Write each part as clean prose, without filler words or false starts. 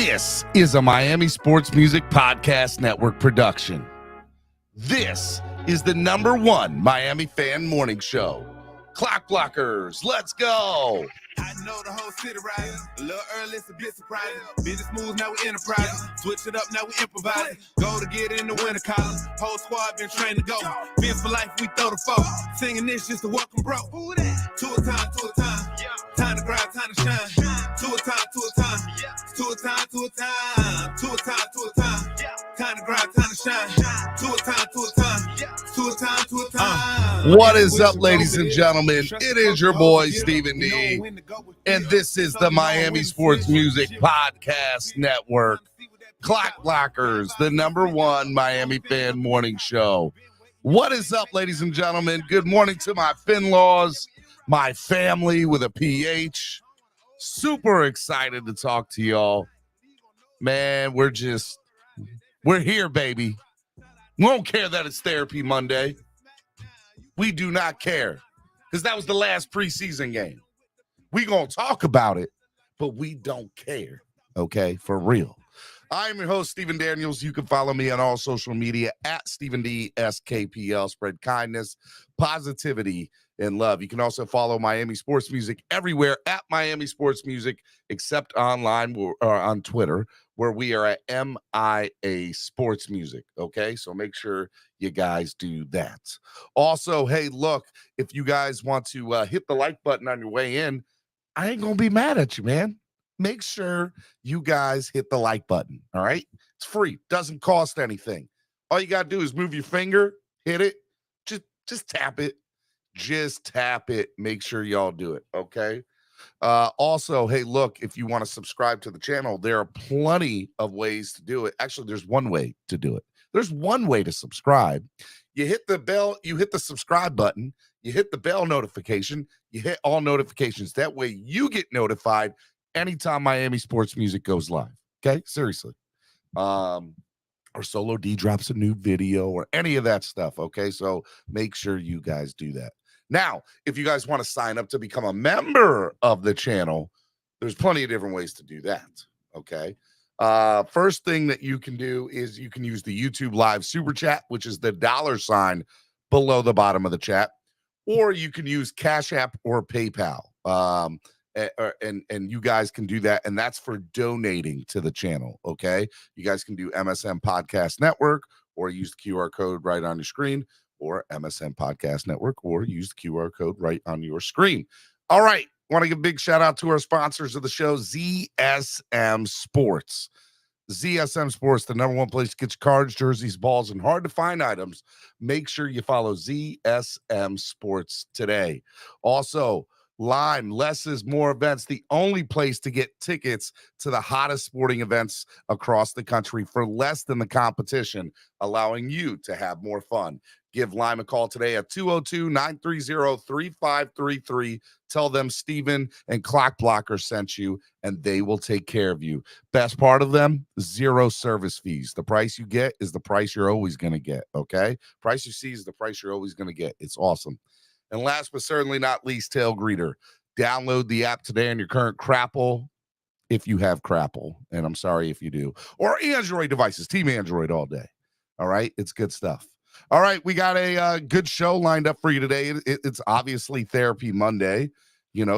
This is a Miami Sports Music Podcast Network production. This is the #1 Miami fan morning show. Clock Blockers, let's go. I know the whole city riding. A little early, it's a bit surprising. Business moves, now we enterprising. Switch it up, now we improvising. Go to get in the winter column. Whole squad been trained to go. Feel for life, we throw the foe. Singing this just to welcome bro. To a time, to a time. Time to grind, time to shine. To a time, to a time. To a time, to a time. To a time, to a time. Time to grind, time to shine. To a time, to a time. To a time, to a time. What is up, ladies and gentlemen? It is your boy, Stephen D. And this is the Miami Sports Music Podcast Network. Clock Blockers, the #1 Miami fan morning show. What is up, ladies and gentlemen? Good morning to my Finlaws, my family with a PH. Super excited to talk to y'all. Man, we're here, baby. We don't care that it's Therapy Monday. We do not care because that was the last preseason game. We gonna talk about it, but we don't care, okay? For real. I'm your host, Stephen Daniels. You can follow me on all social media at Stephen D SKPL. Spread kindness, positivity, and love. You can also follow Miami Sports Music everywhere at Miami Sports Music, except online or on Twitter, where we are at MIA Sports Music, okay? So make sure you guys do that. Also, hey, look, if you guys want to hit the like button on your way in, I ain't gonna be mad at you, man. Make sure you guys hit the like button, all right? It's free, doesn't cost anything. All you gotta do is move your finger, hit it, just tap it. Just tap it. Make sure y'all do it, okay? Also, hey, look, if you want to subscribe to the channel, there are plenty of ways to do it. Actually, there's one way to do it. There's one way to subscribe. You hit the bell, you hit the subscribe button, you hit the bell notification, you hit all notifications. That way you get notified anytime Miami Sports Music goes live. Okay? Seriously. Or Solo D drops a new video or any of that stuff. Okay? So make sure you guys do that. Now, if you guys want to sign up to become a member of the channel, there's plenty of different ways to do that. Okay? First thing that you can do is you can use the YouTube live super chat, which is the $sign below the bottom of the chat, or you can use Cash App or PayPal. And you guys can do that, and that's for donating to the channel. Okay, you guys can do MSM Podcast Network, or use the QR code right on your screen, or MSM Podcast Network, or use the QR code right on your screen. All right. Want to give a big shout out to our sponsors of the show, ZSM Sports. ZSM Sports, the #1 place to get your cards, jerseys, balls, and hard to find items. Make sure you follow ZSM Sports today. Also, Lime, less is more events, the only place to get tickets to the hottest sporting events across the country for less than the competition, allowing you to have more fun. Give Lime a call today at 202-930-3533. Tell them Steven and Clock Blocker sent you, and they will take care of you. Best part of them, 0 service fees. The price you get is the price you're always going to get, okay? Price you see is the price you're always going to get. It's awesome. And last but certainly not least, Tailgreeter. Download the app today on your current Crapple, if you have Crapple, and I'm sorry if you do, or Android devices, Team Android all day. All right, it's good stuff. All right, we got a good show lined up for you today. It's obviously Therapy Monday,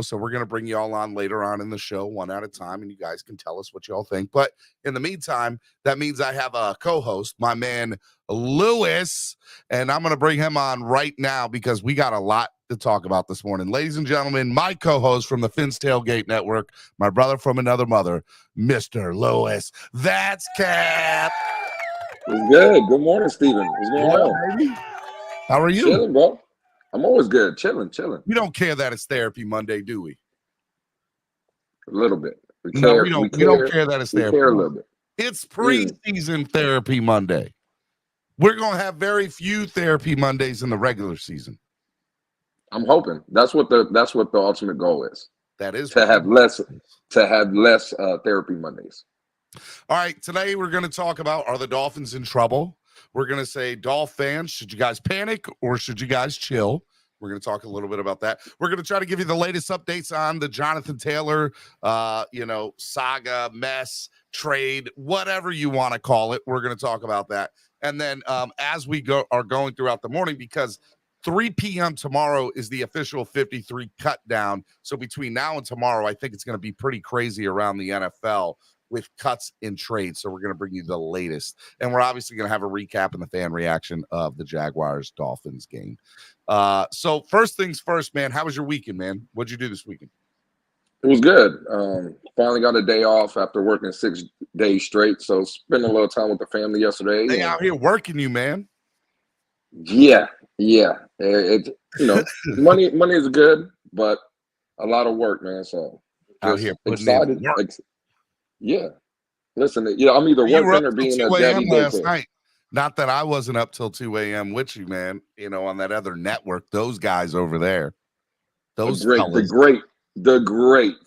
so we're going to bring you all on later on in the show, one at a time, and you guys can tell us what you all think. But in the meantime, that means I have a co-host, my man Lewis, and I'm going to bring him on right now because we got a lot to talk about this morning. Ladies and gentlemen, my co-host from the Fins Tailgate Network, my brother from another mother, Mr. Lewis. That's Cap. It's good. Good morning, Steven. What's going on? Baby? How are you? Chilling, bro. I'm always good. Chilling. We don't care that it's Therapy Monday, do we? A little bit. We don't care that it's Therapy. We care a little bit. It's preseason Therapy Monday. We're going to have very few Therapy Mondays in the regular season. I'm hoping. That's what the ultimate goal is. That is to have less Therapy Mondays. All right, today we're going to talk about, are the Dolphins in trouble? We're going to say, Dolph fans, should you guys panic or should you guys chill? We're going to talk a little bit about that. We're going to try to give you the latest updates on the Jonathan Taylor, saga, mess, trade, whatever you want to call it. We're going to talk about that. And then as we are going throughout the morning, because 3 p.m. tomorrow is the official 53 cut down. So between now and tomorrow, I think it's going to be pretty crazy around the NFL with cuts in trade. So we're going to bring you the latest. And we're obviously going to have a recap and the fan reaction of the Jaguars-Dolphins game. So first things first, man, how was your weekend, man? What'd you do this weekend? It was good. Finally got a day off after working 6 days straight. So spent a little time with the family yesterday. They out here working you, man. Yeah. It money is good, but a lot of work, man. So out here excited. Yeah. Listen, I'm either working or being a daddy last night. Not that I wasn't up till 2 a.m. with you, man. On that other network, those guys over there, the great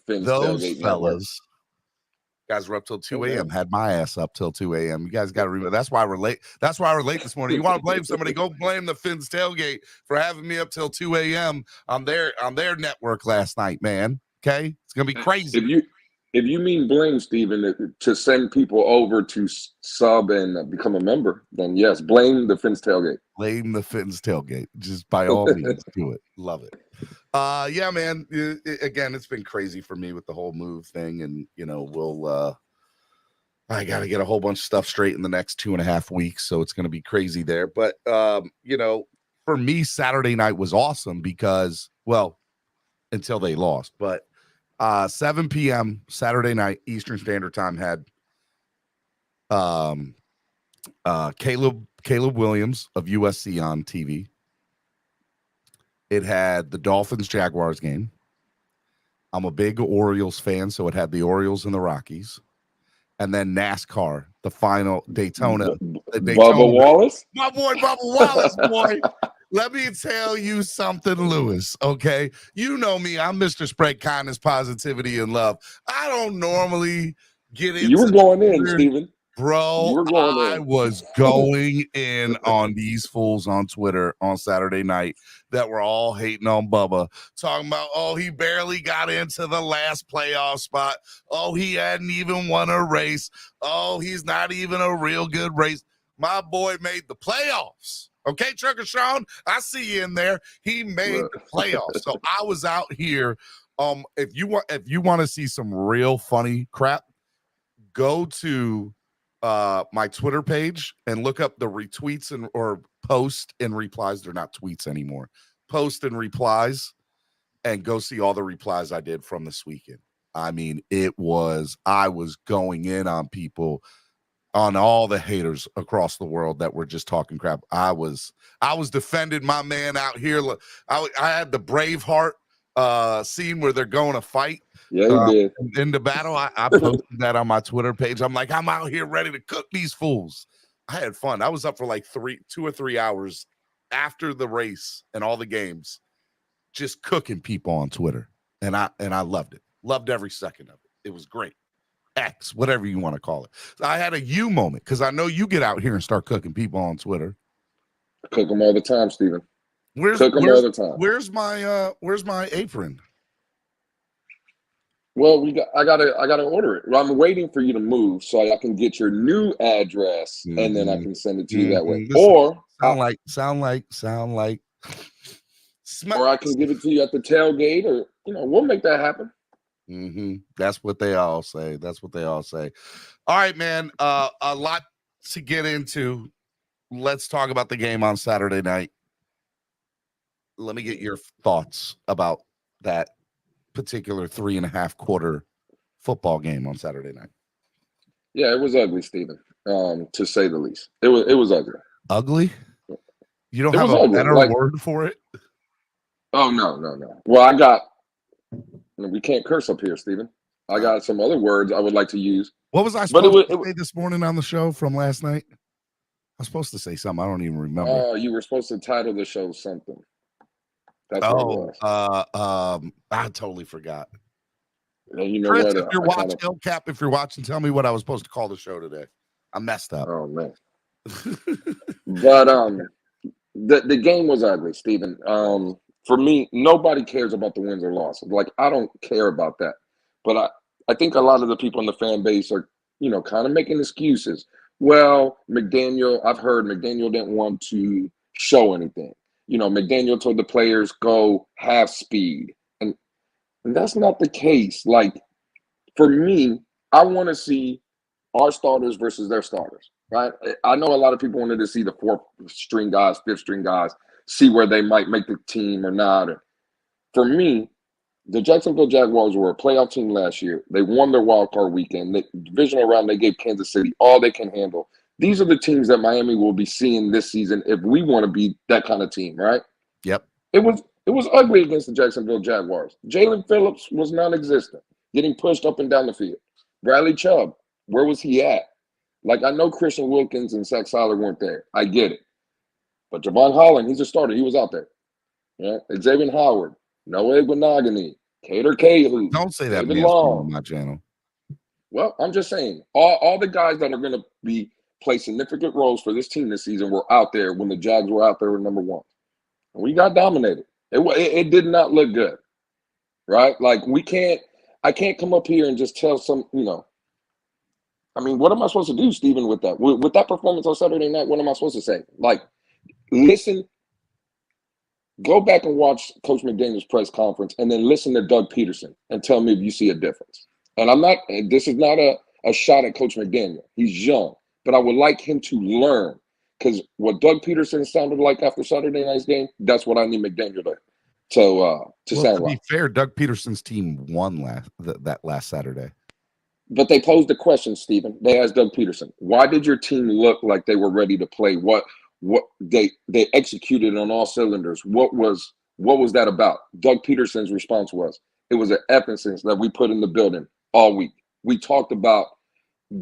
Fins Tailgate fellas. Guys were up till 2 a.m. Had my ass up till 2 a.m. You guys got to remember. That's why we're late. That's why we're late this morning. You want to blame somebody? Go blame the Fins Tailgate for having me up till 2 a.m. on their network last night, man. Okay, it's gonna be crazy. If you mean blame, Steven, to send people over to sub and become a member, then yes, blame the Fins Tailgate. Blame the Fins Tailgate. Just by all means, do it. Love it. Yeah, man. Again, it's been crazy for me with the whole move thing, and I got to get a whole bunch of stuff straight in the next 2.5 weeks, so it's going to be crazy there. But for me, Saturday night was awesome because, well, until they lost, but 7 p.m. Saturday night Eastern Standard Time had Caleb Williams of USC on TV. It had the Dolphins Jaguars game. I'm a big Orioles fan, so it had the Orioles and the Rockies. And then NASCAR, the final Daytona. Bubba Wallace? My boy, Bubba Wallace, boy. Let me tell you something, Lewis, okay? You know me. I'm Mr. Spread Kindness, Positivity, and Love. I don't normally get into... You were going in, Steven. Bro, I was going in on these fools on Twitter on Saturday night that were all hating on Bubba, talking about, oh, he barely got into the last playoff spot. Oh, he hadn't even won a race. Oh, he's not even a real good race. My boy made the playoffs. Okay, Trucker Sean, I see you in there. He made the playoffs. So I was out here. If you want to see some real funny crap, go to my Twitter page and look up the retweets or post and replies. They're not tweets anymore. Post and replies, and go see all the replies I did from this weekend. I mean, I was going in on people, on all the haters across the world that were just talking crap. I was defending my man out here. I had the Braveheart scene where they're going to fight. Yeah, he did. In the battle, I posted that on my Twitter page. I'm like, I'm out here ready to cook these fools. I had fun. I was up for like 2 or 3 hours after the race and all the games, just cooking people on Twitter. And I loved it. Loved every second of it. It was great. X, whatever you want to call it. So I had a you moment because I know you get out here and start cooking people on Twitter. Cook them all the time, Steven. Where's my apron? Well, I gotta order it. Well, I'm waiting for you to move so I can get your new address, and then I can send it to you that way. Or sound like. Or I can give it to you at the tailgate, or we'll make that happen. That's what they all say. All right, man. A lot to get into. Let's talk about the game on Saturday night. Let me get your thoughts about that particular 3.5 quarter football game on Saturday night. Yeah, it was ugly, Steven, to say the least. It was ugly. Ugly? You don't have a better word for it? Oh, no. Well, we can't curse up here, Steven. I got some other words I would like to use. What was I supposed to say this morning on the show from last night? I was supposed to say something. I don't even remember. Oh, you were supposed to title the show something. That's what it was. I totally forgot. And Chris, what? If you're watching, tell me what I was supposed to call the show today. I messed up. Oh man. But the game was ugly, Steven. for me, nobody cares about the wins or losses. Like, I don't care about that. But I think a lot of the people in the fan base are, kind of making excuses. Well, I've heard McDaniel didn't want to show anything. McDaniel told the players, go half speed. And that's not the case. Like, for me, I want to see our starters versus their starters, right? I know a lot of people wanted to see the fourth string guys, fifth string guys, see where they might make the team or not. And for me, the Jacksonville Jaguars were a playoff team last year. They won their wild card weekend. The divisional round, they gave Kansas City all they can handle. These are the teams that Miami will be seeing this season if we want to be that kind of team, right? Yep. It was ugly against the Jacksonville Jaguars. Jalen Phillips was non-existent, getting pushed up and down the field. Bradley Chubb, where was he at? Like, I know Christian Wilkins and Zach Seiler weren't there. I get it. But Javon Holland, he's a starter. He was out there. Yeah. Xavier Howard, Noah Iguanagani, Cater Cahill. Don't say that on my channel. Well, I'm just saying, all the guys that are going to play significant roles for this team this season were out there when the Jags were out there with number one. And we got dominated. It did not look good, right? Like, I can't come up here and just tell I mean, what am I supposed to do, Steven, with that? With that performance on Saturday night, what am I supposed to say? Like, listen, go back and watch Coach McDaniel's press conference and then listen to Doug Peterson and tell me if you see a difference. And this is not a shot at Coach McDaniel. He's young, but I would like him to learn, because what Doug Peterson sounded like after Saturday night's game, that's what I need McDaniel to sound like. To be fair, Doug Peterson's team won that last Saturday. But they posed the question, Stephen. They asked Doug Peterson, why did your team look like they were ready to play? What they executed on all cylinders? What was that about? Doug Peterson's response was, it was an emphasis that we put in the building all week. We talked about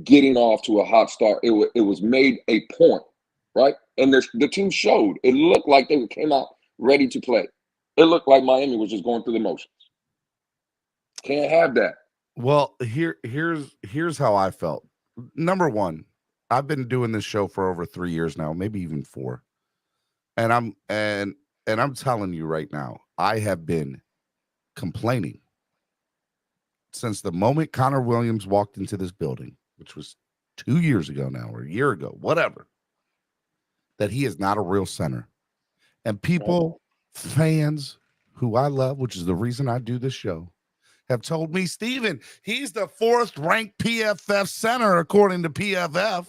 getting off to a hot start. It was made a point, right? And the team showed. It looked like they came out ready to play. It looked like Miami was just going through the motions. Can't have that. Well, here's how I felt. Number one, I've been doing this show for over 3 years now, maybe even 4. And I'm telling you right now, I have been complaining since the moment Connor Williams walked into this building, which was 2 years ago now, or a year ago, whatever, that he is not a real center. And people, fans who I love, which is the reason I do this show, have told me, Steven, he's the 4th ranked PFF center according to PFF.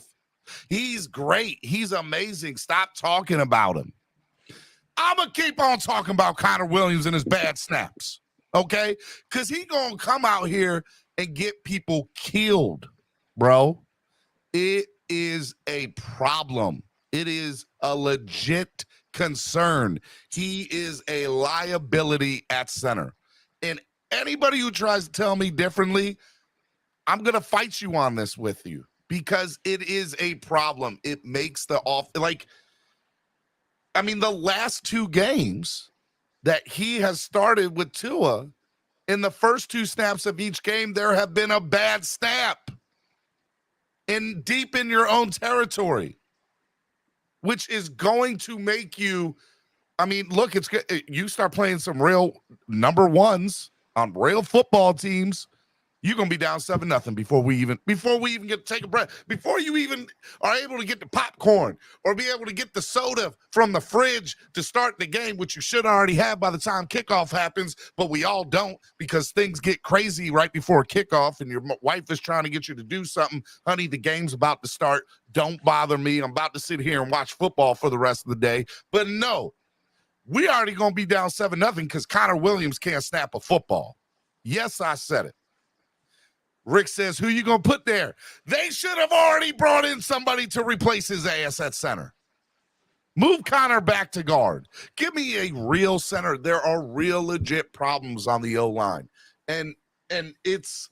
He's great. He's amazing. Stop talking about him. I'm going to keep on talking about Connor Williams and his bad snaps, okay? Because he's going to come out here and get people killed, bro. It is a problem. It is a legit concern. He is a liability at center. And anybody who tries to tell me differently, I'm going to fight you on this with you, because it is a problem. It makes the the last 2 games that he has started with Tua, in the first 2 snaps of each game, there have been a bad snap deep in your own territory, which is going to make you, look, it's good. You start playing some real number ones on real football teams, you're gonna be down 7-0 before we even get to take a breath, before you even are able to get the popcorn or be able to get the soda from the fridge to start the game, which you should already have by the time kickoff happens, but we all don't, because things get crazy right before kickoff and your wife is trying to get you to do something. Honey, the game's about to start. Don't bother me. I'm about to sit here and watch football for the rest of the day. But no, we already going to be down 7-0 because Connor Williams can't snap a football. Yes, I said it. Rick says, who you going to put there? They should have already brought in somebody to replace his ass at center. Move Connor back to guard. Give me a real center. There are real legit problems on the O-line. And it's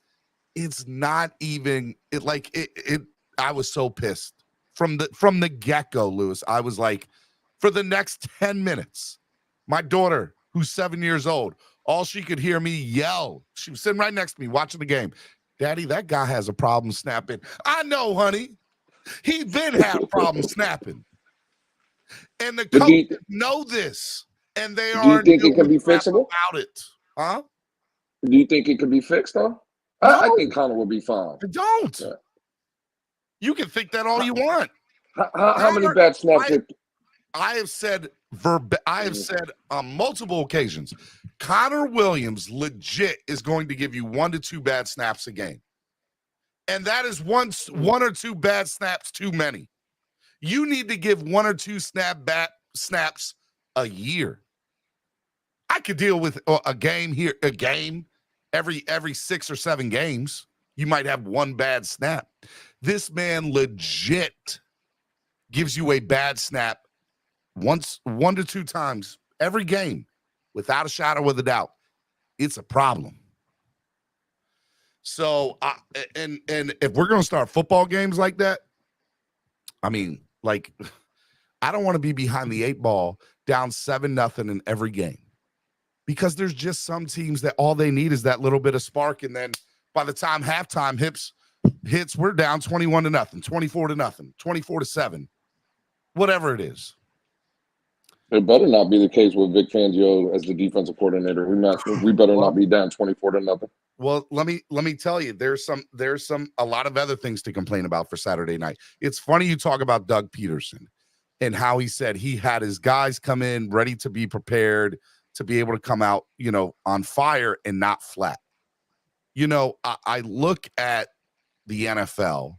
not even I was so pissed from the get-go, Lewis. I was like, for the next 10 minutes, my daughter, who's 7 years old, all she could hear me yell. She was sitting right next to me watching the game. Daddy, that guy has a problem snapping. I know, honey. He been had problems snapping. And the coaches know this. and they Do you aren't think it doing can be crap fixable? about it. Huh? Do you think it could be fixed though? No, I think Connor will be fine. I don't. Yeah. You can think that all you want. How many bad snaps? I have said on multiple occasions, Connor Williams legit is going to give you 1 to 2 bad snaps a game. And that is one or two bad snaps too many. You need to give 1 or 2 snaps a year. I could deal with a game every 6 or 7 games. You might have 1 bad snap. This man legit gives you a bad snap 1 to 2 times every game without a shadow of a doubt. It's a problem. So, and if we're going to start football games like that, I mean, like, I don't want to be behind the 8 ball down 7-0 in every game, because there's just some teams that all they need is that little bit of spark. And then by the time halftime hits, we're down 21-0, 24-0, 24-7, whatever it is. It better not be the case with Vic Fangio as the defensive coordinator. We better not be down 24-0. Well, let me tell you, there's a lot of other things to complain about for Saturday night. It's funny you talk about Doug Peterson and how he said he had his guys come in ready to be prepared to be able to come out, on fire and not flat. I look at the NFL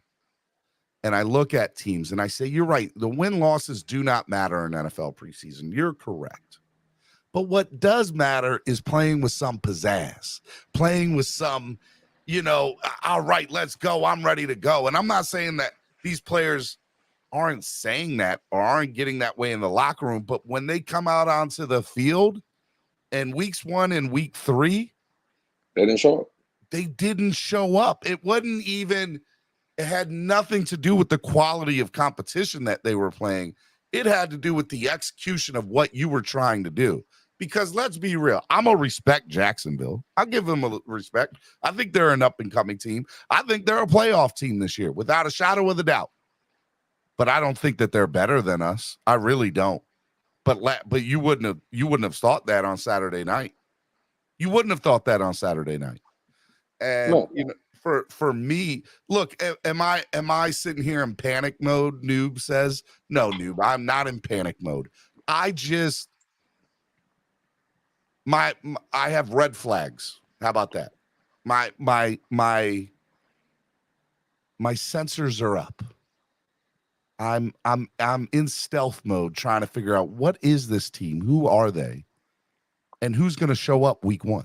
and I look at teams and I say, you're right. The win-losses do not matter in NFL preseason. You're correct. But what does matter is playing with some pizzazz, playing with some, all right, let's go. I'm ready to go. And I'm not saying that these players aren't saying that or aren't getting that way in the locker room, but when they come out onto the field in weeks 1 and week 3, they didn't show up. They didn't show up. It had nothing to do with the quality of competition that they were playing. It had to do with the execution of what you were trying to do. Because let's be real, I'm going to respect Jacksonville. I'll give them a respect. I think they're an up-and-coming team. I think they're a playoff team this year, without a shadow of a doubt. But I don't think that they're better than us. I really don't. But you wouldn't have thought that on Saturday night. You wouldn't have thought that on Saturday night. And for me, look, am I sitting here in panic mode? Noob says, no, Noob, I'm not in panic mode. I have red flags. How about that? My sensors are up. I'm in stealth mode trying to figure out what is this team? Who are they? And who's going to show up week 1?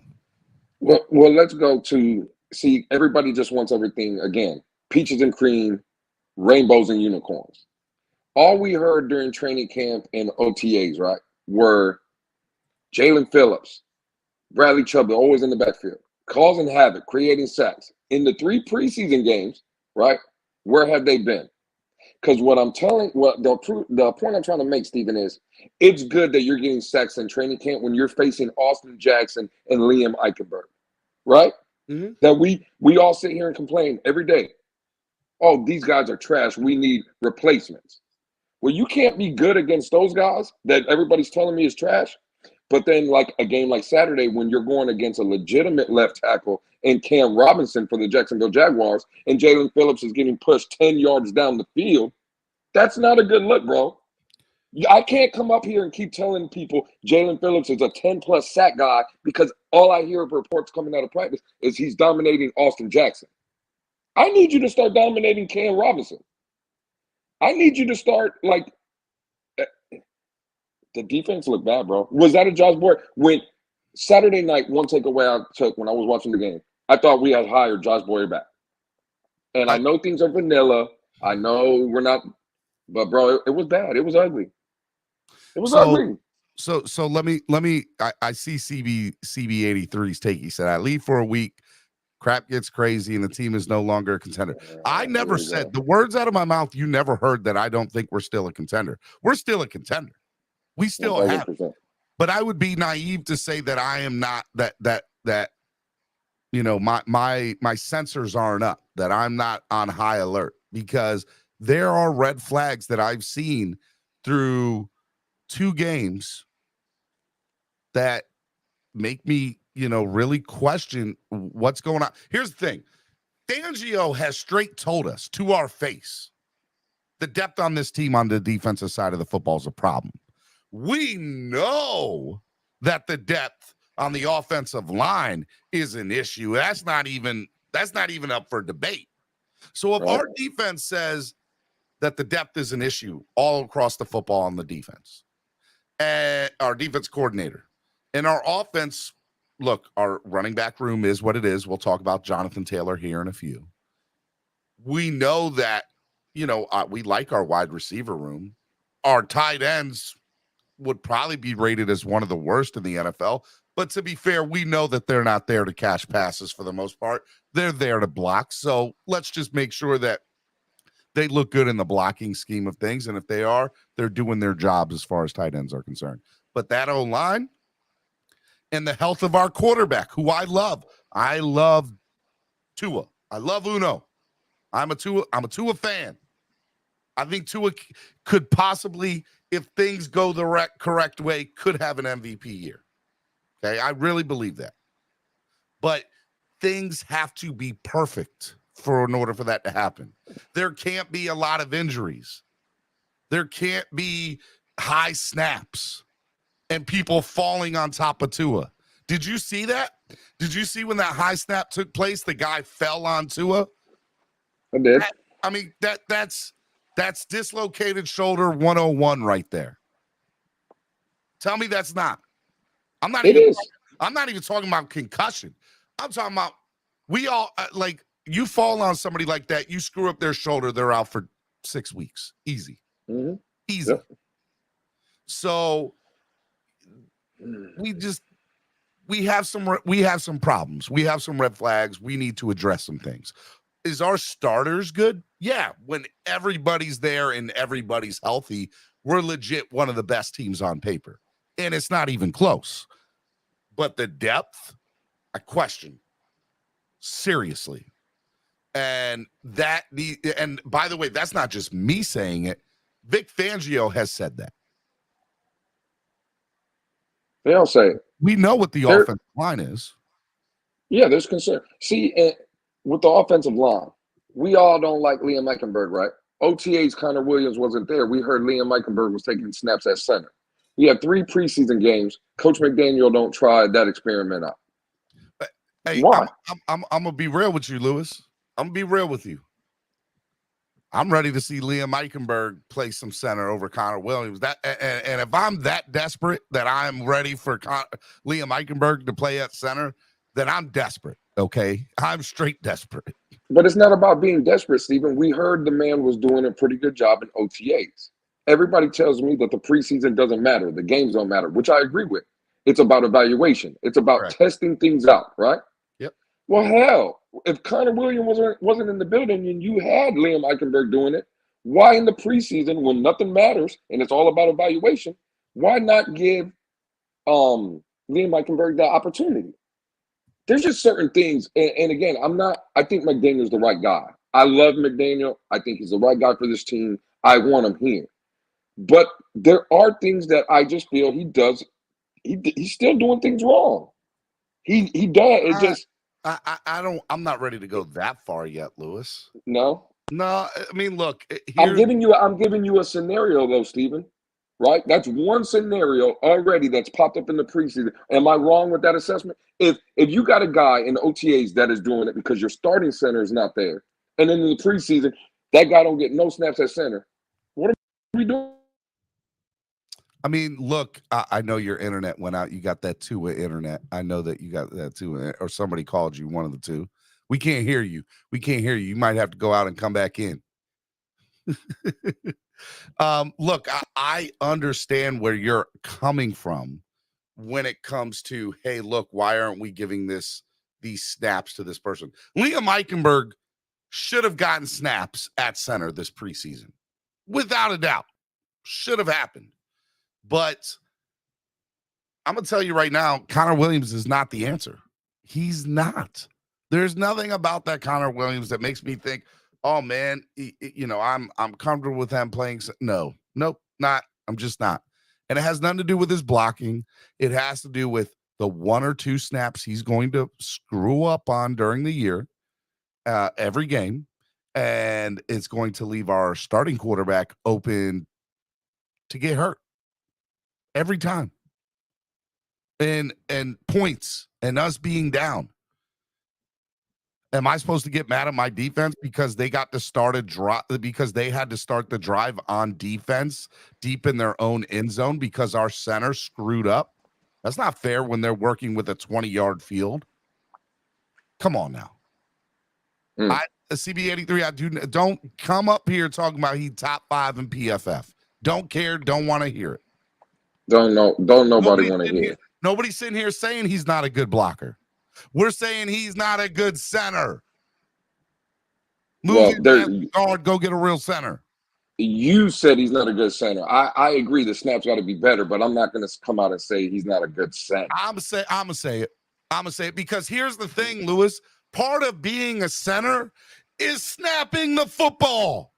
Well, let's go to see. Everybody just wants everything again. Peaches and cream, rainbows and unicorns. All we heard during training camp and OTAs, right, were Jalen Phillips, Bradley Chubb, always in the backfield, causing havoc, creating sacks. In the 3 preseason games, right, where have they been? Because the point I'm trying to make, Stephen, is it's good that you're getting sacks in training camp when you're facing Austin Jackson and Liam Eichenberg, right? Mm-hmm. That we all sit here and complain every day. Oh, these guys are trash. We need replacements. Well, you can't be good against those guys that everybody's telling me is trash. But then, like a game like Saturday, when you're going against a legitimate left tackle and Cam Robinson for the Jacksonville Jaguars, and Jalen Phillips is getting pushed 10 yards down the field, that's not a good look, bro. I can't come up here and keep telling people Jalen Phillips is a 10-plus sack guy because all I hear of reports coming out of practice is he's dominating Austin Jackson. I need you to start dominating Cam Robinson. I need you to start, the defense looked bad, bro. Was that a Josh Boyer? When Saturday night, one takeaway I took when I was watching the game, I thought we had hired Josh Boyer back. And I know things are vanilla. I know we're not, but bro, it was bad. It was ugly. It was ugly. So let me. I see CB83's take. He said, I leave for a week. Crap gets crazy and the team is no longer a contender. I never said the words out of my mouth. You never heard that I don't think we're still a contender. We're still a contender. We still 100%. Have, but I would be naive to say that I am not that my sensors aren't up, that I'm not on high alert, because there are red flags that I've seen through 2 games that make me, really question what's going on. Here's the thing. Fangio has straight told us to our face the depth on this team on the defensive side of the football is a problem. We know that the depth on the offensive line is an issue. That's not even up for debate. So if our defense says that the depth is an issue all across the football on the defense, and our defense coordinator and our offense, look, our running back room is what it is. We'll talk about Jonathan Taylor here in a few. We know that, we like our wide receiver room. Our tight ends would probably be rated as one of the worst in the NFL. But to be fair, we know that they're not there to catch passes for the most part. They're there to block. So let's just make sure that they look good in the blocking scheme of things. And if they are, they're doing their jobs as far as tight ends are concerned. But that O-line and the health of our quarterback, who I love. I love Tua. I love Uno. I'm a Tua fan. I think Tua could possibly, if things go the correct way, could have an MVP year. Okay, I really believe that. But things have to be perfect in order for that to happen. There can't be a lot of injuries. There can't be high snaps and people falling on top of Tua. Did you see that? Did you see when that high snap took place, the guy fell on Tua? I did. That's dislocated shoulder 101 right there. Tell me that's not. I'm not even talking about concussion. I'm talking about we all you fall on somebody like that, you screw up their shoulder, they're out for 6 weeks. Easy. Mm-hmm. Easy. Yep. So we have some problems. We have some red flags. We need to address some things. Is our starters good? Yeah. When everybody's there and everybody's healthy, we're legit one of the best teams on paper. And it's not even close. But the depth, I question. Seriously. And by the way, that's not just me saying it. Vic Fangio has said that. They all say it. We know what the offensive line is. Yeah, there's concern. See, with the offensive line, we all don't like Liam Eichenberg, right? OTA's Connor Williams wasn't there. We heard Liam Eichenberg was taking snaps at center. We had 3 preseason games. Coach McDaniel don't try that experiment out. Hey, why? I'm gonna be real with you, Lewis. I'm gonna be real with you. I'm ready to see Liam Eichenberg play some center over Connor Williams. And if I'm that desperate that I'm ready for Liam Eichenberg to play at center, then I'm desperate. Okay, I'm straight desperate. But it's not about being desperate, Stephen. We heard the man was doing a pretty good job in OTAs. Everybody tells me that the preseason doesn't matter, the games don't matter, which I agree with. It's about evaluation. It's about testing things out, right? Yep. Well, hell, if Connor Williams wasn't in the building and you had Liam Eichenberg doing it, why in the preseason when nothing matters and it's all about evaluation, why not give Liam Eichenberg that opportunity? There's just certain things, and again, I think McDaniel's the right guy. I love McDaniel. I think he's the right guy for this team. I want him here. But there are things that I just feel he does. He's still doing things wrong. He does. It just. I'm not ready to go that far yet, Lewis. No. I mean, look. I'm giving you a scenario though, Stephen. Right? That's one scenario already that's popped up in the preseason. Am I wrong with that assessment? If you got a guy in the OTAs that is doing it because your starting center is not there, and then in the preseason that guy don't get no snaps at center, what are we doing? I mean, look, I know your internet went out. You got that Tua internet. I know that you got that Tua, or somebody called you, one of the two. We can't hear you. You might have to go out and come back in. Look, I understand where you're coming from when it comes to, hey, look, why aren't we giving these snaps to this person? Liam Eichenberg should have gotten snaps at center this preseason. Without a doubt. Should have happened. But I'm going to tell you right now, Connor Williams is not the answer. He's not. There's nothing about that Connor Williams that makes me think, oh man, I'm comfortable with him playing. No, nope, not. I'm just not. And it has nothing to do with his blocking. It has to do with the 1 or 2 snaps he's going to screw up on during the year, every game. And it's going to leave our starting quarterback open to get hurt every time. And points and us being down. Am I supposed to get mad at my defense because they got to start because they had to start the drive on defense deep in their own end zone because our center screwed up? That's not fair when they're working with a 20-yard field. Come on now. CB83, don't come up here talking about he top 5 in PFF. Don't care, don't want to hear it. Don't nobody want to hear it. Nobody's sitting here saying he's not a good blocker. We're saying he's not a good center. Move guard, go get a real center. You said he's not a good center. I agree the snaps got to be better, but I'm not going to come out and say he's not a good center. I'm gonna say it because here's the thing, Lewis. Part of being a center is snapping the football.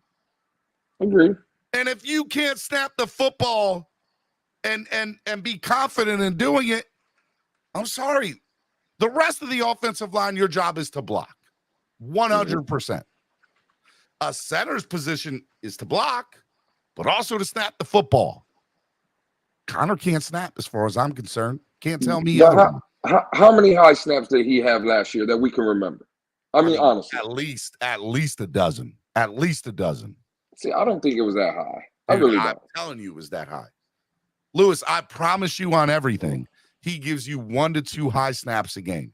Agree. And if you can't snap the football and be confident in doing it, I'm sorry. The rest of the offensive line, your job is to block. 100%. A center's position is to block, but also to snap the football. Connor can't snap as far as I'm concerned. Can't tell me. How many high snaps did he have last year that we can remember? I mean, honestly. At least a dozen. At least a dozen. See, I don't think it was that high. I really don't. I'm telling you it was that high. Lewis, I promise you on everything, he gives you 1 to 2 high snaps a game.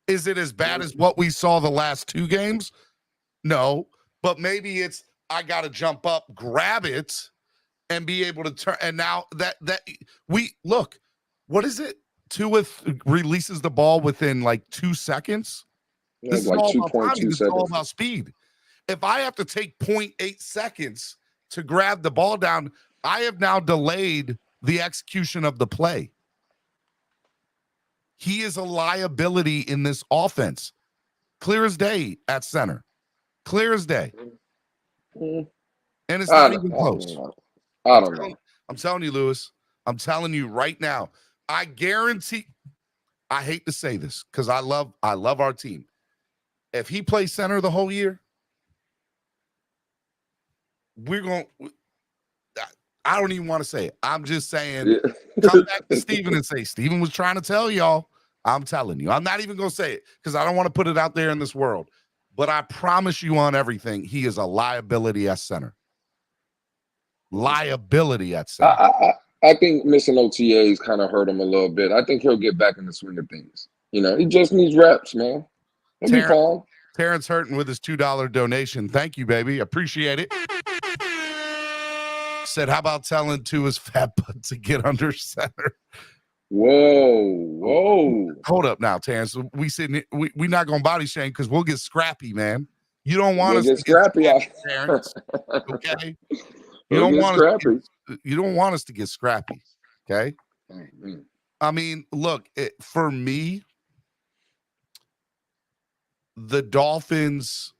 Is it as bad as what we saw the last 2 games? No, but maybe it's I got to jump up, grab it, and be able to turn. And now that we look, what is it? Tua releases the ball within like 2 seconds. Yeah, this is like all 2.2 about timing. seconds. This is all about speed. If I have to take 0.8 seconds to grab the ball down, I have now delayed the execution of the play. He is a liability in this offense. Clear as day at center. Clear as day. And it's not even close. I don't know. I'm telling you, Lewis. I'm telling you right now. I guarantee. I hate to say this because I love our team. If he plays center the whole year, we're going to. I don't even want to say it. I'm just saying, come back to Steven and say, Steven was trying to tell y'all. I'm telling you. I'm not even going to say it because I don't want to put it out there in this world. But I promise you on everything, he is a liability at center. Liability at center. I think missing OTAs kind of hurt him a little bit. I think he'll get back in the swing of things. You know, he just needs reps, man. He'll be fine. Terrence Hurton with his $2 donation. Thank you, baby. Appreciate it. Said, how about telling Tua's fat butt to get under center? Whoa. Hold up now, Terrence. We not gonna body shame because we'll get scrappy, man. You don't want us to get scrappy, Terrence. Okay. You don't want us to get scrappy. Okay. Mm-hmm. I mean, look, for me, the Dolphins,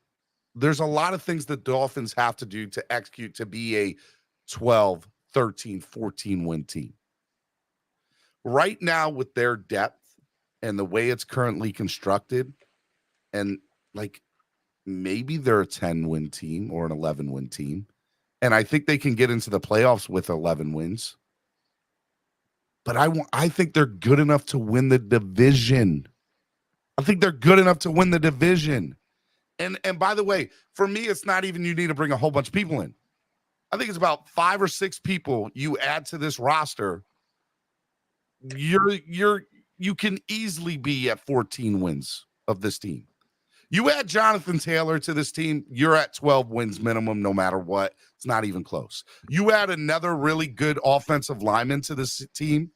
there's a lot of things the Dolphins have to do to execute to be a 12, 13, 14 win team. Right now, with their depth and the way it's currently constructed, and like maybe they're a 10-win team or an 11-win team. And I think they can get into the playoffs with 11 wins. But I think they're good enough to win the division. I think they're good enough to win the division. And by the way, for me, it's not even you need to bring a whole bunch of people in. I think it's about 5 or 6 people you add to this roster. You can easily be at 14 wins of this team. You add Jonathan Taylor to this team, you're at 12 wins minimum no matter what. It's not even close. You add another really good offensive lineman to this team,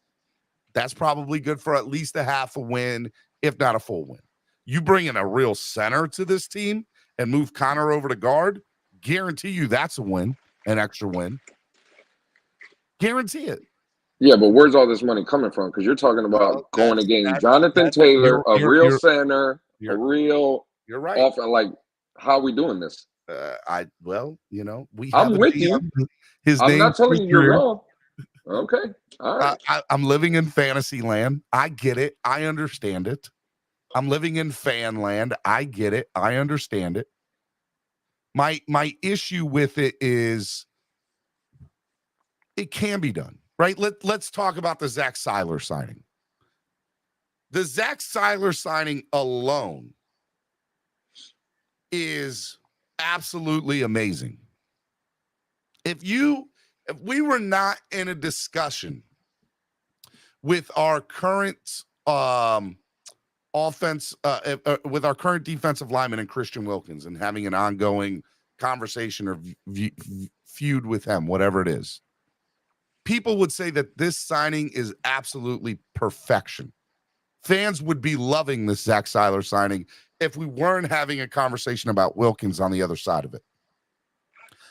that's probably good for at least a half a win, if not a full win. You bring in a real center to this team and move Connor over to guard, guarantee you that's a win, an extra win. Guarantee it. Yeah, but where's all this money coming from? Because you're talking about going against Jonathan Taylor, a real center, a real. You're right. Like, how are we doing this? I'm with you. I'm not telling you you're wrong. Okay. All right. I'm living in fantasy land. I get it. I understand it. I'm living in fan land. I get it. I understand it. My issue with it is it can be done, right? Let's talk about the Zach Seiler signing. The Zach Seiler signing alone is absolutely amazing. If we were not in a discussion with our current offense, with our current defensive lineman and Christian Wilkins, and having an ongoing conversation or feud with him, whatever it is, people would say that this signing is absolutely perfection. Fans would be loving this Zach Seiler signing if we weren't having a conversation about Wilkins on the other side of it.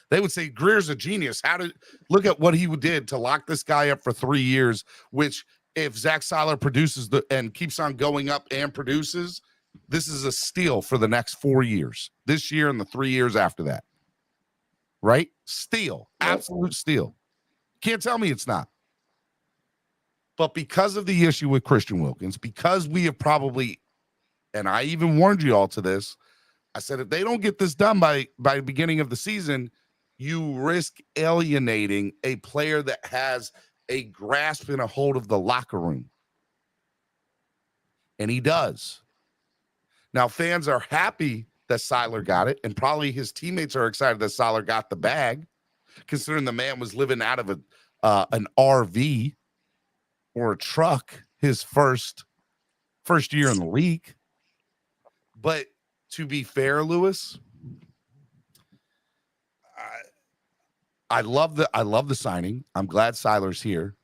They would say Greer's a genius. Look at what he did to lock this guy up for 3 years, which if Zach Seiler produces and keeps on going up and produces, this is a steal for the next 4 years, this year and the 3 years after that. Right? Steal. Absolute steal. Can't tell me it's not. But because of the issue with Christian Wilkins, because we have probably, and I even warned you all to this, I said, if they don't get this done by the beginning of the season, you risk alienating a player that has a grasp and a hold of the locker room. And he does. Now, fans are happy that Seiler got it, and probably his teammates are excited that Seiler got the bag, considering the man was living out of an RV or a truck his first year in the league. But to be fair, Lewis, I love the signing. I'm glad Seiler's here.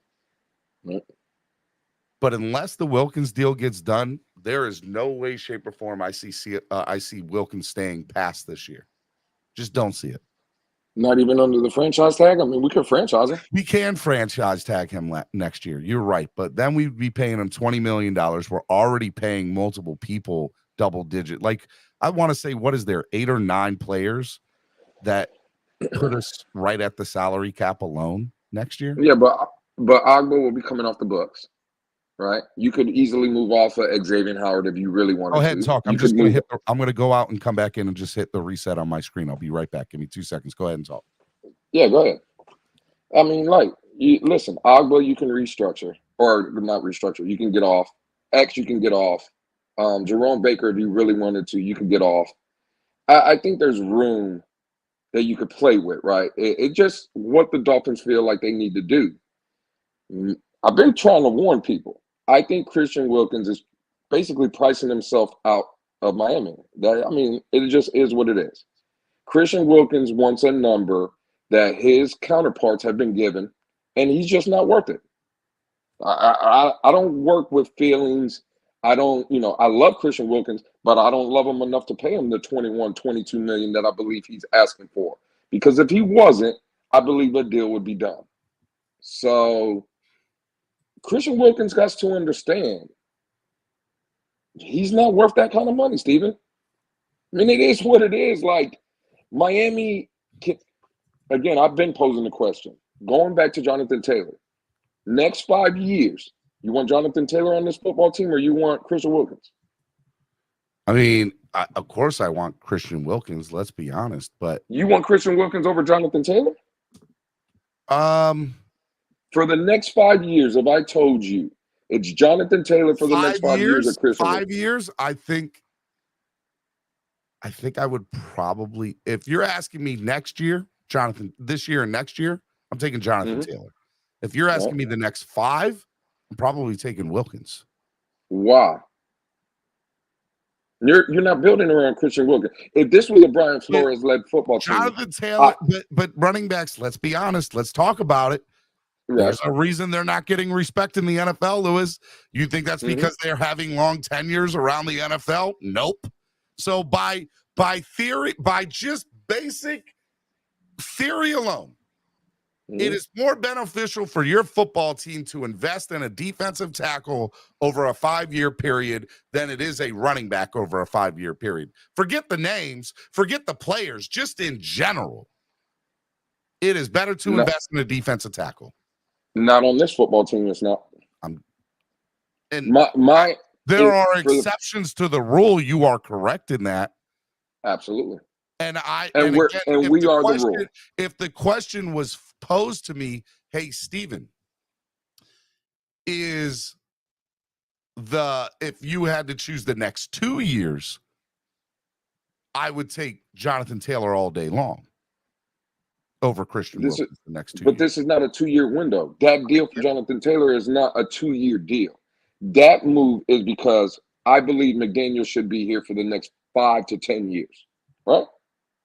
But unless the Wilkins deal gets done, there is no way, shape, or form I see Wilkins staying past this year. Just don't see it. Not even under the franchise tag? I mean, we could franchise him. We can franchise tag him next year. You're right. But then we'd be paying him $20 million. We're already paying multiple people double digit. Like, I want to say, what is there, 8 or 9 players that put us right at the salary cap alone next year? Yeah, but Agbo will be coming off the books, right? You could easily move off of Xavier Howard if you really wanted to. Go ahead and talk. I'm going to go out and come back in and just hit the reset on my screen. I'll be right back. Give me 2 seconds. Go ahead and talk. Yeah, go ahead. I mean, listen, Agbo, you can restructure, or not restructure. You can get off. X, you can get off. Jerome Baker, if you really wanted to, you could get off. I think there's room that you could play with, right? It just what the Dolphins feel like they need to do. I've been trying to warn people. I think Christian Wilkins is basically pricing himself out of Miami. It just is what it is. Christian Wilkins wants a number that his counterparts have been given, and he's just not worth it. I don't work with feelings. I love Christian Wilkins, but I don't love him enough to pay him the $22 million that I believe he's asking for. Because if he wasn't, I believe a deal would be done. So Christian Wilkins got to understand he's not worth that kind of money, Steven. I mean, it is what it is. Like, Miami, again, I've been posing the question. Going back to Jonathan Taylor, next 5 years, you want Jonathan Taylor on this football team, or you want Christian Wilkins? I mean, of course I want Christian Wilkins, let's be honest. But you want Christian Wilkins over Jonathan Taylor? For the next 5 years, if I told you it's Jonathan Taylor for the next 5 years, or Christian 5 years, I think I would probably, if you're asking me next year, Jonathan, this year and next year, I'm taking Jonathan Taylor. If you're asking me the next 5, I'm probably taking Wilkins. Why? You're not building around Christian Wilkins. If this was a Brian Flores-led football team, Jonathan Taylor, but running backs, let's be honest, let's talk about it. Right. There's a reason they're not getting respect in the NFL, Lewis. You think that's because they're having long tenures around the NFL? Nope. So by theory, by just basic theory alone, it is more beneficial for your football team to invest in a defensive tackle over a 5-year period than it is a running back over a 5-year period. Forget the names, forget the players, just in general. It is better to invest in a defensive tackle. Not on this football team. It's not. And my there are exceptions to the rule. You are correct in that. Absolutely. And we are the rule. If the question was posed to me, hey, Steven, if you had to choose the next 2 years, I would take Jonathan Taylor all day long over Christian Wilkins the next 2 years. But this is not a 2-year window. That deal for Jonathan Taylor is not a 2-year deal. That move is because I believe McDaniel should be here for the next 5 to 10 years, right?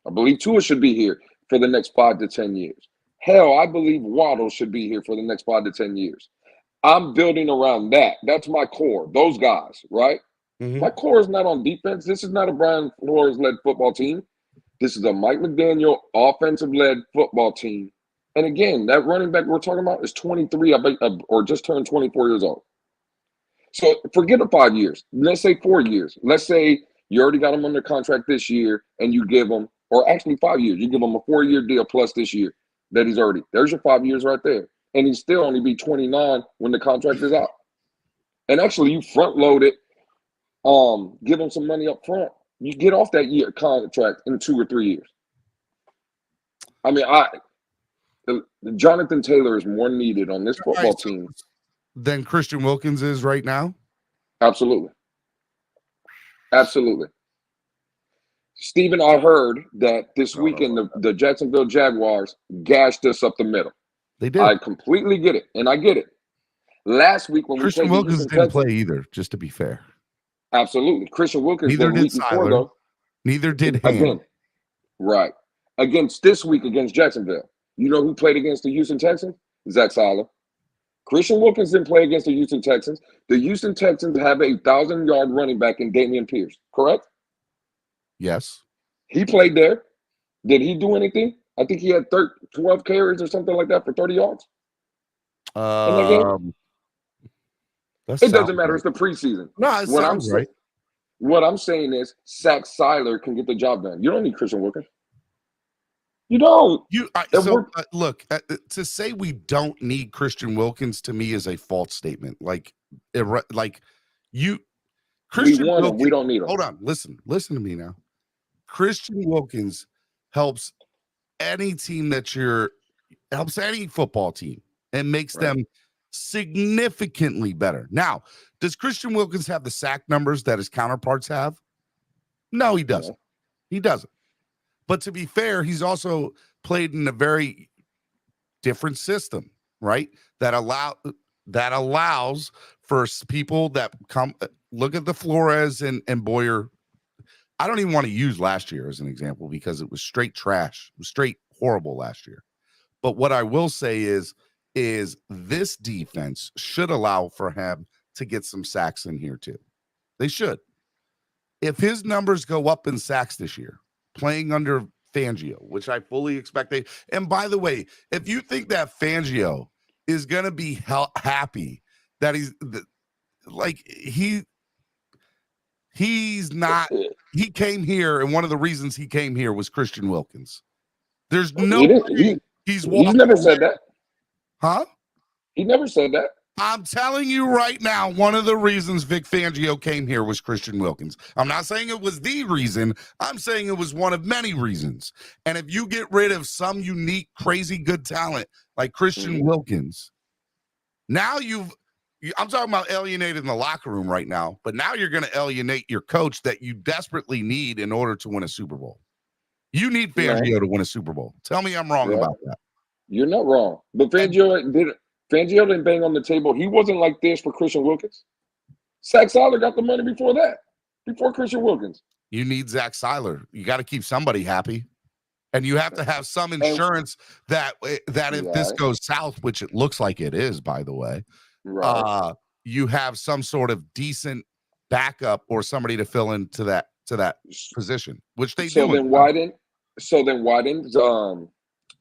I believe Tua should be here for the next 5 to 10 years. Hell, I believe Waddle should be here for the next 5 to 10 years. I'm building around that. That's my core, those guys, right? Mm-hmm. My core is not on defense. This is not a Brian Flores-led football team. This is a Mike McDaniel offensive-led football team. And again, that running back we're talking about is 23, or just turned 24 years old. So forget the 5 years. Let's say 4 years. Let's say you already got him under contract this year, and you give him, or actually 5 years, you give him a 4-year deal plus this year that he's already. There's your 5 years right there. And he'd still only be 29 when the contract is out. And actually, you front load it, give him some money up front. You get off that year contract in 2 or 3 years. I mean, Jonathan Taylor is more needed on this football team than Christian Wilkins is right now. Absolutely. Absolutely. Steven, I heard that this weekend the Jacksonville Jaguars gashed us up the middle. They did. I completely get it, and I get it. Last week when Christian Wilkins didn't play either, just to be fair. Absolutely. Christian Wilkins neither did Siler. Neither did him. Again, right. Against this week against Jacksonville. You know who played against the Houston Texans? Zach Siler. Christian Wilkins didn't play against the Houston Texans. The Houston Texans have a 1,000-yard running back in Dameon Pierce, correct? Yes. He played there. Did he do anything? I think he had 12 carries or something like that for 30 yards. It doesn't matter. Right. It's the preseason. No, it sounds right. What I'm saying is Zach Siler can get the job done. You don't need Christian Wilkins. You don't. Look, to say we don't need Christian Wilkins to me is a false statement. Christian Wilkins, we don't need him. Hold on, listen to me now. Christian Wilkins helps any team helps any football team and makes them significantly better. Now, does Christian Wilkins have the sack numbers that his counterparts have? No, he doesn't. He doesn't. But to be fair, he's also played in a very different system, right? That allows for people that come look at the Flores and Boyer. I don't even want to use last year as an example because it was straight trash. It was straight horrible last year. But what I will say is this defense should allow for him to get some sacks in here too. They should. If his numbers go up in sacks this year, playing under Fangio, which I fully expect. And by the way, if you think that Fangio is going to be happy that he's not, he came here, and one of the reasons he came here was Christian Wilkins. There's no way he's never said that. Huh? He never said that. I'm telling you right now, one of the reasons Vic Fangio came here was Christian Wilkins. I'm not saying it was the reason. I'm saying it was one of many reasons. And if you get rid of some unique, crazy good talent like Christian Wilkins, now I'm talking about alienating the locker room right now, but now you're going to alienate your coach that you desperately need in order to win a Super Bowl. You need Fangio to win a Super Bowl. Tell me I'm wrong about that. You're not wrong. But Fangio didn't bang on the table. He wasn't like this for Christian Wilkins. Zach Siler got the money before that, before Christian Wilkins. You need Zach Siler. You got to keep somebody happy. And you have to have some insurance that if this goes south, which it looks like it is, by the way, you have some sort of decent backup or somebody to fill into that position, which they do. So then why didn't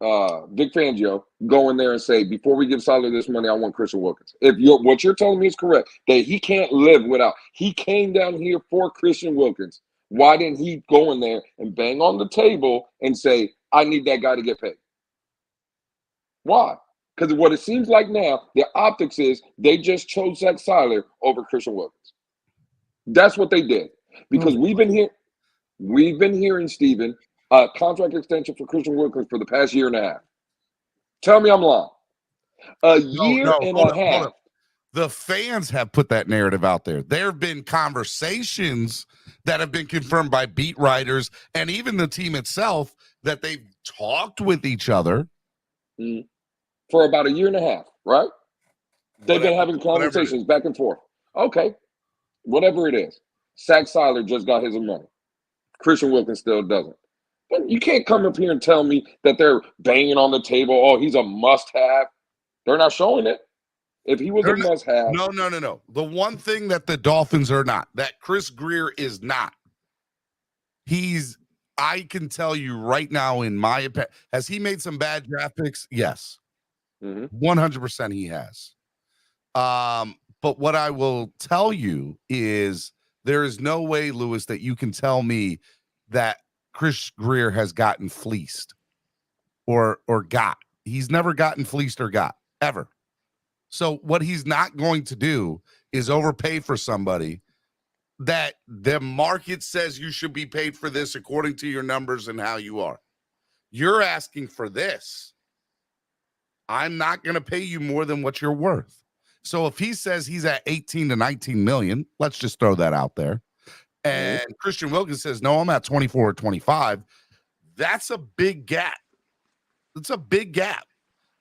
Vic Fangio go in there and say, before we give Siler this money, I want Christian Wilkins? If what you're telling me is correct, that he can't live without, he came down here for Christian Wilkins. Why didn't he go in there and bang on the table and say, I need that guy to get paid? Why? Because what it seems like now, the optics is they just chose Zach Seiler over Christian Wilkins. That's what they did. Because we've been hearing, Steven, a contract extension for Christian Wilkins for the past year and a half. Tell me I'm lying. Year and a half. The fans have put that narrative out there. There have been conversations that have been confirmed by beat writers and even the team itself that they've talked with each other for about a year and a half, right? They've been having conversations back and forth. Okay, whatever it is. Zach Seiler just got his money. Christian Wilkins still doesn't. But you can't come up here and tell me that they're banging on the table. Oh, he's a must-have. They're not showing it. If he was a must-have. No. The one thing that the Dolphins are not, that Chris Grier is not, I can tell you right now, in my opinion, has he made some bad draft picks? Yes. 100% he has. But what I will tell you is there is no way, Lewis, that you can tell me that Chris Grier has gotten fleeced or got. He's never gotten fleeced or got, ever. So what he's not going to do is overpay for somebody that the market says you should be paid for this according to your numbers and how you are. You're asking for this. I'm not going to pay you more than what you're worth. So if he says he's at 18 to 19 million, let's just throw that out there. And Christian Wilkins says, no, I'm at 24 or 25. That's a big gap. It's a big gap.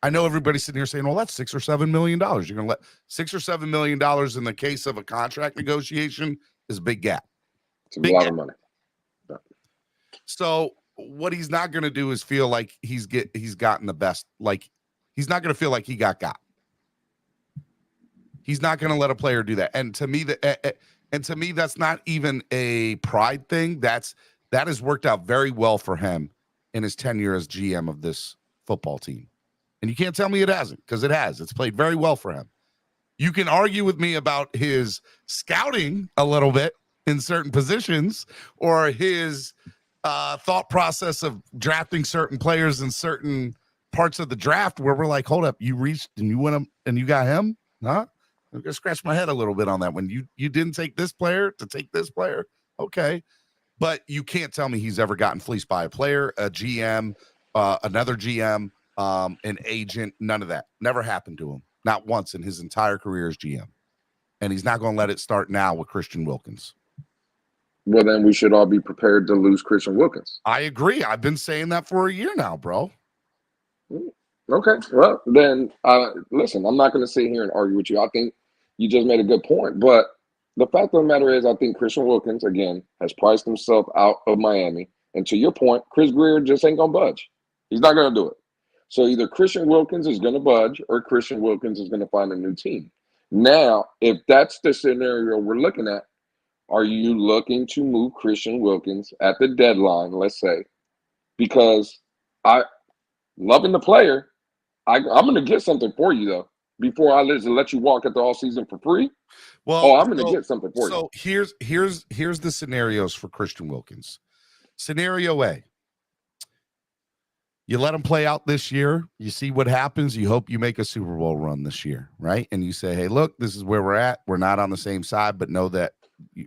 I know everybody's sitting here saying, well, that's $6 or $7 million. You're going to let $6 or $7 million in the case of a contract negotiation is a big gap. It's a lot of money. Yeah. So what he's not going to do is feel like he's gotten the best. Like, he's not going to feel like he got. He's not going to let a player do that. And to me, that's not even a pride thing. That has worked out very well for him in his tenure as GM of this football team. And you can't tell me it hasn't, because it has. It's played very well for him. You can argue with me about his scouting a little bit in certain positions or his thought process of drafting certain players in certain parts of the draft where we're like, hold up, you reached and you went him and you got him? Huh? I'm going to scratch my head a little bit on that one. You didn't take this player to take this player. Okay. But you can't tell me he's ever gotten fleeced by a player, a GM, another GM, an agent, none of that. Never happened to him. Not once in his entire career as GM. And he's not going to let it start now with Christian Wilkins. Well, then we should all be prepared to lose Christian Wilkins. I agree. I've been saying that for a year now, bro. Okay. Well, then, listen, I'm not going to sit here and argue with you. I think you just made a good point. But the fact of the matter is, I think Christian Wilkins, again, has priced himself out of Miami. And to your point, Chris Grier just ain't going to budge. He's not going to do it. So either Christian Wilkins is going to budge or Christian Wilkins is going to find a new team. Now, if that's the scenario we're looking at, are you looking to move Christian Wilkins at the deadline, let's say? Because loving the player, I'm going to get something for you, though, before I let you walk at the all season for free. Well, I'm going to get something for you. So here's the scenarios for Christian Wilkins. Scenario A. You let him play out this year. You see what happens. You hope you make a Super Bowl run this year, right? And you say, hey, look, this is where we're at. We're not on the same side, but know that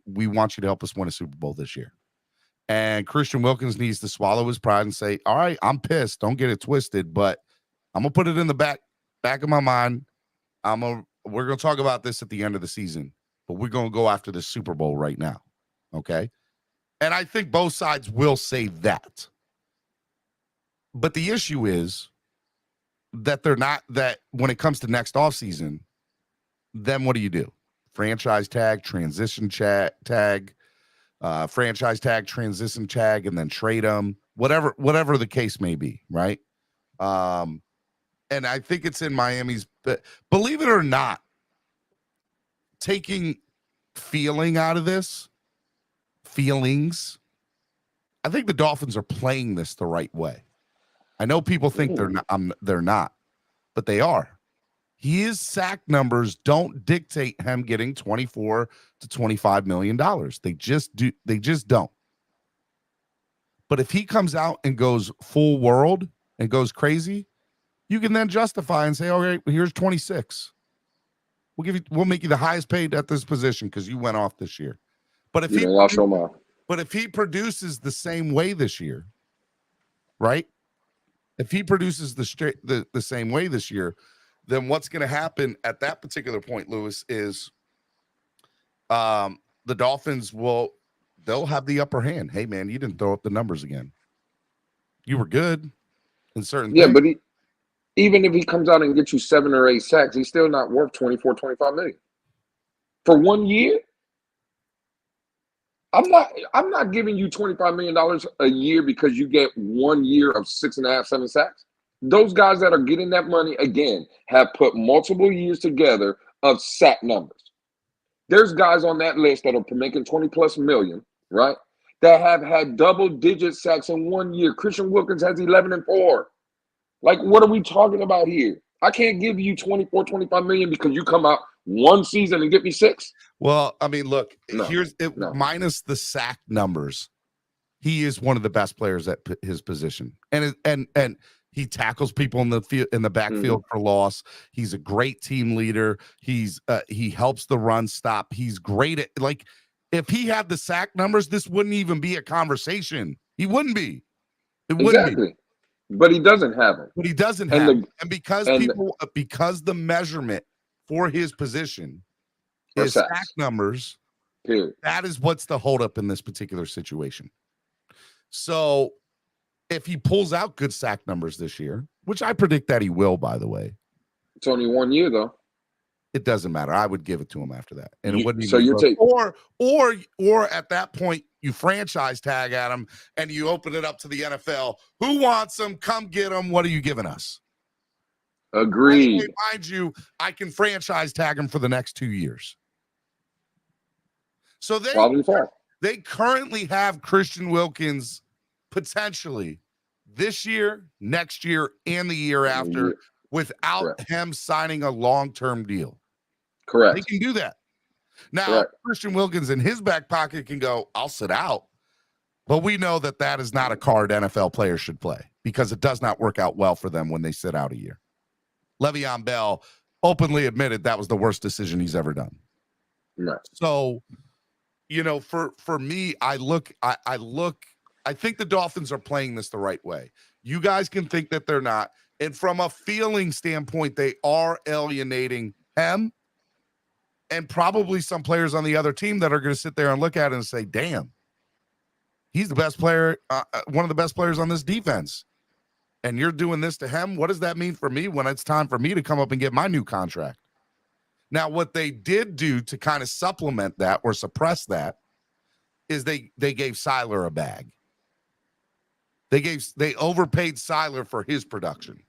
we want you to help us win a Super Bowl this year. And Christian Wilkins needs to swallow his pride and say, all right, I'm pissed. Don't get it twisted, but I'm going to put it in the back of my mind. We're going to talk about this at the end of the season, but we're going to go after the Super Bowl right now, okay? And I think both sides will say that. But the issue is that they're not, that when it comes to next offseason, then what do? Franchise tag, transition tag, franchise tag, transition tag, and then trade them, whatever the case may be, right? And I think it's in Miami's, but believe it or not, taking feelings, I think the Dolphins are playing this the right way. I know people think they're not, but they are. His sack numbers don't dictate him getting $24 to $25 million. They just do. They just don't. But if he comes out and goes full world and goes crazy, you can then justify and say, all right, well, here's 26. We'll make you the highest paid at this position because you went off this year. But if he produces the same way this year, right? If he produces the same way this year, then what's going to happen at that particular point, Lewis, is the Dolphins they'll have the upper hand. Hey, man, you didn't throw up the numbers again. You were good in certain things. But even if he comes out and gets you 7 or 8 sacks, he's still not worth 24, 25 million. For 1 year? I'm not giving you $25 million a year because you get 1 year of 6.5, 7 sacks. Those guys that are getting that money, again, have put multiple years together of sack numbers. There's guys on that list that are making 20+ million, right? That have had double-digit sacks in 1 year. Christian Wilkins has 11-4. Like, what are we talking about here? I can't give you 24, 25 million because you come out one season and get me 6. Well, I mean, look, minus the sack numbers, he is one of the best players at his position, and he tackles people in the backfield for loss. He's a great team leader. He helps the run stop. He's great at, like, if he had the sack numbers, this wouldn't even be a conversation. He wouldn't be. It wouldn't be. But he doesn't have it. But he doesn't have it. And because the measurement for his position is sack numbers, period. That is what's the holdup in this particular situation. So if he pulls out good sack numbers this year, which I predict that he will, by the way. It's only 1 year, though. It doesn't matter. I would give it to him after that. And it wouldn't so even you take or at that point you franchise tag at him and you open it up to the NFL. Who wants him? Come get him. What are you giving us? Agreed. Mind you, I can franchise tag him for the next 2 years. So they currently have Christian Wilkins potentially this year, next year, and the year after without him signing a long-term deal. Correct. They can do that. Now, Christian Wilkins in his back pocket can go, I'll sit out. But we know that is not a card NFL players should play because it does not work out well for them when they sit out a year. Le'Veon Bell openly admitted that was the worst decision he's ever done. Right. So, for me, I think the Dolphins are playing this the right way. You guys can think that they're not. And from a feeling standpoint, they are alienating him and probably some players on the other team that are going to sit there and look at it and say, damn, he's the best player, one of the best players on this defense. And you're doing this to him? What does that mean for me when it's time for me to come up and get my new contract? Now, what they did do to kind of supplement that or suppress that is they gave Seiler a bag. They overpaid Seiler for his production.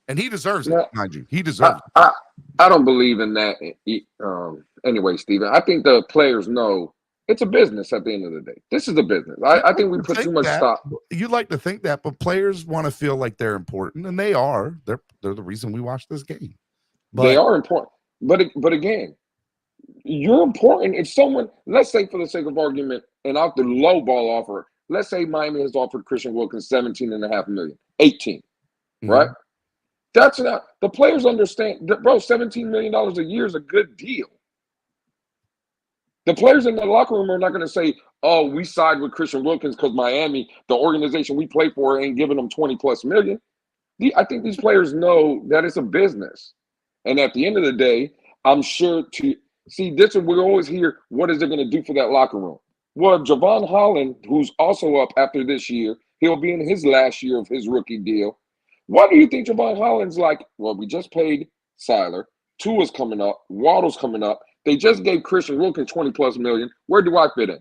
And he deserves it, mind you. He deserves it. I don't believe in that. Anyway, Steven, I think the players know it's a business at the end of the day. This is a business. I think we put too much stock. You'd like to think that, but players want to feel like they're important, and they are. They're the reason we watch this game. But they are important. But again, you're important. If someone, let's say for the sake of argument, and off the low ball offer, let's say Miami has offered Christian Wilkins $17.5 million, 18, right? That's not, the players understand that, bro, $17 million a year is a good deal. The players in the locker room are not going to say, oh, we side with Christian Wilkins because Miami, the organization we play for, ain't giving them 20+ million. I think these players know that it's a business. And at the end of the day, I'm sure to see this, we always hear, what is it going to do for that locker room? Well, Javon Holland, who's also up after this year, he'll be in his last year of his rookie deal. Why do you think Javon Holland's like, well, we just paid Seiler, Tua's coming up, Waddle's coming up. They just gave Christian Wilkins 20+ million. Where do I fit in?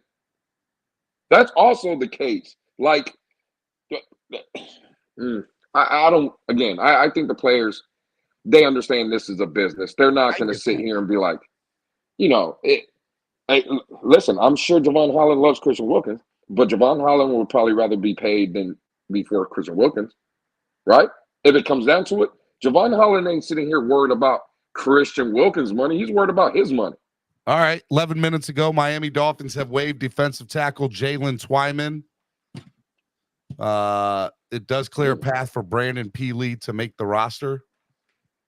That's also the case. Like, I don't, again, I think the players, they understand this is a business. They're not going to sit here and be like, listen, I'm sure Javon Holland loves Christian Wilkins, but Javon Holland would probably rather be paid than before Christian Wilkins, right? If it comes down to it, Javon Holland ain't sitting here worried about Christian Wilkins' money. He's worried about his money. All right, 11 minutes ago, Miami Dolphins have waived defensive tackle Jalen Twyman. It does clear a path for Brandon Peely to make the roster.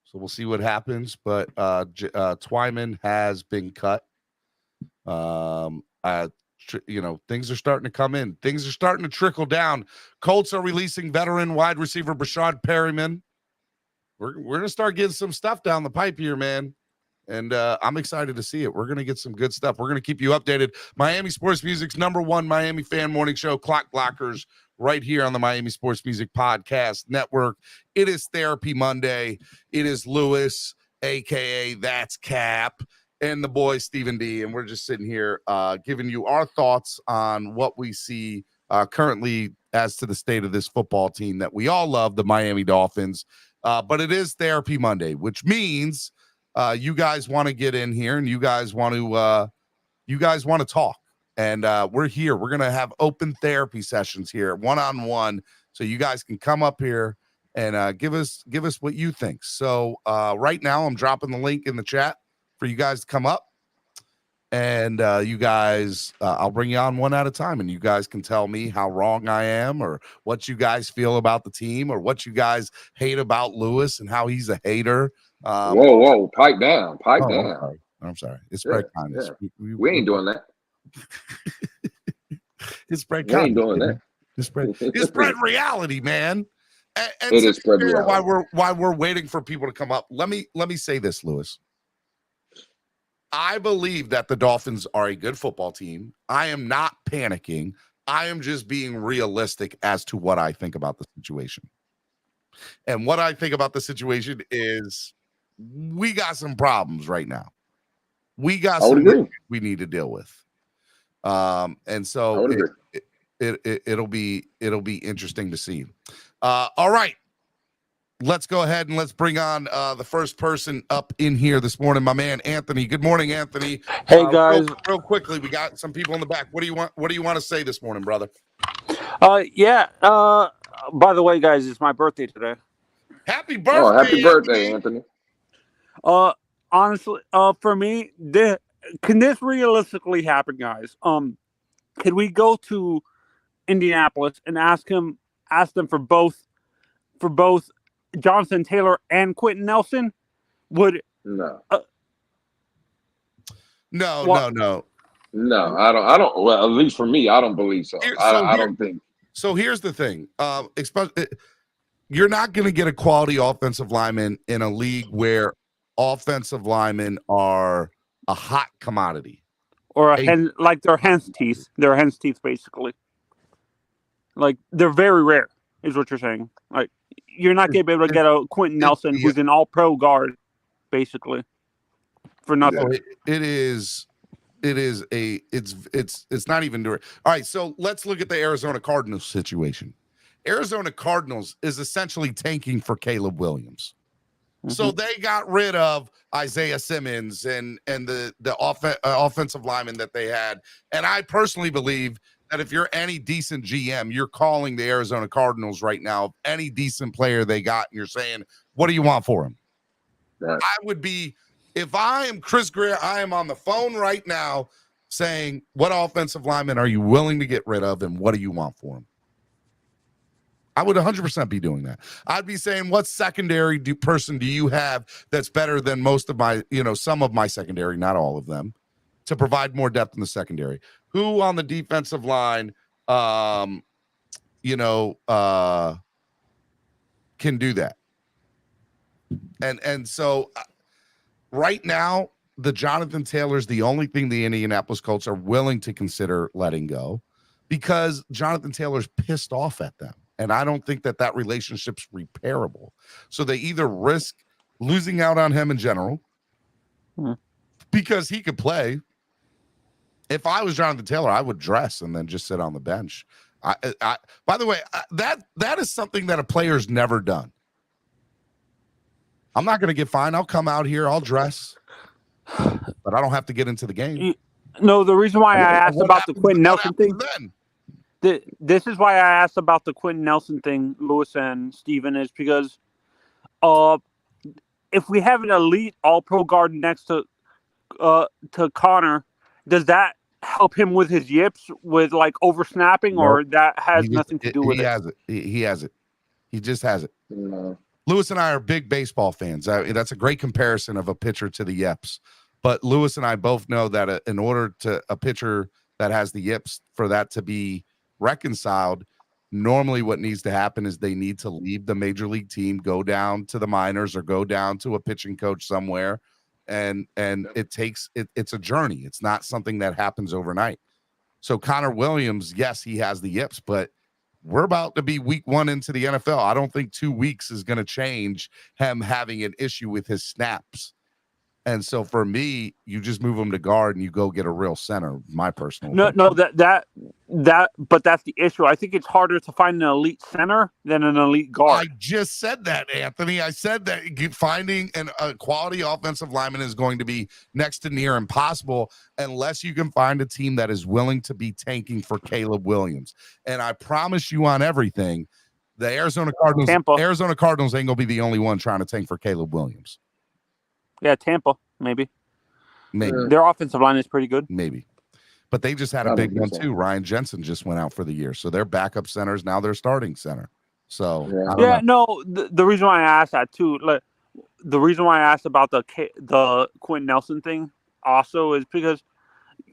So we'll see what happens. But Twyman has been cut. Things are starting to come in. Things are starting to trickle down. Colts are releasing veteran wide receiver Brashad Perryman. We're going to start getting some stuff down the pipe here, man. And I'm excited to see it. We're going to get some good stuff. We're going to keep you updated. Miami Sports Music's #1 Miami fan morning show, Clock Blockers, right here on the Miami Sports Music Podcast Network. It is Therapy Monday. It is Lewis, a.k.a. That's Cap, and the boy Stephen D. And we're just sitting here giving you our thoughts on what we see currently as to the state of this football team that we all love, the Miami Dolphins. But it is Therapy Monday, which means you guys want to get in here and you guys want to talk. And we're here. We're going to have open therapy sessions here, one-on-one, so you guys can come up here and give us what you think. So right now I'm dropping the link in the chat for you guys to come up. And you guys, I'll bring you on one at a time, and you guys can tell me how wrong I am, or what you guys feel about the team, or what you guys hate about Lewis and how he's a hater. Whoa, pipe down, down. I'm sorry. It's spread kindness. Yeah. We ain't doing that. It's spread kindness. We ain't doing that. It's spread reality, man. And it is spread reality. Why we're waiting for people to come up. Let me say this, Lewis. I believe that the Dolphins are a good football team. I am not panicking. I am just being realistic as to what I think about the situation. And what I think about the situation is we got some problems right now. We got some things we need to deal with. And so it'll be interesting to see. All right. Let's go ahead and let's bring on the first person up in here this morning, my man Anthony. Good morning, Anthony. Hey guys, real quickly, we got some people in the back. What do you want to say this morning, brother? Yeah. By the way, guys, it's my birthday today. Happy birthday! Oh, happy birthday, Anthony. Honestly, for me, can this realistically happen, guys? Could we go to Indianapolis and ask them for both Jonathan Taylor and Quentin Nelson? No. No. I don't. Well, at least for me, I don't believe so. I don't think. So here's the thing. You're not going to get a quality offensive lineman in a league where offensive linemen are a hot commodity. Or like they're hen's teeth. They're hen's teeth, basically. Like, they're very rare, is what you're saying. Like, you're not going to be able to get a Quentin Nelson who's an all-pro guard, basically, for nothing. It's not even doing. All right, so let's look at the Arizona Cardinals situation. Arizona Cardinals is essentially tanking for Caleb Williams. Mm-hmm. So they got rid of Isaiah Simmons and the offensive lineman that they had. And I personally believe that if you're any decent GM, you're calling the Arizona Cardinals right now, any decent player they got, and you're saying, what do you want for him? Right. I would be, if I am Chris Greer, I am on the phone right now saying, what offensive lineman are you willing to get rid of, and what do you want for him? I would 100% be doing that. I'd be saying, what secondary person do you have that's better than most of my, some of my secondary, not all of them, to provide more depth in the secondary? Who on the defensive line, can do that? And so right now, the Jonathan Taylor's the only thing the Indianapolis Colts are willing to consider letting go, because Jonathan Taylor's pissed off at them. And I don't think that relationship's repairable. So they either risk losing out on him in general because he could play. If I was Jonathan Taylor, I would dress and then just sit on the bench. By the way, that is something that a player's never done. I'm not going to get fined. I'll come out here. I'll dress. But I don't have to get into the game. No, the reason why I asked about the Quentin Nelson thing. This is why I asked about the Quentin Nelson thing, Lewis and Steven, is because if we have an elite all-pro guard next to Connor, does that help him with his yips, with like over snapping, or that has nothing to do with it? He has it. He has it. He just has it. No. Lewis and I are big baseball fans. That's a great comparison of a pitcher to the yips. But Lewis and I both know that in order to a pitcher that has the yips, for that to be reconciled, normally what needs to happen is they need to leave the major league team, go down to the minors, or go down to a pitching coach somewhere. And it's a journey. It's not something that happens overnight. So Connor Williams, yes, he has the yips, but we're about to be week 1 into the NFL. I don't think 2 weeks is going to change him having an issue with his snaps. And so for me, you just move him to guard and you go get a real center. My personal opinion. But that's the issue. I think it's harder to find an elite center than an elite guard. I just said that, Anthony. I said that finding a quality offensive lineman is going to be next to near impossible unless you can find a team that is willing to be tanking for Caleb Williams. And I promise you on everything, the Arizona Cardinals ain't gonna be the only one trying to tank for Caleb Williams. Yeah, Tampa, maybe. Their offensive line is pretty good. Maybe. But they just had a big one, too. Ryan Jensen just went out for the year. So their backup center is now their starting center. So, the reason why I asked that, too, the reason why I asked about the Quentin Nelson thing also is because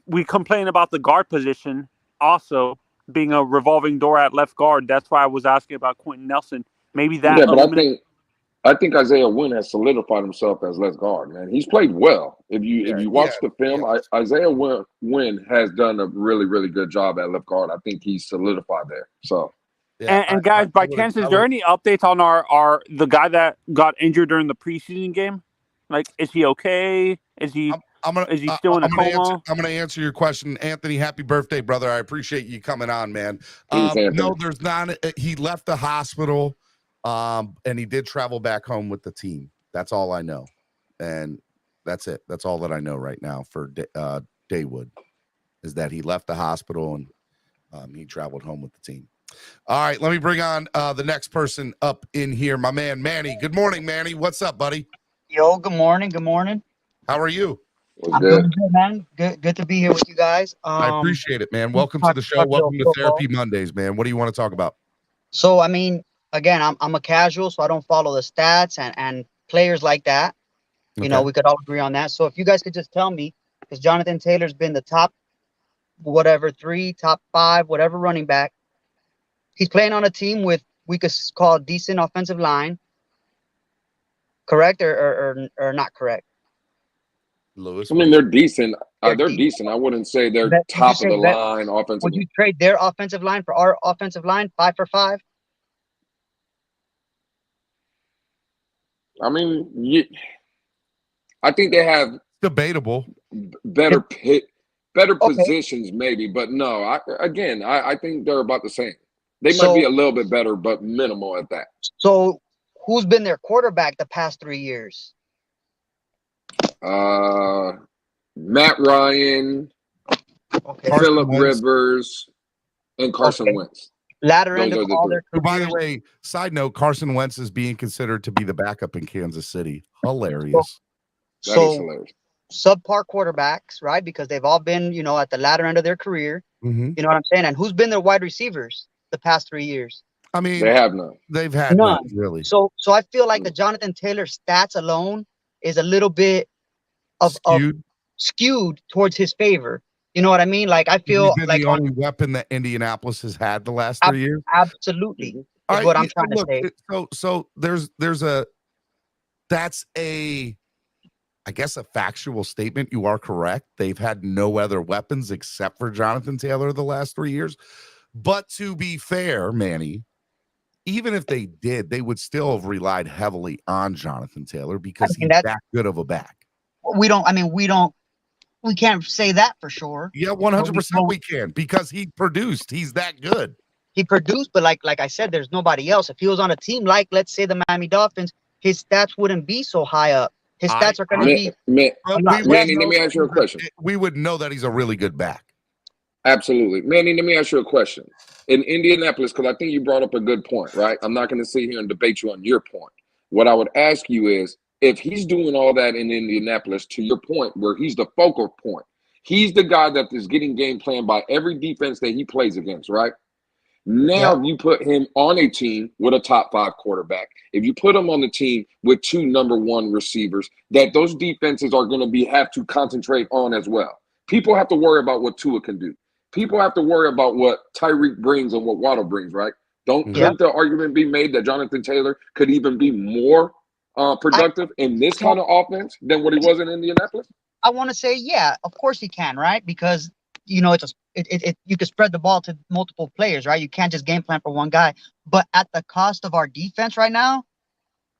we complain about the guard position also being a revolving door at left guard. That's why I was asking about Quentin Nelson. Maybe that. Yeah, but I think Isaiah Wynn has solidified himself as left guard, man. He's played well. If you watch the film, Isaiah Wynn has done a really, really good job at left guard. I think he's solidified there. So, guys, by chance, is there any updates on the guy that got injured during the preseason game? Like, is he okay? Is he still in a coma? I'm going to answer your question, Anthony. Happy birthday, brother! I appreciate you coming on, man. No, there's not. He left the hospital. And he did travel back home with the team. That's all I know. And that's it. That's all that I know right now for Daywood is that he left the hospital and he traveled home with the team. All right, let me bring on the next person up in here. My man, Manny. Good morning, Manny. What's up, buddy? Yo, good morning. Good morning. How are you? I'm doing good, man. Good to be here with you guys. I appreciate it, man. Welcome to the show. Welcome to Therapy Mondays, man. What do you want to talk about? So, I mean, again, I'm a casual, so I don't follow the stats and players like that. Okay. You know, we could all agree on that. So if you guys could just tell me, because Jonathan Taylor's been the top, top 5, whatever running back. He's playing on a team with, we could call a decent offensive line. Correct or not correct? Lewis, I mean, they're decent. They're decent. I wouldn't say they're top of the line offensive. Would you trade their offensive line for our offensive line 5 for 5? I mean, I think they have debatable better positions, maybe, but no. I think they're about the same. They might be a little bit better, but minimal at that. So, who's been their quarterback the past 3 years? Matt Ryan, Phillip Rivers, and Carson Wentz. Latter end of all their careers. By the way, side note, Carson Wentz is being considered to be the backup in Kansas City. Hilarious. That is hilarious. Subpar quarterbacks, right? Because they've all been, at the latter end of their career. Mm-hmm. You know what I'm saying? And who's been their wide receivers the past 3 years? I mean, they have none. They've had none, really. So I feel like the Jonathan Taylor stats alone is a little bit skewed towards his favor. You know what I mean? Like, I feel like the only weapon that Indianapolis has had the last 3 years. Absolutely, is what I'm trying to say. So that's a factual statement. You are correct. They've had no other weapons except for Jonathan Taylor the last 3 years. But to be fair, Manny, even if they did, they would still have relied heavily on Jonathan Taylor because he's that good of a back. We can't say that for sure. Yeah, 100% we can because he produced. He's that good. He produced, but like I said, there's nobody else. If he was on a team like, let's say, the Miami Dolphins, his stats wouldn't be so high up. His stats are going to be. Manny, let me ask you a question. We would know that he's a really good back. Absolutely. Manny, let me ask you a question. In Indianapolis, because I think you brought up a good point, right? I'm not going to sit here and debate you on your point. What I would ask you is, if he's doing all that in Indianapolis, to your point, where he's the focal point, He's the guy that is getting game planned by every defense that he plays against, right? Now, if you put him on a team with a top 5 quarterback, if you put him on the team with 2 number 1 receivers, that those defenses are going to have to concentrate on as well. People have to worry about what Tua can do. People have to worry about what Tyreek brings and what Waddle brings, right? Couldn't the argument be made that Jonathan Taylor could even be more productive in this kind of offense than what he was in Indianapolis? I want to say, yeah, of course he can, right? Because you know, you can spread the ball to multiple players, right? You can't just game plan for one guy. But at the cost of our defense right now,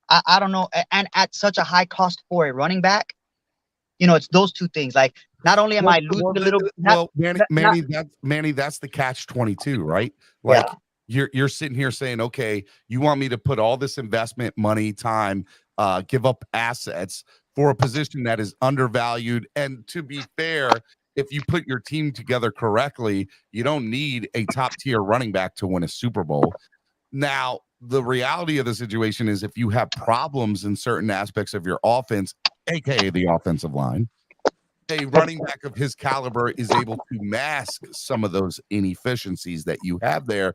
I don't know. And at such a high cost for a running back, you know, it's those two things. Like, not only am I losing a little. Manny, that's the catch-22, right? Like, you're sitting here saying, okay, you want me to put all this investment, money, time, give up assets for a position that is undervalued. And to be fair, if you put your team together correctly, you don't need a top-tier running back to win a Super Bowl. Now, the reality of the situation is if you have problems in certain aspects of your offense, aka the offensive line, a running back of his caliber is able to mask some of those inefficiencies that you have there.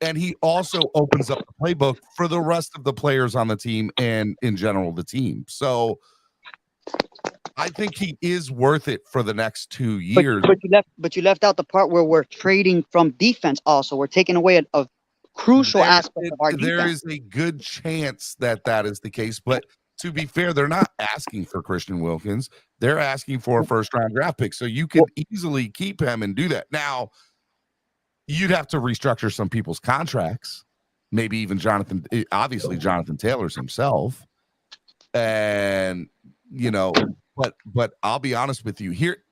And he also opens up the playbook for the rest of the players on the team and in general the team. So I think he is worth it for the next 2 years. But you left out the part where we're trading from defense also. We're taking away a crucial aspect of our defense. There is a good chance that is the case. But to be fair, they're not asking for Christian Wilkins. They're asking for a first-round draft pick. So you could easily keep him and do that. Now, you'd have to restructure some people's contracts. Maybe even Jonathan Taylor's himself. And, you know, but I'll be honest with you here,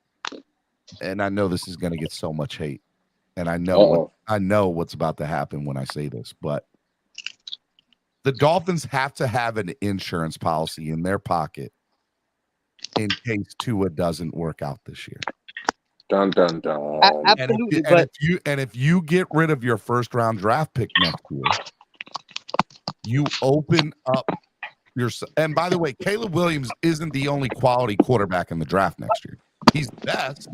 and I know this is going to get so much hate, and I know what's about to happen when I say this, but the Dolphins have to have an insurance policy in their pocket in case Tua doesn't work out this year. Dun dun dun. Absolutely. If you get rid of your first round draft pick next year, you open up your. And by the way, Caleb Williams isn't the only quality quarterback in the draft next year. He's the best,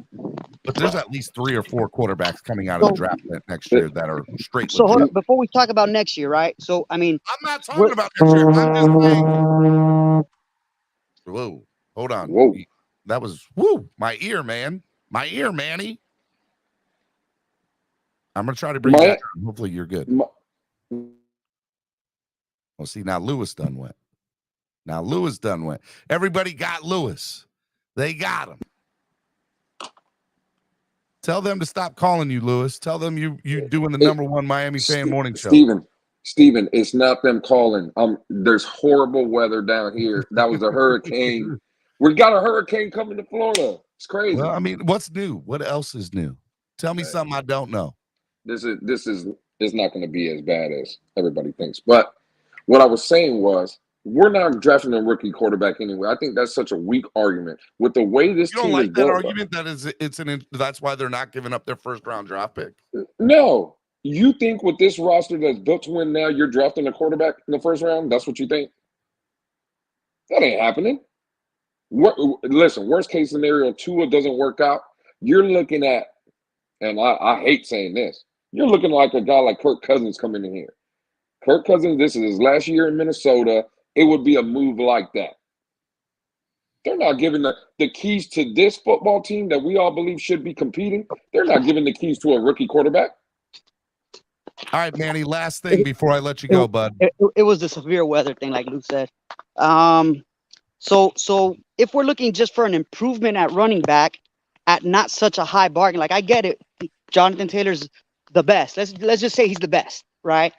but there's at least 3 or 4 quarterbacks coming out of the draft next year that are straight. So hold on, before we talk about next year, right? So I mean, I'm not talking about next year. I'm just saying. Whoa, hold on. Whoa, that was my ear, man. My ear, Manny. I'm gonna try to bring that down. Hopefully, you're good. Well, see, now Lewis done went. Everybody got Lewis. They got him. Tell them to stop calling you, Lewis. Tell them you doing the #1 Miami fan morning show. Steven, it's not them calling. There's horrible weather down here. That was a hurricane. We got a hurricane coming to Florida. It's crazy. Well, I mean, what's new? What else is new? Tell me something I don't know. This is not going to be as bad as everybody thinks. But what I was saying was, we're not drafting a rookie quarterback anyway. I think that's such a weak argument with the way this team is built. You don't like that argument that's why they're not giving up their first round draft pick? No. You think with this roster that's built to win now, you're drafting a quarterback in the first round? That's what you think? That ain't happening. Listen, worst case scenario, Tua doesn't work out. You're looking at, and I hate saying this, you're looking like a guy like Kirk Cousins coming in here. Kirk Cousins, this is his last year in Minnesota. It would be a move like that. They're not giving the keys to this football team that we all believe should be competing. They're not giving the keys to a rookie quarterback. All right, Manny, last thing before I let you go, bud. It was the severe weather thing, like Luke said. So if we're looking just for an improvement at running back at not such a high bargain, like I get it, Jonathan Taylor's the best. Let's just say he's the best, right?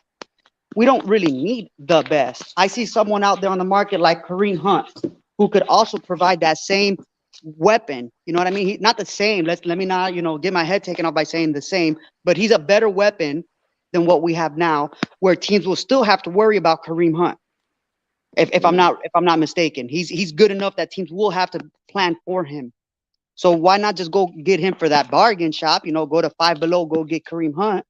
We don't really need the best. I see someone out there on the market like Kareem Hunt, who could also provide that same weapon. You know what I mean? Not the same. Let me not, get my head taken off by saying the same, but he's a better weapon than what we have now, where teams will still have to worry about Kareem Hunt. If I'm not mistaken, he's good enough that teams will have to plan for him. So why not just go get him for that bargain shop? Go to Five Below, go get Kareem Hunt,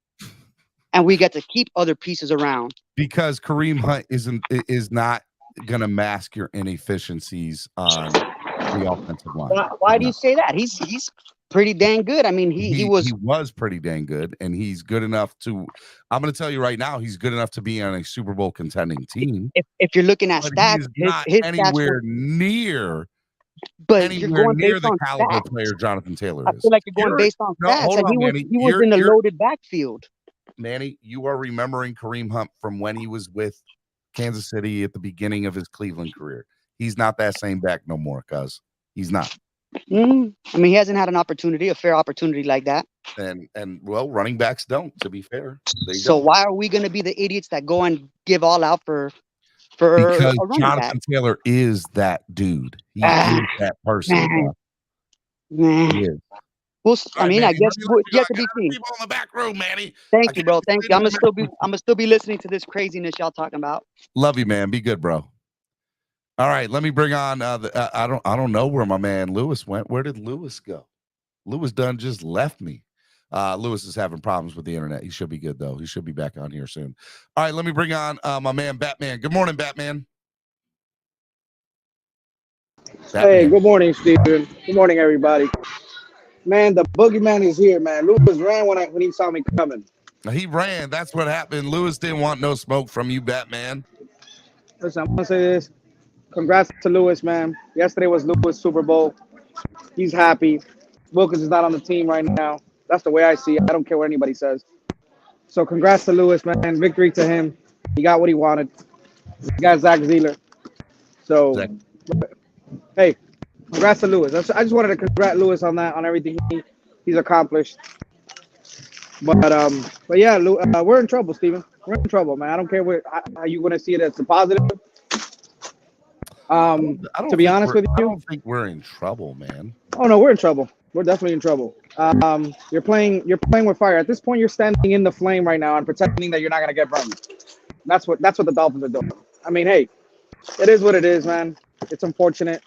and we get to keep other pieces around. Because Kareem Hunt is not gonna mask your inefficiencies on the offensive line. Why do you say that? He's pretty dang good. I mean, he was pretty dang good, and he's good enough to. I'm going to tell you right now, he's good enough to be on a Super Bowl contending team. If you're looking at But stats, he's not his anywhere stats near. But you're going near based the on caliber stats. player Jonathan Taylor I is. feel like you're going based on stats, hold and on, Manny. he was in a loaded backfield. Manny, you are remembering Kareem Hunt from when he was with Kansas City at the beginning of his Cleveland career. He's not that same back no more, cuz he's not. I mean, he hasn't had a fair opportunity like that. And well, running backs don't, to be fair. So why are we going to be the idiots that go and give all out for because a running Jonathan back? Taylor is that dude. He is that person. He is. Well, I mean, Manny, I guess yet to be seen. People in the back room, Manny. Thank you, bro. Thank you. I'm gonna still be listening to this craziness y'all talking about. Love you, man. Be good, bro. All right, let me bring on I don't know where my man Lewis went. Where did Lewis go? Lewis Dunn just left me. Lewis is having problems with the internet. He should be good though. He should be back on here soon. All right, let me bring on my man Batman. Good morning, Batman. Hey, good morning, Steven. Good morning, everybody. Man, the boogeyman is here, man. Lewis ran when he saw me coming. He ran. That's what happened. Lewis didn't want no smoke from you, Batman. Listen, I'm gonna say this. Congrats to Lewis, man. Yesterday was Lewis' Super Bowl. He's happy. Wilkins is not on the team right now. That's the way I see it. I don't care what anybody says. So congrats to Lewis, man. Victory to him. He got what he wanted. He got Zach Zealer. So, hey, congrats to Lewis. I just wanted to congratulate Lewis on that, on everything he's accomplished. But yeah, we're in trouble, Steven. We're in trouble, man. I don't care how you want to see it as a positive. To be honest with you, I don't think we're in trouble, man. Oh no, we're in trouble. We're definitely in trouble. You're playing with fire. At this point, you're standing in the flame right now and pretending that you're not gonna get burned. That's what the Dolphins are doing. I mean, hey, it is what it is, man. It's unfortunate.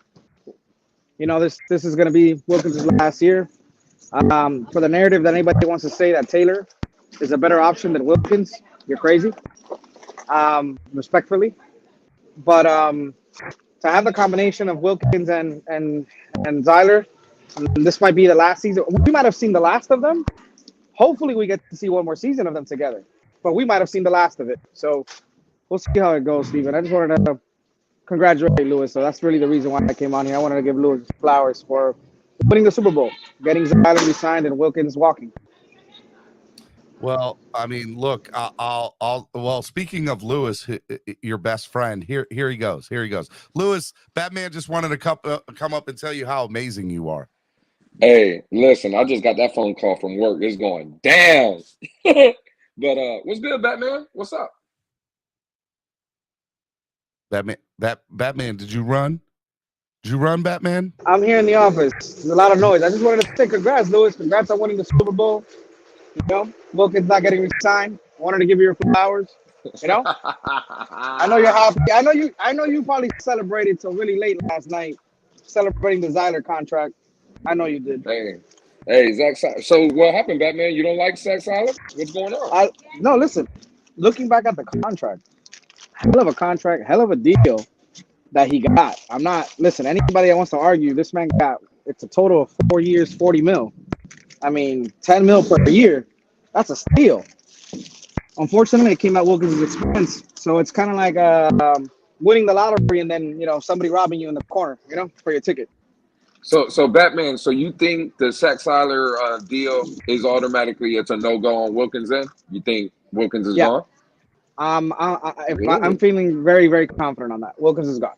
You know, this is gonna be Wilkins' last year. For the narrative that anybody wants to say that Taylor is a better option than Wilkins, you're crazy. Respectfully, but to have the combination of Wilkins and Zyler, this might be the last season. We might have seen the last of them. Hopefully, we get to see one more season of them together. But we might have seen the last of it. So we'll see how it goes, Steven. I just wanted to congratulate Lewis. So that's really the reason why I came on here. I wanted to give Lewis flowers for winning the Super Bowl, getting Zyler re-signed, and Wilkins walking. Well, I mean, look, well, speaking of Lewis, your best friend, here he goes. Here he goes. Lewis, Batman just wanted to come up and tell you how amazing you are. Hey, listen, I just got that phone call from work. It's going down. But what's good, Batman? What's up? Batman, did you run? Did you run, Batman? I'm here in the office. There's a lot of noise. I just wanted to say congrats, Lewis. Congrats on winning the Super Bowl. You know, Wilkins not getting re-signed. I wanted to give you your flowers. You know, I know you're happy. I know you probably celebrated till really late last night, celebrating the Zyler contract. I know you did. Hey, Zach. So what happened, Batman? You don't like Zach Zyler? What's going on? No, listen. Looking back at the contract, hell of a contract, hell of a deal that he got. Listen, anybody that wants to argue, this man it's a total of 4 years, 40 mil. I mean, 10 mil per year. That's a steal. Unfortunately, it came at Wilkins' expense. So it's kind of like winning the lottery and then, somebody robbing you in the corner, for your ticket. So Batman, so you think the Zach Zyler deal is automatically it's a no-go on Wilkins then? You think Wilkins is gone? I'm feeling very, very confident on that. Wilkins is gone.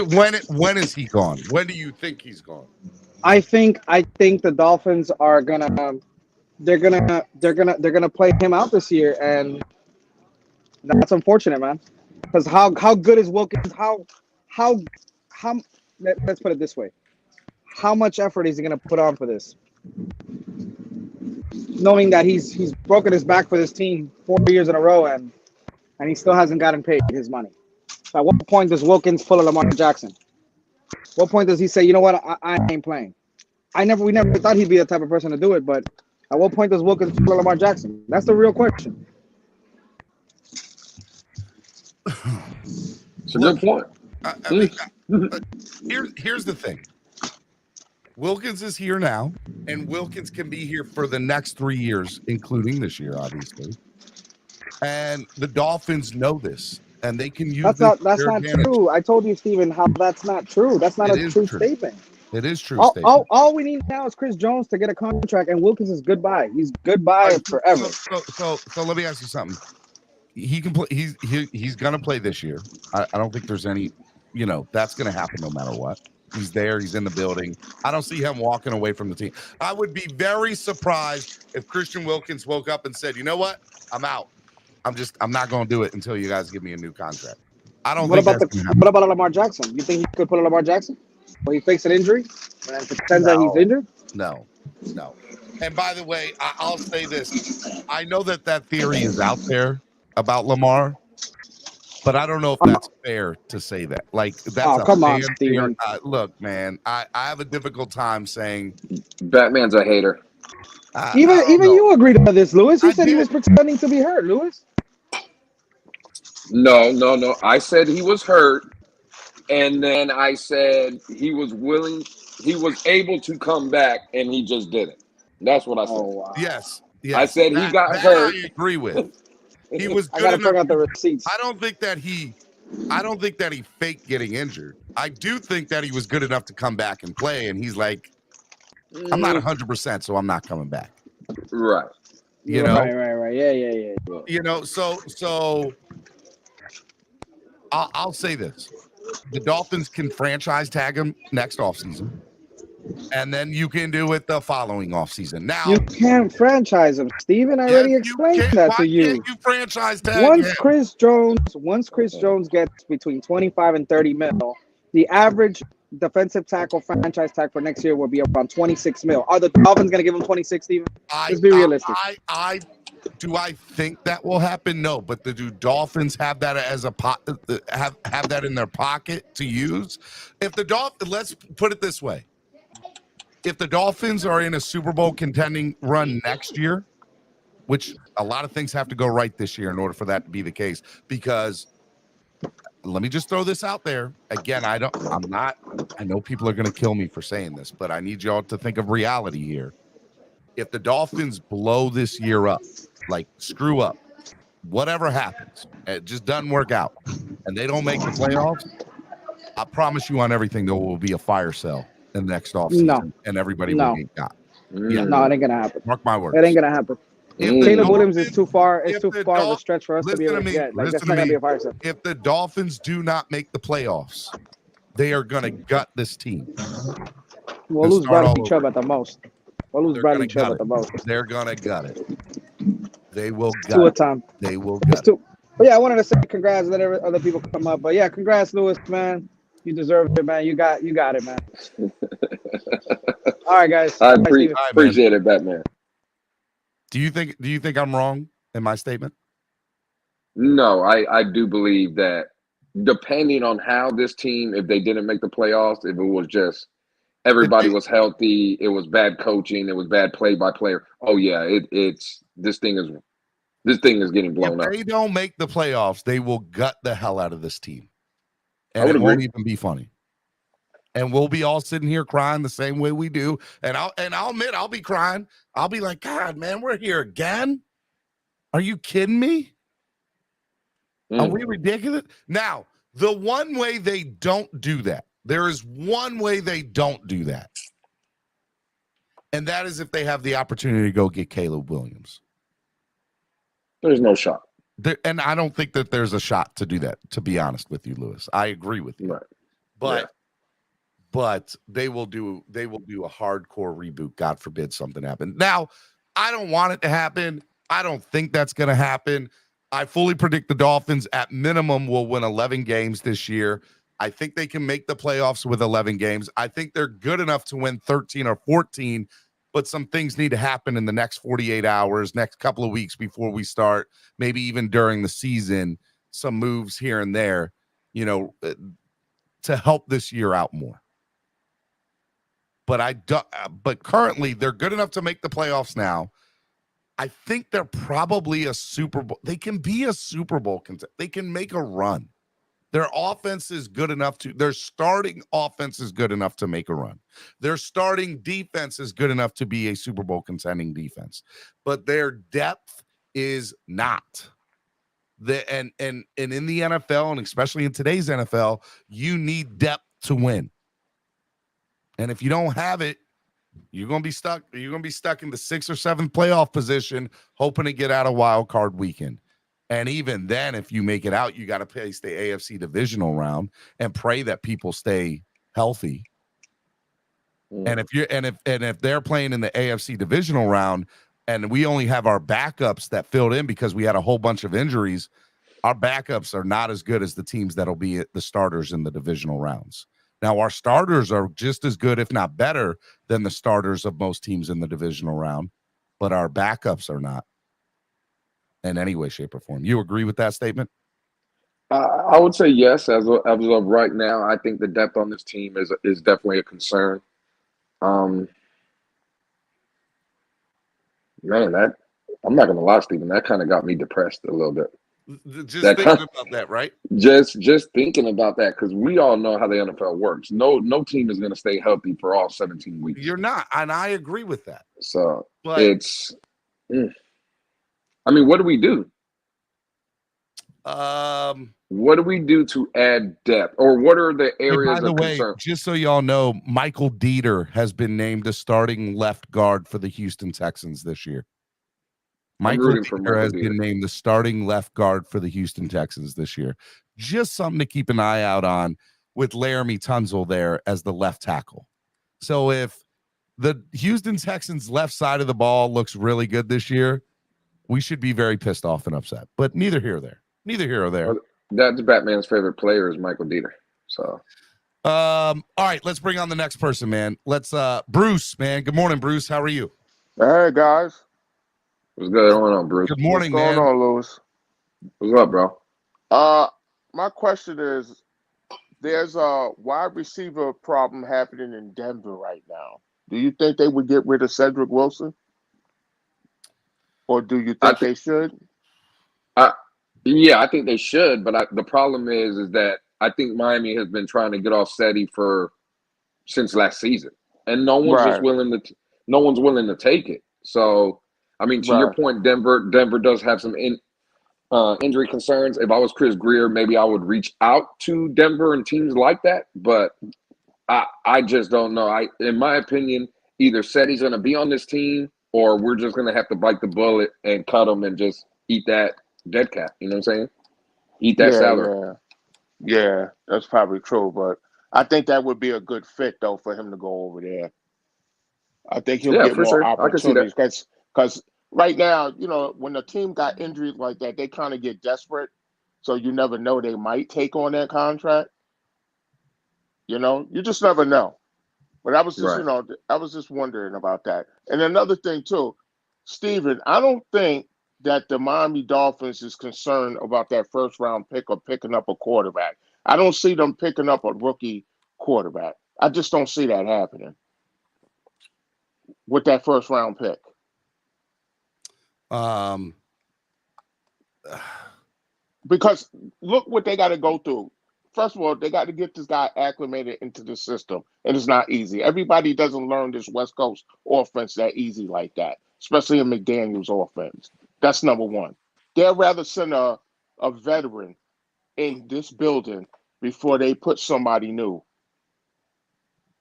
When is he gone? When do you think he's gone? I think the Dolphins are they're gonna play him out this year, and that's unfortunate, man. Because how good is Wilkins? Let's put it this way: how much effort is he gonna put on for this? Knowing that he's broken his back for this team 4 years in a row, and he still hasn't gotten paid his money. So at what point does Wilkins pull a Lamar Jackson? What point does he say, you know what, I ain't playing? We never thought he'd be the type of person to do it, but at what point does Wilkins pull Lamar Jackson? That's the real question. It's a good point. I mean, here's the thing. Wilkins is here now, and Wilkins can be here for the next 3 years, including this year, obviously. And the Dolphins know this, and they can use That's not true. I told you, Steven, how that's not true. That's not a true statement. It is true. All we need now is Chris Jones to get a contract, and Wilkins is goodbye. He's goodbye forever. So let me ask you something. He can play. He's gonna play this year. I don't think there's any. That's gonna happen no matter what. He's there. He's in the building. I don't see him walking away from the team. I would be very surprised if Christian Wilkins woke up and said, "You know what? I'm out. I'm not going to do it until you guys give me a new contract." I don't. What about Lamar Jackson? You think he could put a Lamar Jackson? Or he fakes an injury and pretends that he's injured? No. And by the way, I'll say this: I know that theory is out there about Lamar. But I don't know if that's fair to say that. Like, that's come on, Steven. Look, man, I have a difficult time saying Batman's a hater. Even you agreed to this, Lewis. You said he was pretending to be hurt, Lewis. No. I said he was hurt, and then I said he was able to come back, and he just didn't. That's what I said. Oh, wow. Yes. I said he got hurt. I agree with. He was good. I gotta bring out the receipts. I don't think that he faked getting injured. I do think that he was good enough to come back and play, and he's like, I'm not 100%, so I'm not coming back. Right. Right. Yeah. So I'll say this. The Dolphins can franchise tag him next offseason. And then you can do it the following offseason. Now you can't franchise him, Steven. I already explained that to you. Can't you franchise tag once him? Chris Jones gets between 25 and 30 mil, the average defensive tackle franchise tag for next year will be around 26 mil. Are the Dolphins going to give him 26, Steven? Let's be realistic. Do I think that will happen? No, but do Dolphins have that as have that in their pocket to use? If the Dolphins, let's put it this way. If the Dolphins are in a Super Bowl contending run next year, which a lot of things have to go right this year in order for that to be the case, because let me just throw this out there. Again, I know people are going to kill me for saying this, but I need y'all to think of reality here. If the Dolphins blow this year up, like screw up, whatever happens, it just doesn't work out, and they don't make the playoffs, I promise you on everything there will be a fire sale in the next offseason, and everybody will get got. Yeah. No, it ain't gonna happen. Mark my words. It ain't gonna happen. Caleb Williams is too far. It's too far of a stretch for us to be able to get. Like, that's not gonna be a fire sale. If the Dolphins do not make the playoffs, they are gonna gut this team. We'll lose Bradley Chubb at the most. They're gonna gut it. They will gut two a time. They will gut it. But yeah, I wanted to say congrats. Let other people come up. But yeah, congrats, Lewis, man. You deserve it, man. You got it, man. All right, guys. I appreciate it, Batman. Do you think I'm wrong in my statement? No, I do believe that depending on how this team, if they didn't make the playoffs, if it was just everybody was healthy, it was bad coaching, it was bad play by player. Oh yeah, it's this thing is getting blown up. If they don't make the playoffs, they will gut the hell out of this team. And it won't even be funny. And we'll be all sitting here crying the same way we do. And I'll admit I'll be crying. I'll be like, God, man, we're here again. Are you kidding me? Are we ridiculous? Now, the one way they don't do that, there is one way they don't do that. And that is if they have the opportunity to go get Caleb Williams. There's no shot. And I don't think that there's a shot to do that, to be honest with you, Lewis. I agree with you. Right. But they will do a hardcore reboot. God forbid something happens. Now, I don't want it to happen. I don't think that's going to happen. I fully predict the Dolphins at minimum will win 11 games this year. I think they can make the playoffs with 11 games. I think they're good enough to win 13 or 14, but some things need to happen in the next 48 hours, next couple of weeks before we start, maybe even during the season, some moves here and there, to help this year out more. But currently they're good enough to make the playoffs now. I think they're probably a Super Bowl. They can be a Super Bowl contender. They can make a run. Their offense is good enough their starting offense is good enough to make a run. Their starting defense is good enough to be a Super Bowl contending defense, but their depth is not. And in the NFL, and especially in today's NFL, you need depth to win. And if you don't have it, you're gonna be stuck. You're gonna be stuck in the 6th or 7th playoff position, hoping to get out of wild card weekend. And even then, if you make it out, you got to face the AFC divisional round and pray that people stay healthy. And if they're playing in the AFC divisional round, and we only have our backups that filled in because we had a whole bunch of injuries, our backups are not as good as the teams that'll be the starters in the divisional rounds. Now, our starters are just as good, if not better, than the starters of most teams in the divisional round, but our backups are not. In any way, shape, or form. You agree with that statement? I would say yes. As of right now, I think the depth on this team is definitely a concern. Man, that I'm not gonna lie, Stephen. That kind of got me depressed a little bit. Just thinking about that, right? Just thinking about that, because we all know how the NFL works. No team is gonna stay healthy for all 17 weeks. You're not, and I agree with that. So it's. I mean, what do we do? What do we do to add depth, or what are the areas by the of way, concern? just so y'all know, Michael Dieter has been named the starting left guard for the Houston Texans this year. Michael Dieter has been named the starting left guard for the Houston Texans this year. Just something to keep an eye out on with Laramie Tunzel there as the left tackle. So if the Houston Texans left side of the ball looks really good this year, we should be very pissed off and upset, but neither here or there. Well, that's Batman's favorite player is Michael Dieter. So, all right, let's bring on the next person, man. Let's, Bruce, man. Good morning, Bruce. How are you? Hey, guys. What's going on, Bruce? Good morning, man. What's going on, Louis? What's up, bro? My question is, there's a wide receiver problem happening in Denver right now. Do you think they would get rid of Cedric Wilson? Or do you think they should? Yeah, I think they should. But the problem is that I think Miami has been trying to get off Seti since last season, and no one's willing to take it. So, I mean, to your point, Denver does have some injury concerns. If I was Chris Greer, maybe I would reach out to Denver and teams like that. But I just don't know. In my opinion, either Seti's going to be on this team, or we're just going to have to bite the bullet and cut him and just eat that dead cat. You know what I'm saying? Eat that salary. Yeah, that's probably true. But I think that would be a good fit, though, for him to go over there. I think he'll get more opportunities. Because right now, when the team got injuries like that, they kind of get desperate. So you never know. They might take on that contract. You just never know. But I was just, I was just wondering about that. And another thing, too, Steven, I don't think that the Miami Dolphins is concerned about that first-round pick or picking up a quarterback. I don't see them picking up a rookie quarterback. I just don't see that happening with that first-round pick. Because look what they got to go through. First of all, they got to get this guy acclimated into the system, and it's not easy. Everybody doesn't learn this West Coast offense that easy like that, especially in McDaniel's offense. That's number one. They'd rather send a veteran in this building before they put somebody new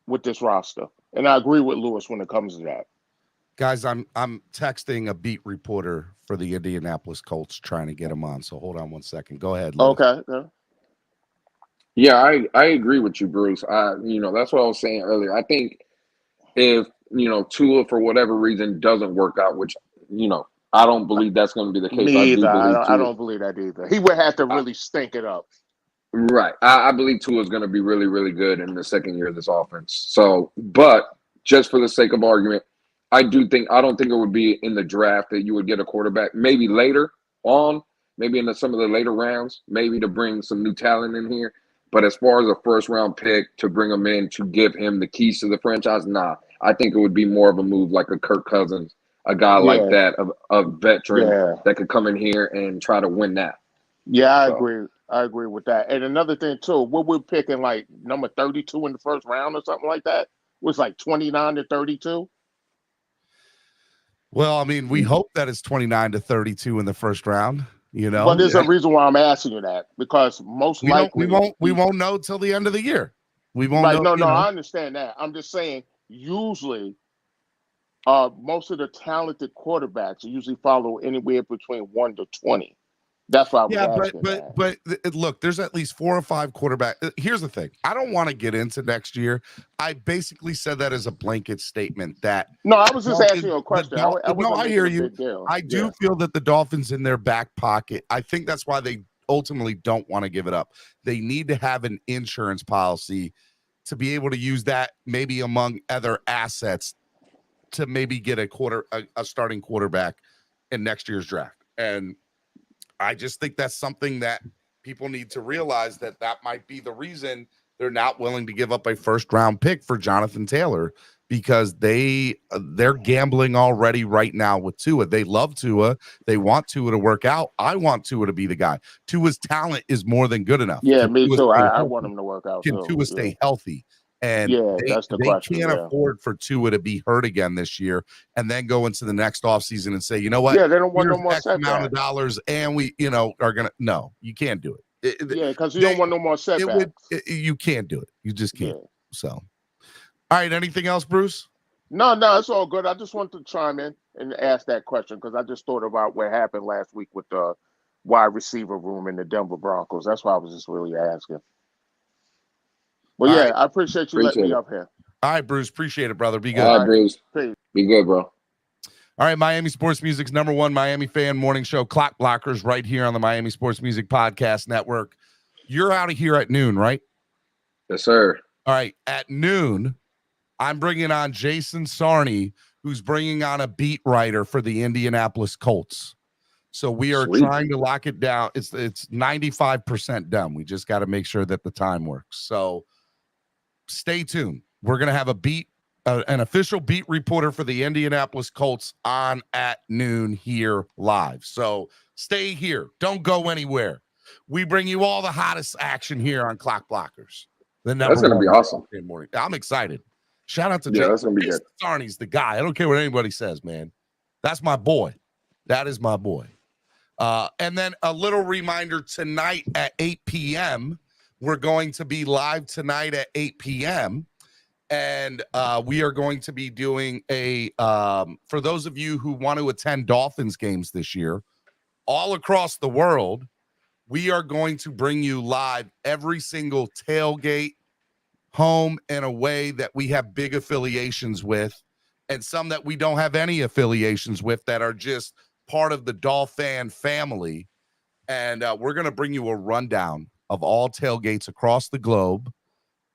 with this roster. And I agree with Lewis when it comes to that. Guys, I'm texting a beat reporter for the Indianapolis Colts trying to get him on. So hold on one second. Go ahead, Lewis. Okay. Yeah, I agree with you, Bruce. That's what I was saying earlier. I think if, Tua, for whatever reason, doesn't work out, which, I don't believe that's going to be the case. Me either. I don't believe that either. He would have to really stink it up. Right. I believe Tua is going to be really, really good in the second year of this offense. So, but just for the sake of argument, I don't think it would be in the draft that you would get a quarterback. Maybe later on, maybe in some of the later rounds, maybe to bring some new talent in here. But as far as a first-round pick to bring him in to give him the keys to the franchise, nah. I think it would be more of a move like a Kirk Cousins, a guy like that, a veteran that could come in here and try to win that. Yeah, I agree. I agree with that. And another thing too, what we're picking like number 32 in the first round or something like that was like 29 to 32. Well, I mean, we hope that it's 29 to 32 in the first round. You know, but there's a reason why I'm asking you that, because most likely we won't know till the end of the year. We won't know. No, I understand that. I'm just saying usually most of the talented quarterbacks usually follow anywhere between 1 to 20. That's why I was asking that. But look, there's at least 4 or 5 quarterbacks. Here's the thing. I don't want to get into next year. I basically said that as a blanket statement that. No, I was just asking you a question. I hear you. I do feel that the Dolphins in their back pocket, I think that's why they ultimately don't want to give it up. They need to have an insurance policy to be able to use that maybe among other assets to maybe get a starting quarterback in next year's draft. And I just think that's something that people need to realize, that might be the reason they're not willing to give up a first round pick for Jonathan Taylor, because they're gambling already right now with Tua. They love Tua. They want Tua to work out. I want Tua to be the guy. Tua's talent is more than good enough. Yeah, me too. I want him to work out. Can Tua stay healthy? And that's the question. They can't afford for Tua to be hurt again this year and then go into the next offseason and say, you know what? Yeah, they don't want no more X amount of dollars, and we, are gonna. No, you can't do it. Because you don't want no more setbacks. You can't do it. You just can't. So, all right. Anything else, Bruce? No, it's all good. I just wanted to chime in and ask that question because I just thought about what happened last week with the wide receiver room in the Denver Broncos. That's why I was just really asking. Well, right. I appreciate you letting me up here. All right, Bruce. Appreciate it, brother. Be good. All right, Bruce. Be good, bro. All right, Miami Sports Music's #1 Miami fan morning show, Clock Blockers, right here on the Miami Sports Music Podcast Network. You're out of here at noon, right? Yes, sir. All right. At noon, I'm bringing on Jason Sarney, who's bringing on a beat writer for the Indianapolis Colts. So we are trying to lock it down. It's 95% done. We just got to make sure that the time works. So stay tuned. We're going to have an official beat reporter for the Indianapolis Colts on at noon here live. So stay here. Don't go anywhere. We bring you all the hottest action here on Clock Blockers. That's going to be awesome. Morning. I'm excited. Shout out to Jason. That's going to be good. Sarney's the guy. I don't care what anybody says, man. That's my boy. That is my boy. And then a little reminder, tonight at 8 p.m., we're going to be live tonight at 8 p.m. And we are going to be doing for those of you who want to attend Dolphins games this year, all across the world, we are going to bring you live every single tailgate, home and away that we have big affiliations with, and some that we don't have any affiliations with that are just part of the Dolphin family. And we're going to bring you a rundown of all tailgates across the globe,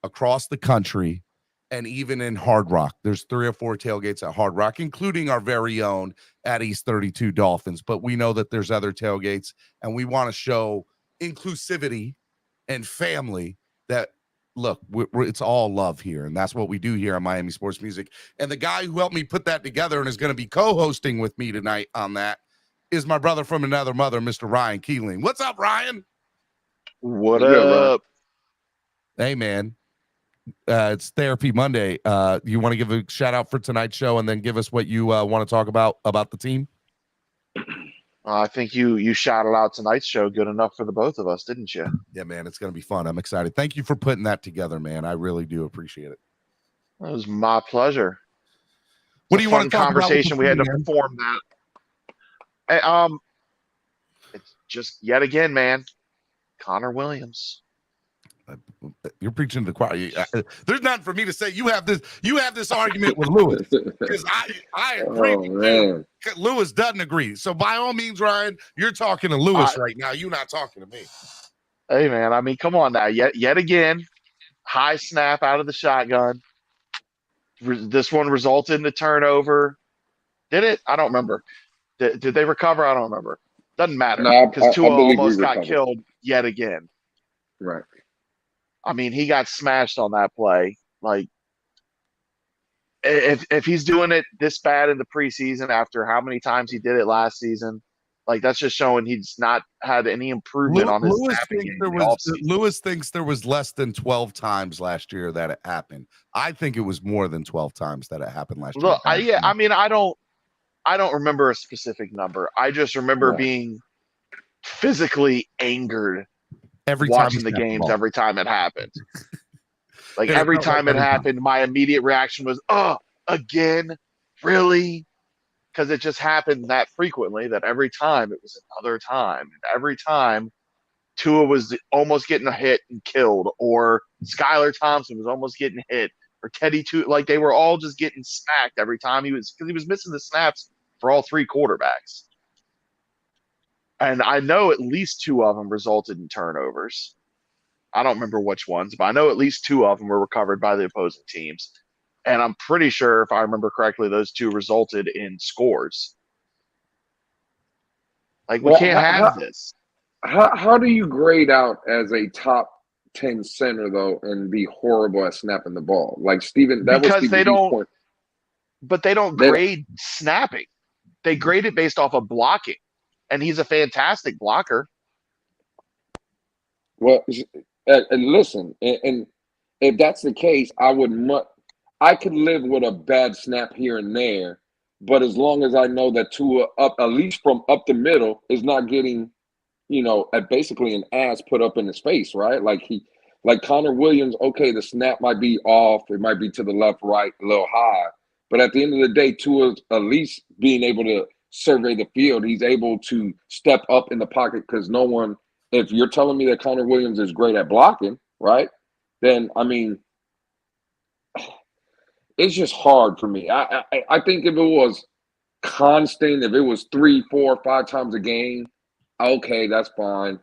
across the country, and even in Hard Rock. There's 3 or 4 tailgates at Hard Rock, including our very own at East 32 Dolphins. But we know that there's other tailgates, and we want to show inclusivity and family that, look, it's all love here, and that's what we do here on Miami Sports Music. And the guy who helped me put that together and is going to be co-hosting with me tonight on that is my brother from another mother, Mr. Ryan Keeling. What's up, Ryan? What up? Hey, man. It's Therapy Monday. You want to give a shout out for tonight's show and then give us what you want to talk about the team? I think you shouted out tonight's show good enough for the both of us, didn't you? Yeah, man. It's going to be fun. I'm excited. Thank you for putting that together, man. I really do appreciate it. It was my pleasure. What do you want to talk conversation about? We had to form that. Hey, it's just yet again, man. Connor Williams. You're preaching to the choir. There's nothing for me to say. You have this argument with Lewis because I agree with you. Lewis doesn't agree. So by all means, Ryan, you're talking to Lewis right now. You're not talking to me. Hey, man. I mean, come on now. Yet again, high snap out of the shotgun. This one resulted in a turnover. Did it? I don't remember. Did they recover? I don't remember. Doesn't matter because Tua almost got killed yet again. Right. I mean, he got smashed on that play. Like, if he's doing it this bad in the preseason after how many times he did it last season, like that's just showing he's not had any improvement on his snapping game. Lewis thinks there was less than 12 times last year that it happened. I think it was more than 12 times that it happened last year. Look, I mean, I don't remember a specific number. I just remember being physically angered every watching time the games every time it happened. Like every time it happened, my immediate reaction was, "Oh, again, really?" Because it just happened that frequently that every time it was another time. And every time Tua was almost getting a hit and killed, or Skylar Thompson was almost getting hit, or Teddy Tua, like they were all just getting smacked every time because he was missing the snaps for all three quarterbacks. And I know at least two of them resulted in turnovers. I don't remember which ones, but I know at least two of them were recovered by the opposing teams. And I'm pretty sure, if I remember correctly, those two resulted in scores. Like, we can't have this. How do you grade out as a top 10 center, though, and be horrible at snapping the ball? Like, Steven, that because was they don't, point. But they don't grade snapping. They grade it based off of blocking. And he's a fantastic blocker. Well, and listen, and if that's the case, I could live with a bad snap here and there, but as long as I know that Tua up, at least from up the middle, is not getting, basically an ass put up in his face, right? Like Connor Williams, okay, the snap might be off, it might be to the left, right, a little high, but at the end of the day, Tua's at least being able to survey the field. He's able to step up in the pocket because no one. If you're telling me that Connor Williams is great at blocking, right? Then I mean, it's just hard for me. I think if it was constant, if it was 3, 4, 5 times a game, okay, that's fine.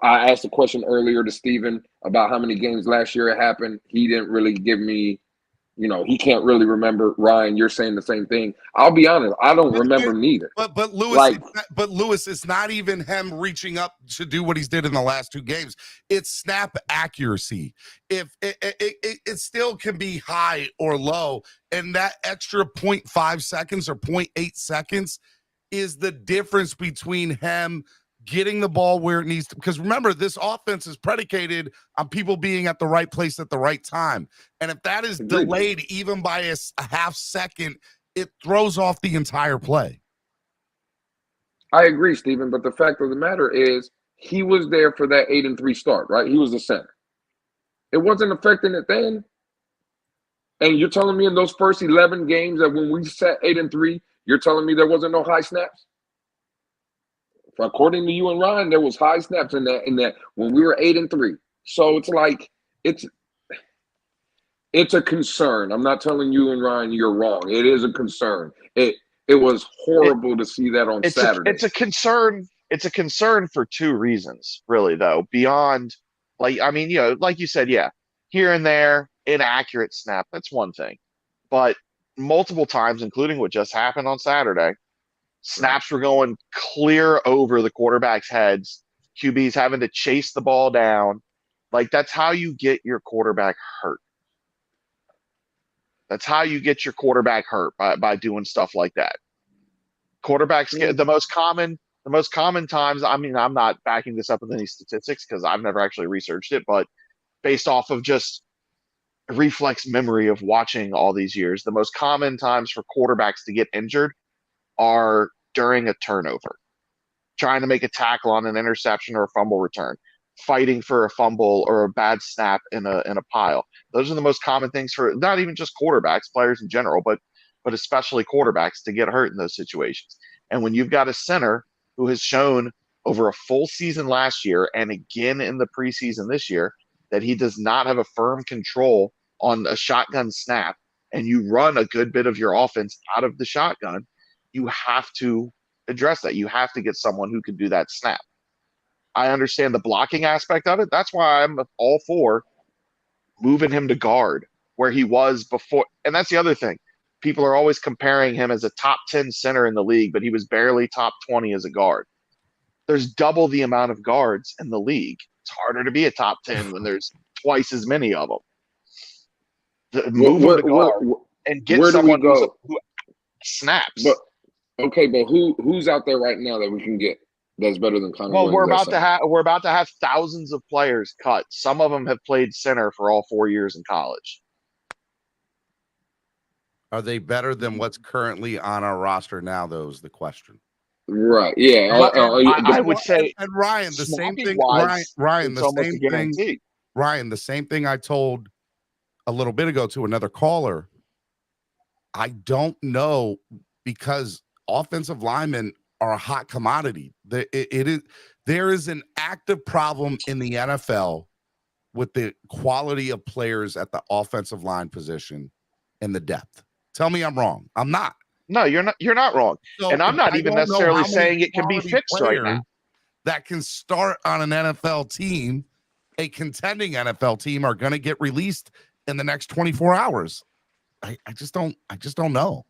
I asked a question earlier to Steven about how many games last year it happened. He didn't really give me, he can't really remember. Ryan, you're saying the same thing. I'll be honest, I don't remember neither. But Lewis, it's not even him reaching up to do what he's did in the last 2 games. It's snap accuracy. If it still can be high or low, and that extra 0.5 seconds or 0.8 seconds is the difference between him getting the ball where it needs to, because remember, this offense is predicated on people being at the right place at the right time. And if that is delayed even by a half second, it throws off the entire play. I agree, Steven, but the fact of the matter is he was there for that 8-3 start, right? He was the center. It wasn't affecting it then. And you're telling me in those first 11 games that when we set 8-3, you're telling me there wasn't no high snaps? According to you and Ryan, there was high snaps in that when we were 8-3. So it's like it's a concern. I'm not telling you and Ryan you're wrong. It is a concern. It was horrible to see that on Saturday. It's a concern. It's a concern for 2 reasons, really, though. Beyond, like you said, yeah, here and there, inaccurate snap. That's one thing, but multiple times, including what just happened on Saturday. Snaps were going clear over the quarterback's heads. QBs having to chase the ball down. Like, that's how you get your quarterback hurt. That's how you get your quarterback hurt, by doing stuff like that. Quarterbacks get the most common times. I mean, I'm not backing this up with any statistics because I've never actually researched it, but based off of just reflex memory of watching all these years, the most common times for quarterbacks to get injured are during a turnover, trying to make a tackle on an interception or a fumble return, fighting for a fumble or a bad snap in a pile. Those are the most common things for not even just quarterbacks, players in general, but especially quarterbacks to get hurt in those situations. And when you've got a center who has shown over a full season last year and again in the preseason this year that he does not have a firm control on a shotgun snap, and you run a good bit of your offense out of the shotgun, you have to address that. You have to get someone who can do that snap. I understand the blocking aspect of it. That's why I'm all for moving him to guard where he was before. And that's the other thing. People are always comparing him as a top 10 center in the league, but he was barely top 20 as a guard. There's double the amount of guards in the league. It's harder to be a top 10 when there's twice as many of them. Move him to guard. and get someone who snaps. But who's out there right now that we can get that's better than Connor Williams? We're about to have thousands of players cut. Some of them have played center for all 4 years in college. Are they better than what's currently on our roster now, though, is the question. Right. Yeah. I would say, and Ryan, the same thing. Ryan, the same thing I told a little bit ago to another caller. I don't know, because offensive linemen are a hot commodity. There is an active problem in the NFL with the quality of players at the offensive line position and the depth. Tell me I'm wrong. I'm not. No, you're not wrong. So and I'm not even necessarily saying it can be fixed right now. That can start on an NFL team, a contending NFL team, are going to get released in the next 24 hours. I just don't know.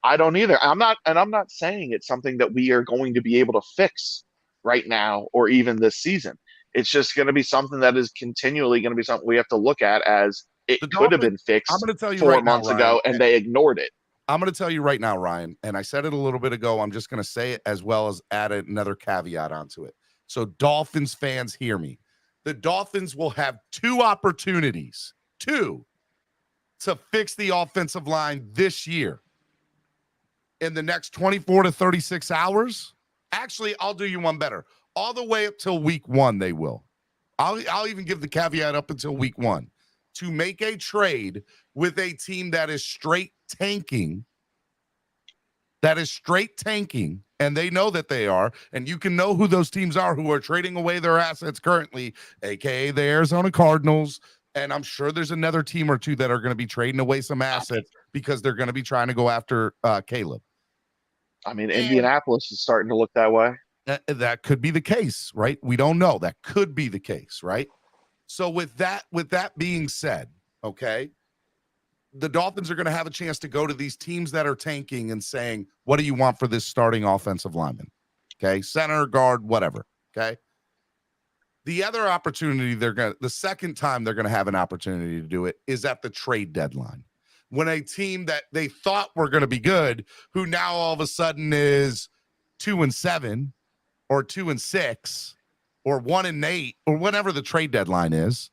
I don't either. I'm not saying it's something that we are going to be able to fix right now or even this season. It's just going to be something that is continually going to be something we have to look at as it could have been fixed 4 months ago and they ignored it. I'm going to tell you right now, Ryan, and I said it a little bit ago. I'm just going to say it as well as add another caveat onto it. So Dolphins fans, hear me. The Dolphins will have 2 opportunities, 2, to fix the offensive line this year. In the next 24 to 36 hours. Actually, I'll do you one better. All the way up till week 1, they will. I'll even give the caveat up until week 1 to make a trade with a team that is straight tanking. And they know that they are. And you can know who those teams are who are trading away their assets currently, aka the Arizona Cardinals. And I'm sure there's another team or two that are going to be trading away some assets because they're going to be trying to go after Caleb. I mean, Indianapolis is starting to look that way. That could be the case, right? We don't know. That could be the case, right? So with that being said, okay, the Dolphins are going to have a chance to go to these teams that are tanking and saying, what do you want for this starting offensive lineman? Okay, center, guard, whatever, okay? The other opportunity the second time they're going to have an opportunity to do it is at the trade deadline. When a team that they thought were going to be good, who now all of a sudden is 2-7 or 2-6 or 1-8 or whatever the trade deadline is,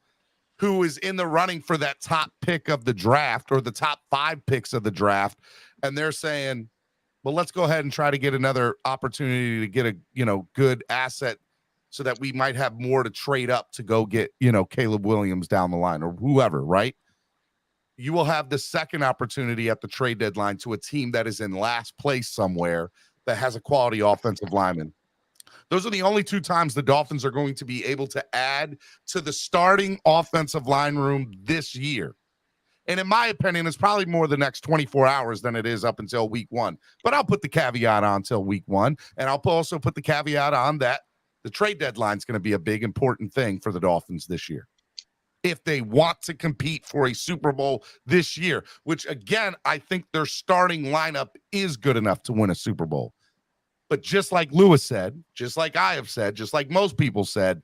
who is in the running for that top pick of the draft or the top 5 picks of the draft, and they're saying, well, let's go ahead and try to get another opportunity to get a good asset so that we might have more to trade up to go get Caleb Williams down the line or whoever, right? You will have the second opportunity at the trade deadline to a team that is in last place somewhere that has a quality offensive lineman. Those are the only 2 times the Dolphins are going to be able to add to the starting offensive line room this year. And in my opinion, it's probably more the next 24 hours than it is up until week 1. But I'll put the caveat on until week 1. And I'll also put the caveat on that the trade deadline is going to be a big, important thing for the Dolphins this year, if they want to compete for a Super Bowl this year, which, again, I think their starting lineup is good enough to win a Super Bowl. But just like Lewis said, just like I have said, just like most people said,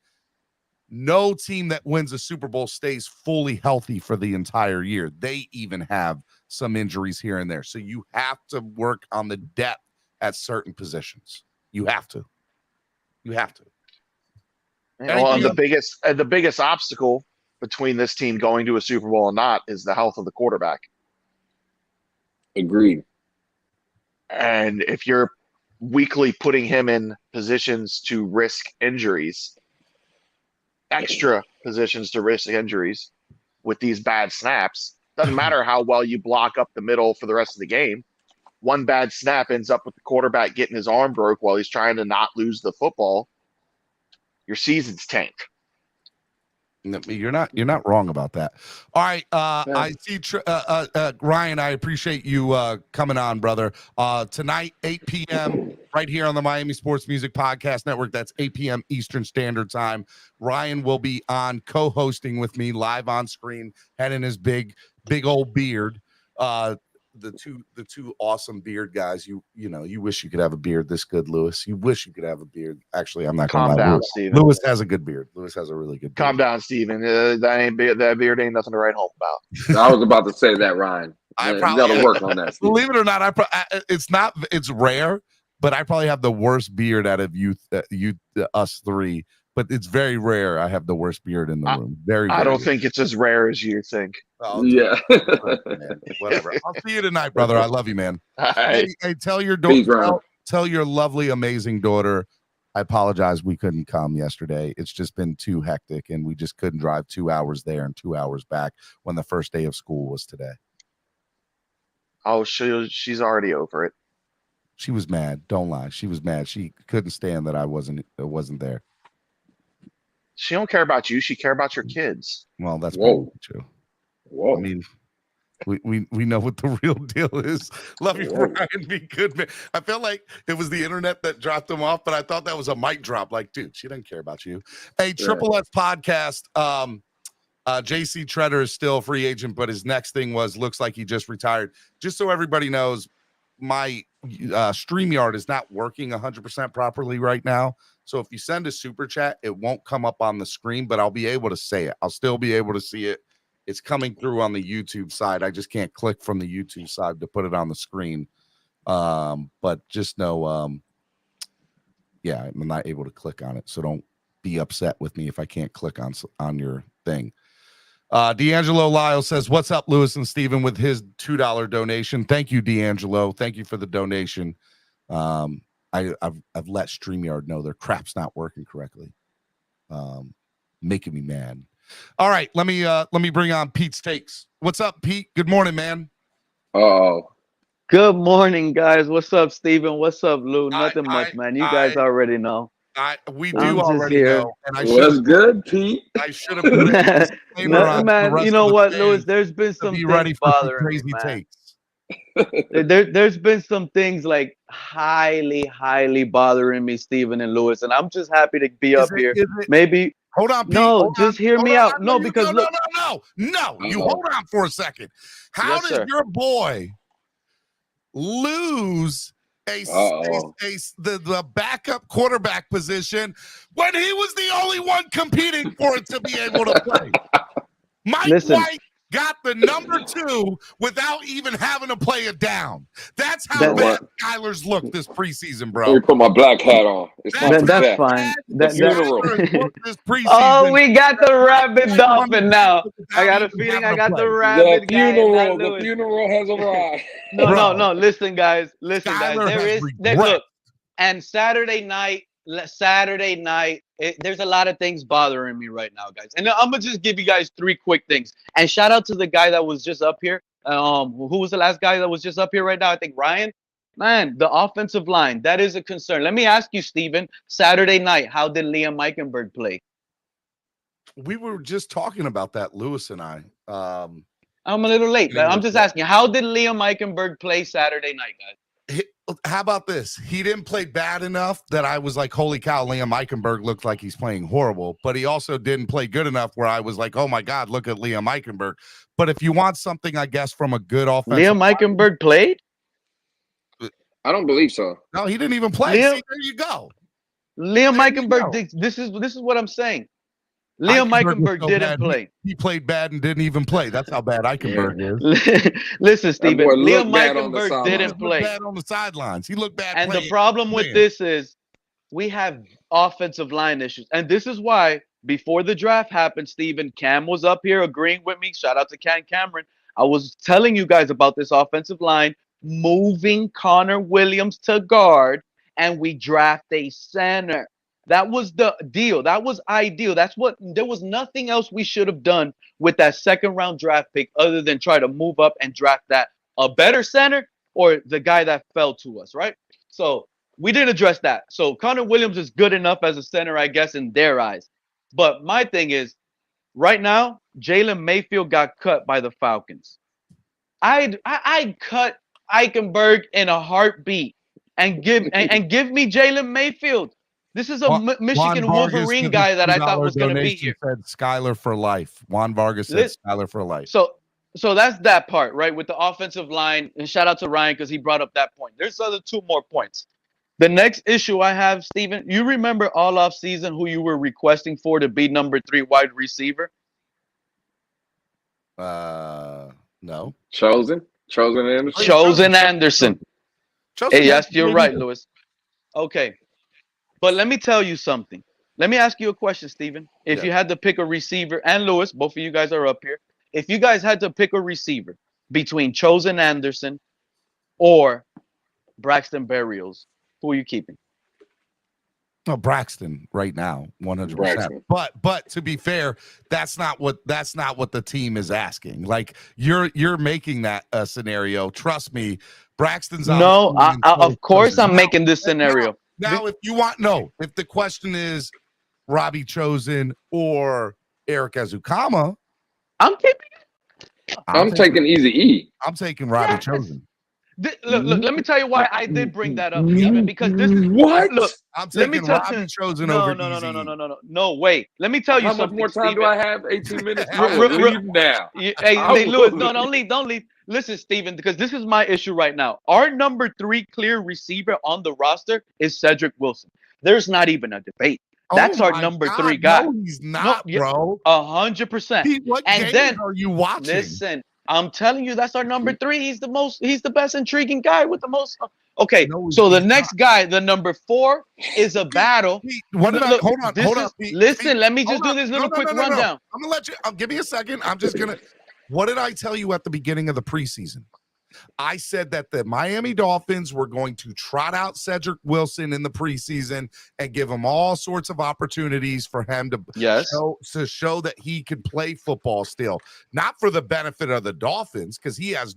no team that wins a Super Bowl stays fully healthy for the entire year. They even have some injuries here and there. So you have to work on the depth at certain positions. You have to. Well, and the biggest obstacle between this team going to a Super Bowl and not is the health of the quarterback. Agreed. And if you're weekly putting him in positions to risk injuries, extra positions to risk injuries with these bad snaps, doesn't matter how well you block up the middle for the rest of the game. One bad snap ends up with the quarterback getting his arm broke while he's trying to not lose the football. Your season's tanked. You're not wrong about that. All right, I see Ryan. I appreciate you coming on, brother. Tonight, 8 p.m. right here on the Miami Sports Music Podcast Network. That's 8 p.m. Eastern Standard Time. Ryan will be on co-hosting with me live on screen, head in his big old beard. The two awesome beard guys. You wish you could have a beard this good, Lewis. You wish you could have a beard. Actually, I'm not gonna lie. Down, Steven. Lewis has a good beard. Lewis has a really good beard. Calm down, Steven. That beard ain't nothing to write home about. I was about to say that, Ryan. I you probably got to work on that, Steve. Believe it or not, it's rare, but I probably have the worst beard out of us three. But it's very rare. I have the worst beard in the room. Very. I don't think it's as rare as you think. Oh, yeah. Whatever. I'll see you tonight, brother. I love you, man. Right. Hey, tell your Peace, tell your lovely, amazing daughter. I apologize we couldn't come yesterday. It's just been too hectic, and we just couldn't drive 2 hours there and 2 hours back when the first day of school was today. Oh, she's already over it. She was mad. Don't lie. She was mad. She couldn't stand that I wasn't there. She don't care about you. She care about your kids. Well, that's probably true. Whoa. I mean, we know what the real deal is. Love you, Ryan. Be good, man. I felt like it was the internet that dropped him off, but I thought that was a mic drop. Like, dude, she doesn't care about you. Hey, Triple S podcast. JC Treader is still a free agent, but his next thing looks like he just retired. Just so everybody knows, my StreamYard is not working 100% properly right now. So if you send a super chat, it won't come up on the screen, but I'll be able to say it. I'll still be able to see it. It's coming through on the YouTube side. I just can't click from the YouTube side to put it on the screen. But just know, I'm not able to click on it. So don't be upset with me if I can't click on your thing. D'Angelo Lyle says, "What's up, Lewis and Steven," with his $2 donation. Thank you, D'Angelo. Thank you for the donation. I've let StreamYard know their crap's not working correctly. Making me mad. All right, let me bring on Pete's takes. What's up, Pete? Good morning, man. Oh. Good morning, guys. What's up, Steven? What's up, Lou? Nothing much, man. You guys already know. We do already know. And I was good, Pete. I should have put a disclaimer on man. The you know what, Lewis? There's been some be things ready for bothering crazy me, man. takes. There's been some things like highly bothering me, Steven and Lewis, and I'm just happy to be up here. Maybe hold on, Pete. No, just hear me out. No, because look, no. You hold on for a second. How does your boy lose the backup quarterback position when he was the only one competing for it to be able to play? Mike White got the number 2 without even having to play it down. That's how bad Skyler's looked this preseason, bro. Let me put my black hat on. That's fine. This preseason. Oh, we got the rabid dolphin now. I got a feeling I got the rabid guy. The funeral has arrived. No. Listen, guys. Look, and Saturday night, there's a lot of things bothering me right now, guys. And I'm going to just give you guys 3 quick things. And shout out to the guy that was just up here. Who was the last guy that was just up here right now? I think Ryan. Man, the offensive line, that is a concern. Let me ask you, Steven, Saturday night, how did Liam Eichenberg play? We were just talking about that, Lewis and I. I'm a little late, but I'm just asking, how did Liam Eichenberg play Saturday night, guys? How about this? He didn't play bad enough that I was like, holy cow, Liam Eichenberg looked like he's playing horrible. But he also didn't play good enough where I was like, oh my God, look at Liam Eichenberg. But if you want something, I guess, from a good offense. Liam Eichenberg played? I don't believe so. No, he didn't even play. See, there you go. Liam Eichenberg, this is what I'm saying. Liam Eichenberg didn't play. He played bad and didn't even play. That's how bad Eichenberg is. Listen, Steven, Liam Eichenberg didn't play. He looked bad on the sidelines. He looked bad. And the problem with this is we have offensive line issues. And this is why before the draft happened, Steven, Cam was up here agreeing with me. Shout out to Cameron. I was telling you guys about this offensive line, moving Connor Williams to guard, and we draft a center. That was the deal. That was ideal. There was nothing else we should have done with that 2nd round draft pick other than try to move up and draft a better center or the guy that fell to us, right? So we didn't address that. So Connor Williams is good enough as a center, I guess, in their eyes. But my thing is, right now, Jalen Mayfield got cut by the Falcons. I'd cut Eichenberg in a heartbeat and give me Jalen Mayfield. This is a Michigan Wolverine guy that I thought was going to be here. Said Skyler for life. Juan Vargas said Skyler for life. So that's that part, right? With the offensive line, and shout out to Ryan because he brought up that point. There's other 2 more points. The next issue I have, Steven, you remember all off season who you were requesting for to be number 3 wide receiver? No. Chosen? Chosen Anderson. Hey, yes, you're right, Lewis. Okay. But let me tell you something. Let me ask you a question, Steven. If you had to pick a receiver, and Lewis, both of you guys are up here. If you guys had to pick a receiver between Chosen Anderson or Braxton Berrios, who are you keeping? No, Braxton right now, 100%. But to be fair, that's not what the team is asking. Like you're making that scenario. Trust me, Braxton's no. Of course, I'm making this scenario. Now, if you want, if the question is Robbie Chosen or Eric Azukama, I'm keeping it. I'm taking Easy E. I'm taking Robbie Chosen. Look, let me tell you why I did bring that up, Steven, because this is what. Look, I'm taking Robbie Chosen over Easy. No, wait. Let me tell you something. How much more time do I have? 18 minutes. Leave now. Hey, Lewis, don't leave. Listen, Steven, because this is my issue right now. Our number 3 clear receiver on the roster is Cedric Wilson. There's not even a debate. That's our number 3 guy. No, he's not, bro. 100%. What games are you watching? Listen, I'm telling you, that's our number 3. He's the best intriguing guy with the most. Okay, so the next guy, the number 4, is a battle. Hold on. Listen, let me just do this little quick rundown. I'm gonna let you. Give me a second. I'm just gonna. What did I tell you at the beginning of the preseason? I said that the Miami Dolphins were going to trot out Cedric Wilson in the preseason and give him all sorts of opportunities for him to show that he could play football still, not for the benefit of the Dolphins, because there's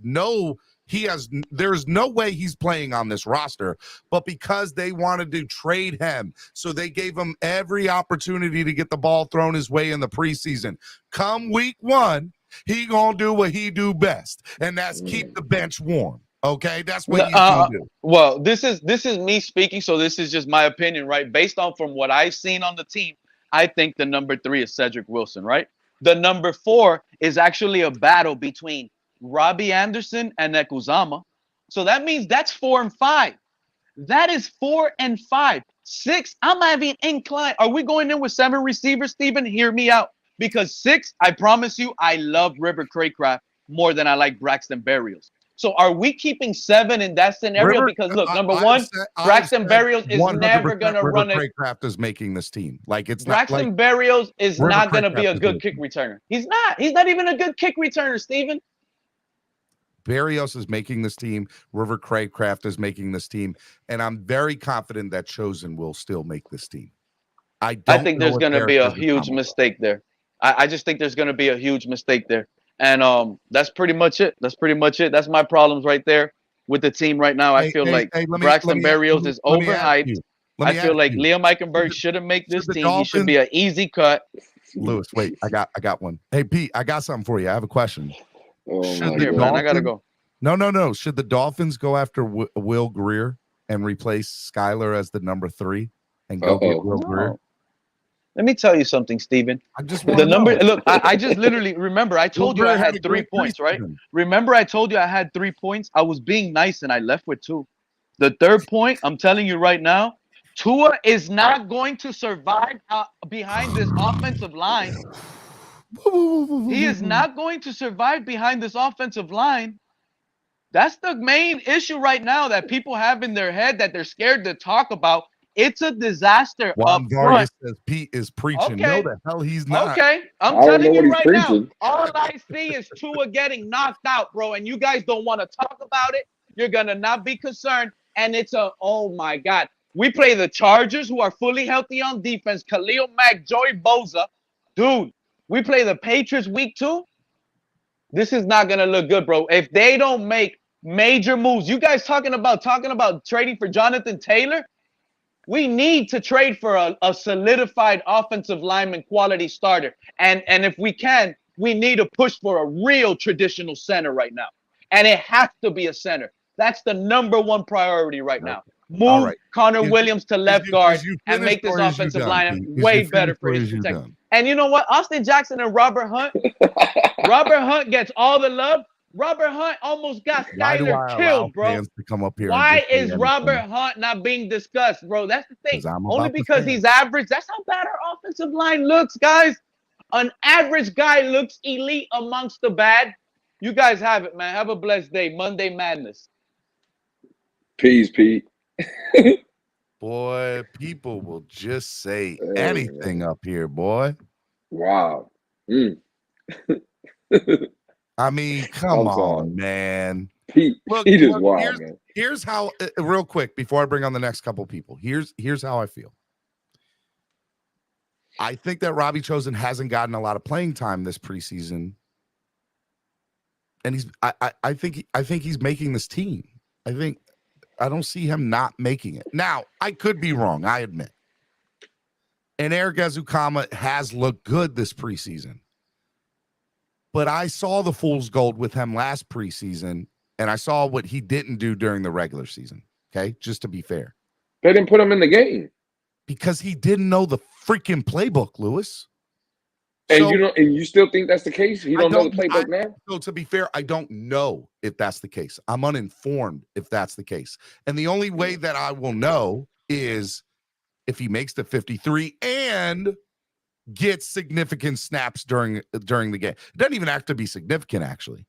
no way he's playing on this roster, but because they wanted to trade him. So they gave him every opportunity to get the ball thrown his way in the preseason. Come week 1, he gonna do what he do best, and that's keep the bench warm. Okay, that's what he's gonna do. Well, this is me speaking, so this is just my opinion, right? Based on from what I've seen on the team, I think the number 3 is Cedric Wilson, right? The number 4 is actually a battle between Robbie Anderson and Ekuzama. So that means that's 4 and 5. That is 4 and 5. 6, I'm having inclined. Are we going in with 7 receivers, Steven? Hear me out. Because 6, I promise you, I love River Craycraft more than I like Braxton Berrios. So are we keeping 7 in that scenario? Because look, number 1, Braxton Berrios is never going to run it. Craycraft is making this team. Like it's Braxton not Berrios is not going to be a good kick returner. He's not. He's not even a good kick returner, Steven. Berrios is making this team. River Craycraft is making this team. And I'm very confident that Chosen will still make this team. I think there's going to be a huge mistake there. I just think there's going to be a huge mistake there. And that's pretty much it. That's my problems right there with the team right now. I feel like Braxton Berrios is overhyped. I feel like Liam Eichenberg shouldn't make this team. He should be an easy cut. Lewis, wait, I got one. Hey, Pete, I got something for you. I have a question. Man, I got to go. No. Should the Dolphins go after Will Greer and replace Skylar as the number 3 and go get Will Greer? Let me tell you something, Steven. I just literally remember I told you I had 3 points, right? Remember I told you I had 3 points? I was being nice and I left with 2. The 3rd point, I'm telling you right now, Tua is not going to survive behind this offensive line. He is not going to survive behind this offensive line. That's the main issue right now that people have in their head that they're scared to talk about. It's a disaster up front. Says Pete is preaching. No, the hell he's not. Okay, I'm telling you right now. All I see is Tua getting knocked out, bro, and you guys don't want to talk about it. You're gonna not be concerned, and it's oh my God. We play the Chargers, who are fully healthy on defense. Khalil Mack, Joey Bosa, dude. We play the Patriots week 2. This is not gonna look good, bro. If they don't make major moves, you guys talking about trading for Jonathan Taylor. We need to trade for a solidified offensive lineman quality starter. And if we can, we need to push for a real traditional center right now. And it has to be a center. That's the number 1 priority right now. Move Connor Williams to left guard and make this offensive line way better for his protection. And you know what? Austin Jackson and Robert Hunt. Robert Hunt gets all the love. Robert Hunt almost got Skyler killed, bro. Why is Robert Hunt not being discussed, bro? That's the thing. Only because he's average. That's how bad our offensive line looks, guys. An average guy looks elite amongst the bad. You guys have it, man. Have a blessed day. Monday Madness. Peace, Pete. Boy, people will just say anything up here, boy. Wow. I mean, come on, man. Pete is wild, man. Here's how, real quick, before I bring on the next couple people, here's how I feel. I think that Robbie Chosen hasn't gotten a lot of playing time this preseason, and I think he's making this team. I don't see him not making it. Now, I could be wrong, I admit. And Eric Ezukanma has looked good this preseason. But I saw the fool's gold with him last preseason, and I saw what he didn't do during the regular season. Okay, just to be fair. They didn't put him in the game. Because he didn't know the freaking playbook, Lewis. And you still think that's the case? He don't know the playbook now? So to be fair, I don't know if that's the case. I'm uninformed if that's the case. And the only way that I will know is if he makes the 53 and gets significant snaps during the game. It doesn't even have to be significant, actually.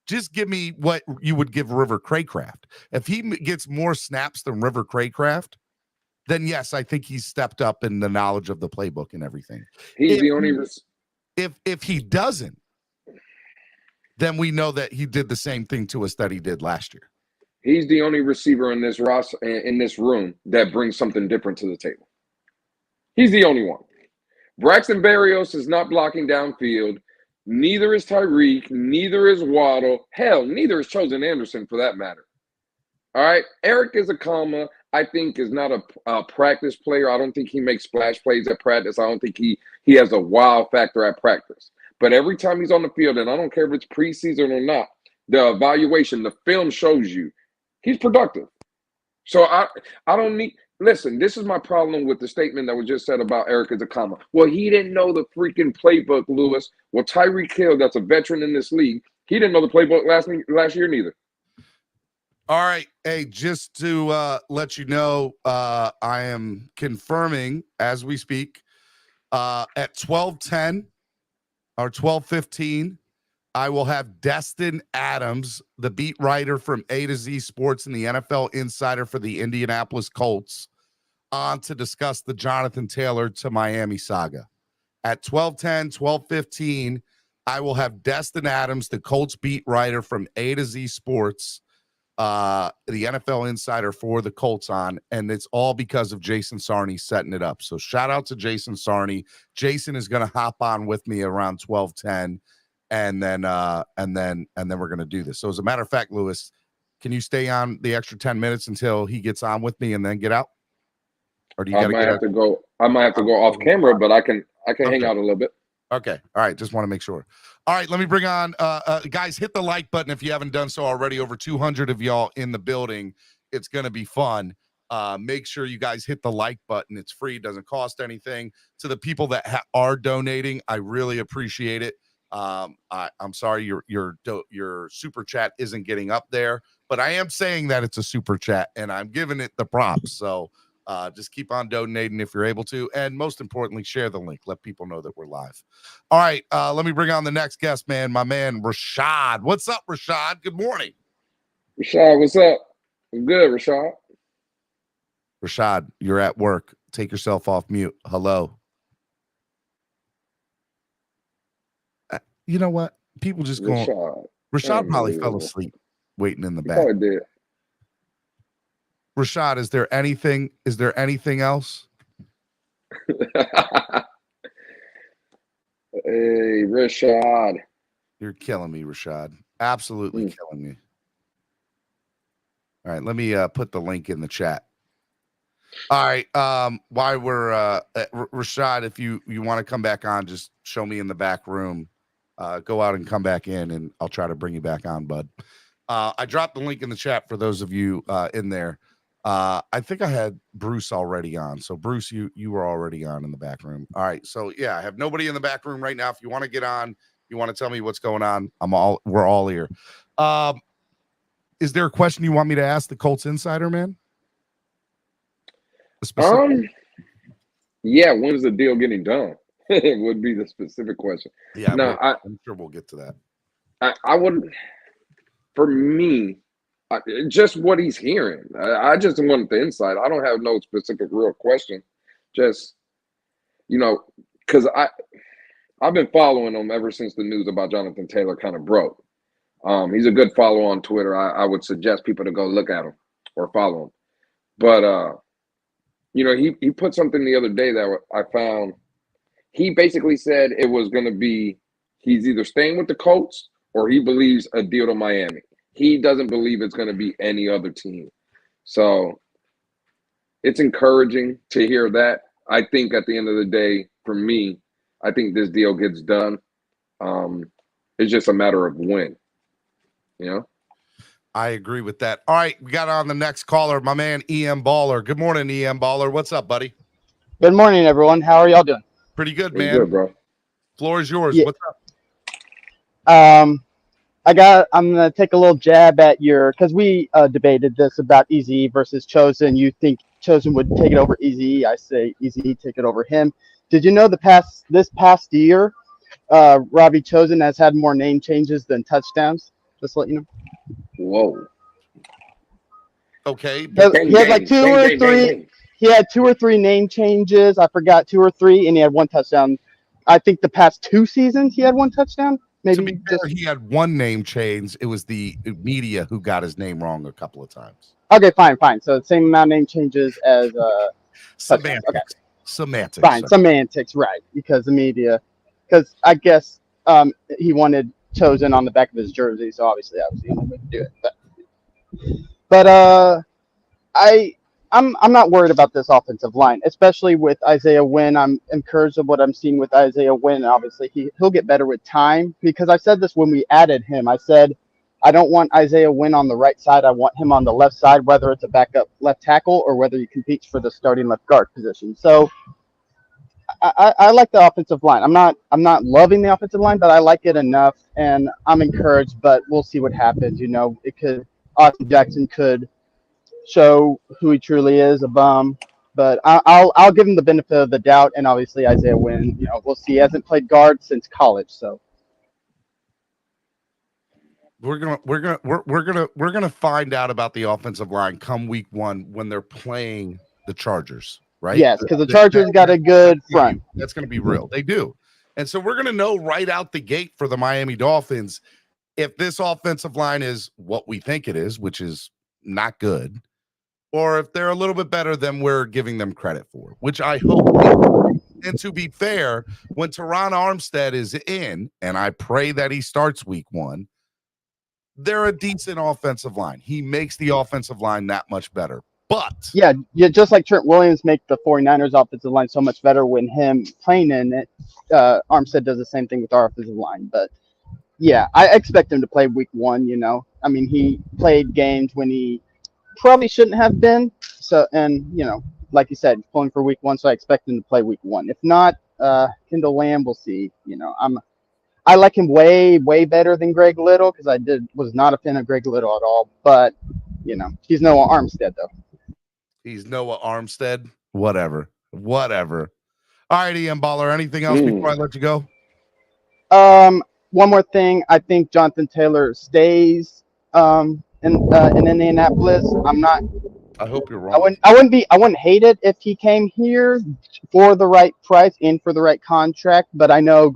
Just give me what you would give River Craycraft. If he gets more snaps than River Craycraft, then yes, I think he's stepped up in the knowledge of the playbook and everything. He's the only. If he doesn't, then we know that he did the same thing to us that he did last year. He's the only receiver in this in this room that brings something different to the table. He's the only one. Braxton Berrios is not blocking downfield. Neither is Tyreek. Neither is Waddle. Hell, neither is Chosen Anderson for that matter. All right, Eric Ezukanma, I think, is not a practice player. I don't think he makes splash plays at practice. I don't think he has a wow factor at practice. But every time he's on the field, and I don't care if it's preseason or not, the evaluation, the film shows you he's productive. So I don't need – listen, this is my problem with the statement that was just said about Eric Ezukanma. Well, he didn't know the freaking playbook, Lewis. Well, Tyreek Hill, that's a veteran in this league, he didn't know the playbook last year neither. All right. Hey, just to let you know, I am confirming as we speak at 12:10 or 12:15, I will have Destin Adams, the beat writer from A to Z Sports and the NFL insider for the Indianapolis Colts, on to discuss the Jonathan Taylor to Miami saga. At 12:10, 12:15, I will have Destin Adams, the Colts beat writer from A to Z Sports, the NFL insider for the Colts on, and it's all because of Jason Sarney setting it up. So shout out to Jason Sarney. Jason is going to hop on with me around 12:10, and then we're going to do this. So as a matter of fact, Lewis, can you stay on the extra 10 minutes until he gets on with me and then get out? Or do you got to have to go? I might have to go off camera, but I can hang out a little bit. Okay. All right. Just want to make sure. All right. Let me bring on, guys, hit the like button if you haven't done so already. Over 200 of y'all in the building. It's going to be fun. Make sure you guys hit the like button. It's free. Doesn't cost anything. To the people that are donating, I really appreciate it. I'm sorry your super chat isn't getting up there, but I am saying that it's a super chat and I'm giving it the props. So just keep on donating if you're able to. And most importantly, share the link. Let people know that we're live. All right. Let me bring on the next guest, man. My man, Rashad. What's up, Rashad? Good morning. Rashad, what's up? I'm good, Rashad. Rashad, you're at work. Take yourself off mute. Hello. You know what? People just go. Rashad probably fell asleep waiting in the back. Probably did. Rashad, is there anything else? Hey, Rashad. You're killing me, Rashad. Absolutely killing me. All right, let me put the link in the chat. All right, while we're Rashad, if you want to come back on, just show me in the back room. Go out and come back in, and I'll try to bring you back on, bud. I dropped the link in the chat for those of you in there. I think I had Bruce already on. So Bruce, you were already on in the back room. All right. So yeah, I have nobody in the back room right now. If you want to get on, you want to tell me what's going on, we're all here. Is there a question you want me to ask the Colts insider, man? Yeah, when is the deal getting done? It would be the specific question. Yeah, no, I'm sure we'll get to that. I would, for me, just what he's hearing. I just want the insight. I don't have no specific real question. Just, because I've been following him ever since the news about Jonathan Taylor kind of broke. He's a good follow on Twitter. I would suggest people to go look at him or follow him. But, he put something the other day that I found. He basically said it was going to be he's either staying with the Colts or he believes a deal to Miami. He doesn't believe it's going to be any other team. So it's encouraging to hear that. I think at the end of the day, for me, I think this deal gets done. It's just a matter of when, I agree with that. All right, we got on the next caller, my man EM Baller. Good morning, EM Baller. What's up, buddy? Good morning, everyone. How are y'all doing? Pretty good, Pretty man. good, bro. Floor is yours. Yeah. What's up? I'm gonna take a little jab at because we debated this about Easy versus Chosen. You think Chosen would take it over Easy? I say Easy take it over him. Did you know this past year, Robbie Chosen has had more name changes than touchdowns? Just to let you know. Whoa. Okay. He had like two or three. He had 2 or 3 name changes. I forgot 2 or 3, and he had 1 touchdown. I think the past 2 seasons he had 1 touchdown. Maybe to be fair, he had 1 name change. It was the media who got his name wrong a couple of times. Okay, fine. So the same amount of name changes as semantics. Okay. Semantics. Fine, semantics, right? Because the media, because I guess he wanted Chosen on the back of his jersey, so obviously that was the only way to do it. But I'm not worried about this offensive line, especially with Isaiah Wynn. I'm encouraged of what I'm seeing with Isaiah Wynn. And obviously, he'll get better with time, because I said this when we added him. I said, I don't want Isaiah Wynn on the right side. I want him on the left side, whether it's a backup left tackle or whether he competes for the starting left guard position. So I like the offensive line. I'm not loving the offensive line, but I like it enough, and I'm encouraged. But we'll see what happens. Austin Jackson could show who he truly is, a bum, but I'll give him the benefit of the doubt. And obviously Isaiah Wynn, we'll see. He hasn't played guard since college, so we're gonna find out about the offensive line come week 1 when they're playing the Chargers, right? Yes, because the Chargers got a good front. That's gonna be real. They do, and so we're gonna know right out the gate for the Miami Dolphins if this offensive line is what we think it is, which is not good, or if they're a little bit better than we're giving them credit for, which I hope. And to be fair, when Teron Armstead is in, and I pray that he starts week 1, they're a decent offensive line. He makes the offensive line that much better. But yeah, just like Trent Williams make the 49ers offensive line so much better when him playing in it, Armstead does the same thing with our offensive line. But yeah, I expect him to play week 1, I mean, he played games when he probably shouldn't have been. So, and like you said, pulling for week 1, so I expect him to play week 1. If not, Kendall Lamb, we'll see. I like him way better than Greg Little, because I was not a fan of Greg Little at all. But he's Noah Armstead though. He's Noah Armstead. Whatever. All right, Ian Baller. Anything else before I let you go? One more thing. I think Jonathan Taylor stays in Indianapolis. I hope you're wrong. I wouldn't hate it if he came here for the right price and for the right contract, but I know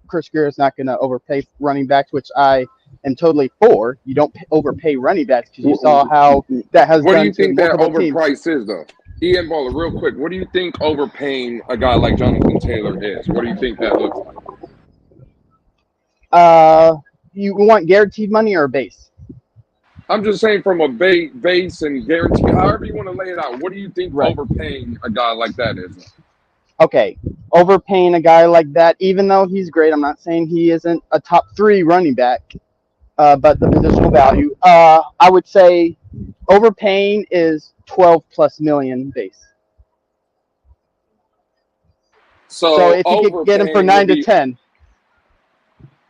Chris Greer is not going to overpay running backs, which I am totally for. You don't overpay running backs, because you saw how that has done. What do you think that overprice is, though? Ian Baller, real quick, what do you think overpaying a guy like Jonathan Taylor is? What do you think that looks like? You want guaranteed money or base? I'm just saying from a base and guarantee, however you want to lay it out. What do you think overpaying a guy like that is? Okay, overpaying a guy like that, even though he's great, I'm not saying he isn't a top 3 running back, but the positional value, I would say overpaying is 12+ million base. So if you could get him for 9 to 10.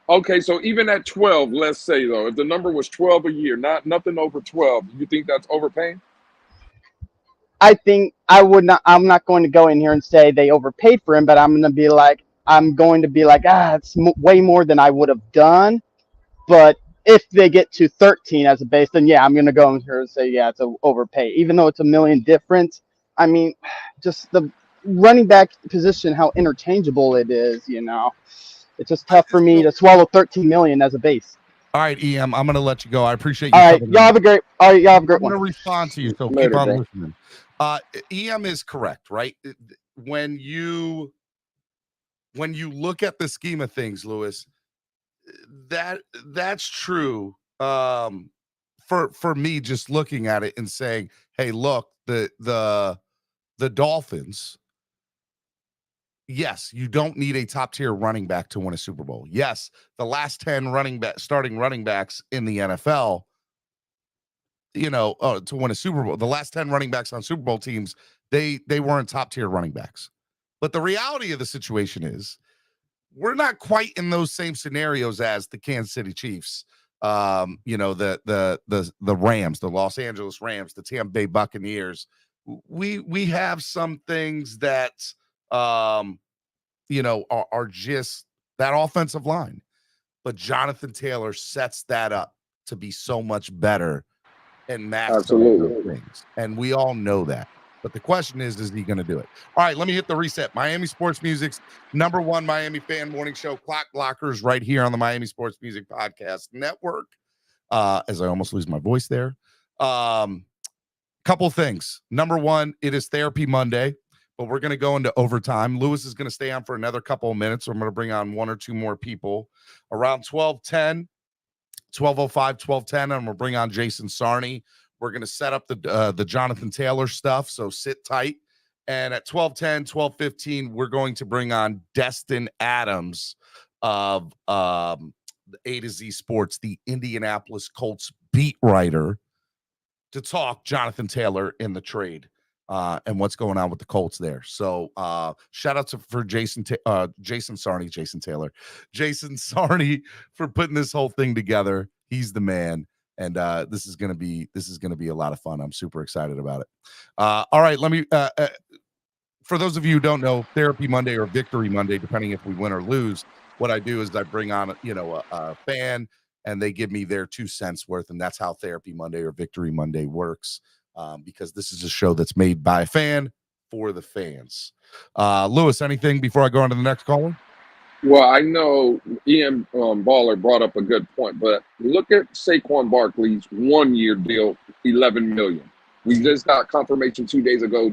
Okay, so even at 12, let's say, though, if the number was 12 a year, nothing over 12, you think that's overpaying? I think I'm not going to go in here and say they overpaid for him, but I'm going to be like, it's way more than I would have done. But if they get to 13 as a base, then yeah, I'm going to go in here and say, yeah, it's an overpay. Even though it's $1 million difference, I mean, just the running back position, how interchangeable it is, you know. It's just tough for me to swallow 13 million as a base. All right, EM, I'm going to let you go. I appreciate you. All right, y'all have a great one. I'm going to respond to you, so keep on listening. EM is correct, right? When you look at the scheme of things, Lewis, that's true. For me, just looking at it and saying, hey, look, the Dolphins. Yes, you don't need a top tier running back to win a Super Bowl. Yes, the last 10 starting running backs in the NFL, to win a Super Bowl, the last 10 running backs on Super Bowl teams, they weren't top tier running backs. But the reality of the situation is we're not quite in those same scenarios as the Kansas City Chiefs, the Rams, the Los Angeles Rams, the Tampa Bay Buccaneers. We have some things that are just that offensive line, but Jonathan Taylor sets that up to be so much better and max those things, and we all know that. But the question is he going to do it? All right, let me hit the reset. Miami Sports Music's #1 Miami fan morning show, Clock Blockers, right here on the Miami Sports Music Podcast Network. As I almost lose my voice there. Couple things. #1, it is Therapy Monday, but we're going to go into overtime. Lewis is going to stay on for another couple of minutes. So I'm going to bring on 1 or 2 more people around 12:10, 12:05, 12:10. I'm going to bring on Jason Sarney. We're going to set up the Jonathan Taylor stuff, so sit tight. And at 12:10, 12:15, we're going to bring on Destin Adams of A to Z Sports, the Indianapolis Colts beat writer, to talk Jonathan Taylor in the trade and what's going on with the Colts there. So shout out for Jason Sarney for putting this whole thing together. He's the man. And this is gonna be a lot of fun. I'm super excited about it. All right, let me. For those of you who don't know, Therapy Monday or Victory Monday, depending if we win or lose, what I do is I bring on a fan, and they give me their 2 cents worth, and that's how Therapy Monday or Victory Monday works. Because this is a show that's made by a fan for the fans. Lewis, anything before I go on to the next caller? Well, I know Ian Baller brought up a good point, but look at Saquon Barkley's 1-year deal, $11 million. We just got confirmation 2 days ago,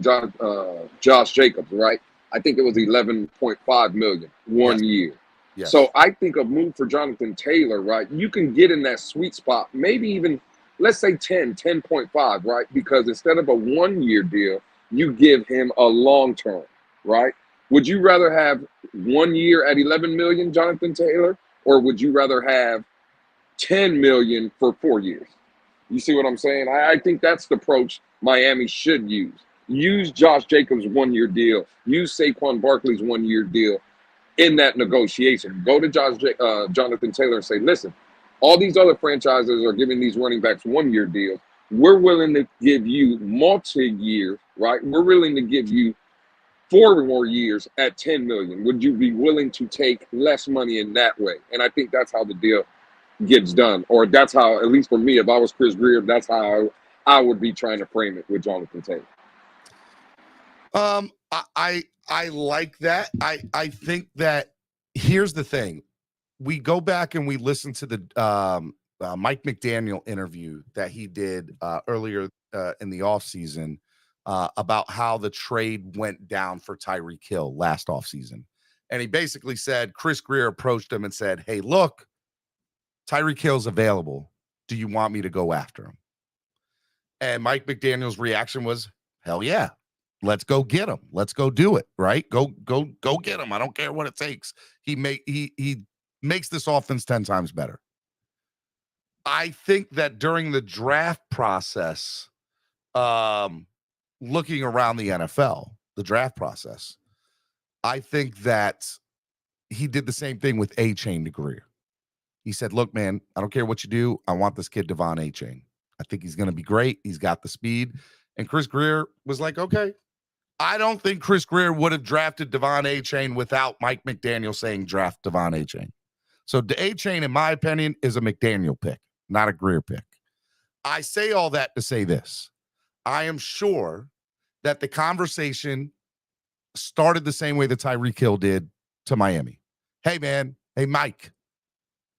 Josh Jacobs, right? I think it was $11.5 million 1 year. Yes. So I think a move for Jonathan Taylor, right? You can get in that sweet spot, maybe even, let's say 10.5, right? Because instead of a 1-year deal, you give him a long term, right? Would you rather have 1 year at $11 million, Jonathan Taylor, or would you rather have $10 million for 4 years? You see what I'm saying? I think that's the approach Miami should use. Use Josh Jacobs' 1-year deal. Use Saquon Barkley's 1-year deal in that negotiation. Go to Jonathan Taylor and say, listen, all these other franchises are giving these running backs 1-year deals. We're willing to give you multi-year, right? We're willing to give you 4 more years at $10 million. Would you be willing to take less money in that way? And I think that's how the deal gets done, or that's how, at least for me, if I was Chris Grier, that's how I would be trying to frame it with Jonathan Taylor. I like that. I think that here's the thing. We go back and we listen to the Mike McDaniel interview that he did earlier in the offseason about how the trade went down for Tyreek Hill last offseason. And he basically said, Chris Grier approached him and said, hey, look, Tyreek Hill's available. Do you want me to go after him? And Mike McDaniel's reaction was, hell yeah. Let's go get him. Let's go do it, right? Go get him. I don't care what it takes. He makes this offense 10 times better. I think that during the draft process, looking around the NFL, the draft process, I think that he did the same thing with A-Chain to Grier. He said, look, man, I don't care what you do. I want this kid, Devon A-Chain. I think he's going to be great. He's got the speed. And Chris Grier was like, okay. I don't think Chris Grier would have drafted Devon A-Chain without Mike McDaniel saying draft Devon A-Chain. So A-Chain, in my opinion, is a McDaniel pick, not a Greer pick. I say all that to say this. I am sure that the conversation started the same way that Tyreek Hill did to Miami. Hey, man. Hey, Mike.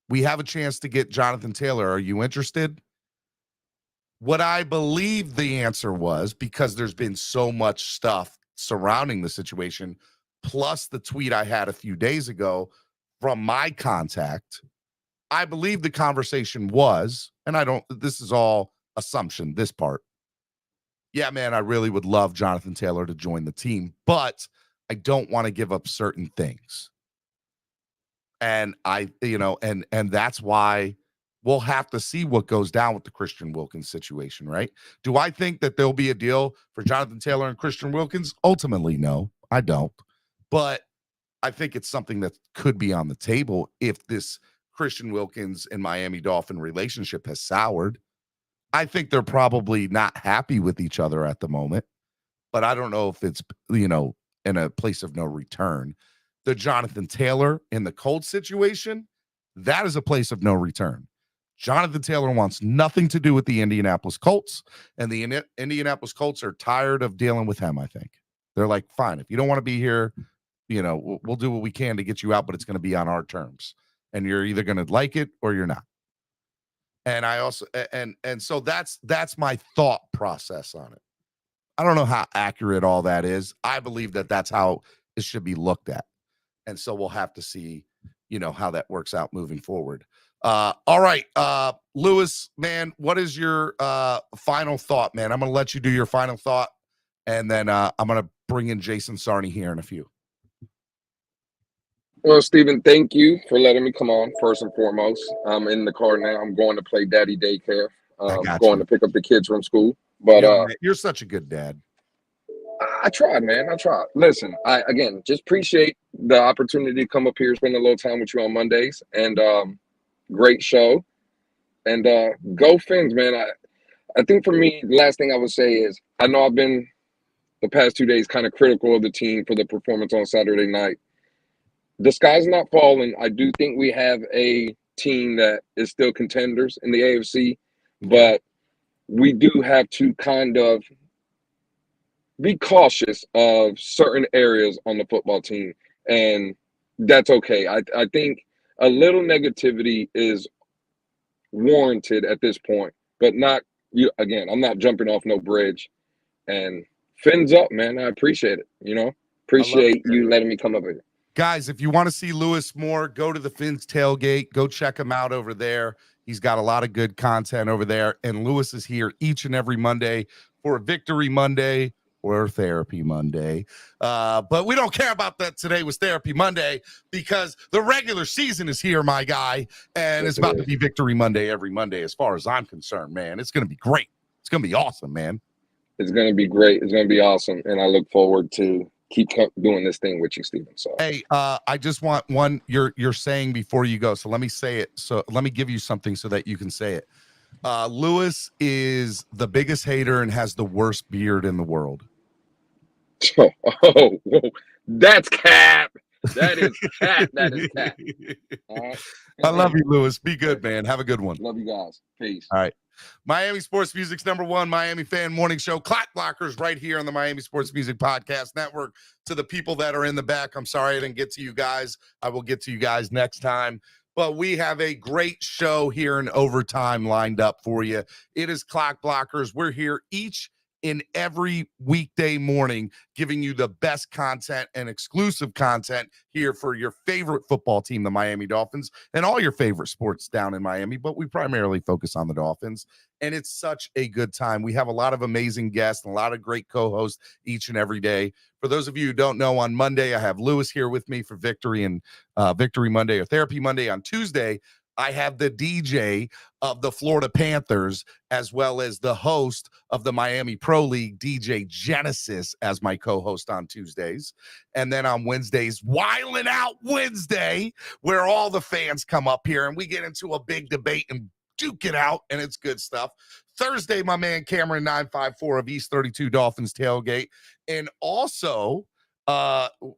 We have a chance to get Jonathan Taylor. Are you interested? What I believe the answer was, because there's been so much stuff surrounding the situation, plus the tweet I had a few days ago from my contact, I believe the conversation was, and this is all assumption, this part. Yeah, man, I really would love Jonathan Taylor to join the team, but I don't want to give up certain things. And and that's why we'll have to see what goes down with the Christian Wilkins situation, right? Do I think that there'll be a deal for Jonathan Taylor and Christian Wilkins? Ultimately, no, I don't. But I think it's something that could be on the table if this Christian Wilkins and Miami Dolphin relationship has soured. I think they're probably not happy with each other at the moment, but I don't know if it's, in a place of no return. The Jonathan Taylor in the Colts situation, that is a place of no return. Jonathan Taylor wants nothing to do with the Indianapolis Colts, and the Indianapolis Colts are tired of dealing with him, I think. They're like, fine, if you don't want to be here, we'll do what we can to get you out, but it's going to be on our terms. And you're either going to like it or you're not. And I also, and so that's my thought process on it. I don't know how accurate all that is. I believe that that's how it should be looked at. And so we'll have to see, how that works out moving forward. All right. Lewis, man, what is your final thought, man? I'm going to let you do your final thought. And then I'm going to bring in Jason Sarney here in a few. Well, Stephen, thank you for letting me come on, first and foremost. I'm in the car now. I'm going to play daddy daycare. Going to pick up the kids from school. But you're such a good dad. I tried, man. I tried. Listen, I just appreciate the opportunity to come up here, spend a little time with you on Mondays, and great show. And go Fins, man. I think for me, the last thing I would say is I know I've been the past 2 days kind of critical of the team for the performance on Saturday night. The sky's not falling. I do think we have a team that is still contenders in the AFC, but we do have to kind of be cautious of certain areas on the football team, and that's okay. I think a little negativity is warranted at this point, but not you. Again, I'm not jumping off no bridge. And Fins up, man. I appreciate it. Appreciate you letting me come up here. Guys, if you want to see Lewis more, go to the Fins Tailgate. Go check him out over there. He's got a lot of good content over there. And Lewis is here each and every Monday for Victory Monday or Therapy Monday. But we don't care about that today with Therapy Monday because the regular season is here, my guy. And it's about to be Victory Monday every Monday as far as I'm concerned, man. It's going to be great. It's going to be awesome, man. It's going to be great. It's going to be awesome. And I look forward to keep doing this thing with you, Stephen. So hey, I just want one you're saying before you go. So let me say it. So let me give you something so that you can say it. Lewis is the biggest hater and has the worst beard in the world. Oh, that's cap. That is cap. That is cap. All right. I love you, Lewis. Be good, man. Have a good one. Love you guys. Peace. All right. Miami Sports Music's #1 Miami fan morning show. Clock Blockers right here on the Miami Sports Music Podcast Network. To the people that are in the back, I'm sorry I didn't get to you guys. I will get to you guys next time. But we have a great show here in overtime lined up for you. It is Clock Blockers. We're here each in every weekday morning, giving you the best content and exclusive content here for your favorite football team, the Miami Dolphins, and all your favorite sports down in Miami, but we primarily focus on the Dolphins. And it's such a good time. We have a lot of amazing guests and a lot of great co-hosts each and every day. For those of you who don't know, on Monday, I have Lewis here with me for Victory and Victory Monday or Therapy Monday. On Tuesday, I have the DJ of the Florida Panthers, as well as the host of the Miami Pro League, DJ Genesis, as my co-host on Tuesdays. And then on Wednesdays, Wildin' Out Wednesday, where all the fans come up here and we get into a big debate and duke it out, and it's good stuff. Thursday, my man Cameron 954 of East 32 Dolphins Tailgate. And also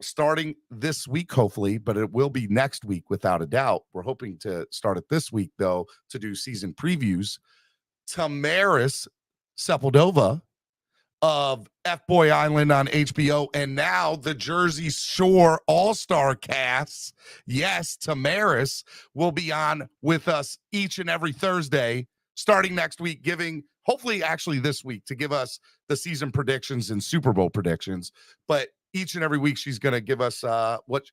starting this week, hopefully, but it will be next week without a doubt. We're hoping to start it this week, though, to do season previews. Tamaris Sepulveda of F-Boy Island on HBO, and now the Jersey Shore All-Star cast. Yes, Tamaris will be on with us each and every Thursday starting next week, giving, hopefully actually this week, to give us the season predictions and Super Bowl predictions. But each and every week she's going to give us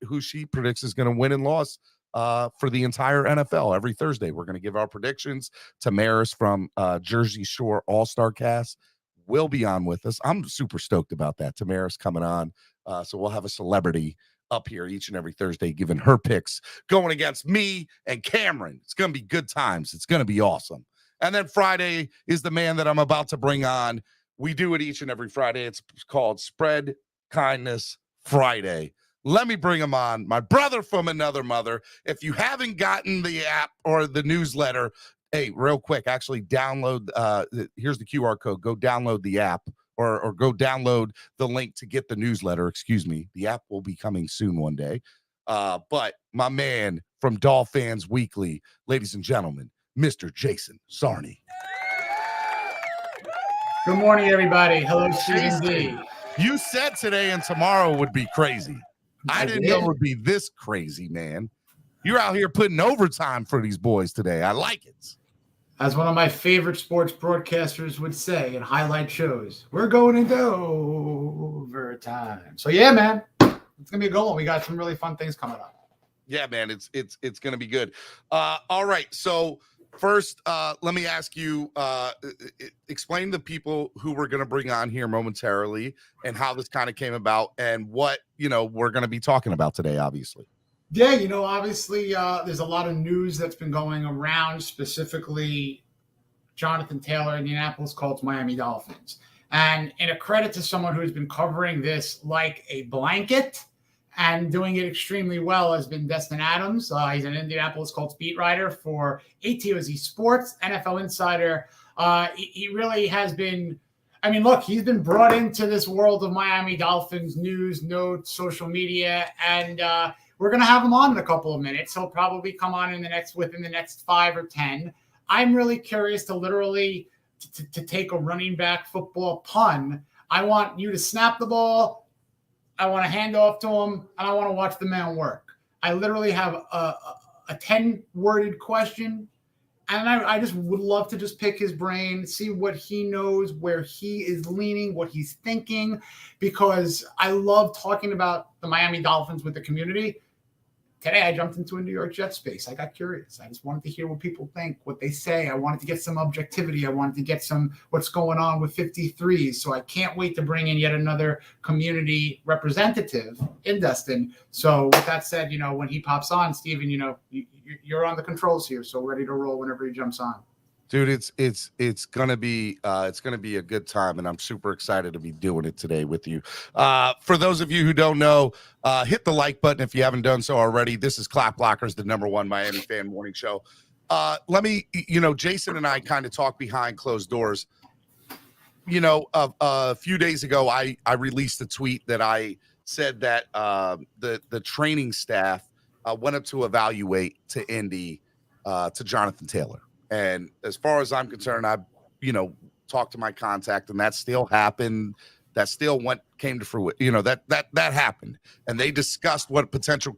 who she predicts is going to win and lose for the entire NFL. Every Thursday we're going to give our predictions. Tamaris from Jersey Shore All-Star cast will be on with us. I'm super stoked about that. Tamaris coming on. So we'll have a celebrity up here each and every Thursday giving her picks, going against me and Cameron. It's going to be good times. It's going to be awesome. And then Friday is the man that I'm about to bring on. We do it each and every Friday. It's called Spread Kindness Friday. Let me bring him on. My brother from another mother. If you haven't gotten the app or the newsletter, hey, real quick, actually download, here's the QR code. Go download the app or go download the link to get the newsletter. Excuse me. The app will be coming soon one day. But my man from Dolphins Weekly, ladies and gentlemen, Mr. Jason Sarney. Good morning, everybody. Hello, Stephen D. You said today and tomorrow would be crazy. I didn't know it would be this crazy, man. You're out here putting overtime for these boys today. I like it. As one of my favorite sports broadcasters would say in highlight shows, we're going into overtime. So, yeah, man, it's going to be a good one. We got some really fun things coming up. Yeah, man, it's going to be good. All right, so first, let me ask you, explain to people who we're going to bring on here momentarily and how this kind of came about and what, we're going to be talking about today, obviously. Yeah, obviously there's a lot of news that's been going around, specifically Jonathan Taylor, Indianapolis Colts, Miami Dolphins. And in a credit to someone who's been covering this like a blanket and doing it extremely well has been Destin Adams. He's an Indianapolis Colts beat writer for ATOZ Sports, NFL Insider. He really has been, he's been brought into this world of Miami Dolphins news, notes, social media, and we're going to have him on in a couple of minutes. He'll probably come on within the next 5 or 10. I'm really curious to literally to take a running back football pun. I want you to snap the ball. I want to hand off to him, and I want to watch the man work. I literally have a 10-worded question, and I just would love to just pick his brain, see what he knows, where he is leaning, what he's thinking, because I love talking about the Miami Dolphins with the community. Today, I jumped into a New York Jets space. I got curious. I just wanted to hear what people think, what they say. I wanted to get some objectivity. I wanted to get some what's going on with 53s. So I can't wait to bring in yet another community representative in Destin. So with that said, when he pops on, Steven, you're on the controls here. So ready to roll whenever he jumps on. Dude, it's gonna be a good time, and I'm super excited to be doing it today with you. For those of you who don't know, hit the like button if you haven't done so already. This is CLOCKBLOCKERS, the #1 Miami fan morning show. Let me, Jason and I kind of talk behind closed doors. A few days ago, I released a tweet that I said that the training staff went up to evaluate to Indy to Jonathan Taylor. And as far as I'm concerned, I, talked to my contact, and that still happened. That still came to fruition. That happened, and they discussed what potential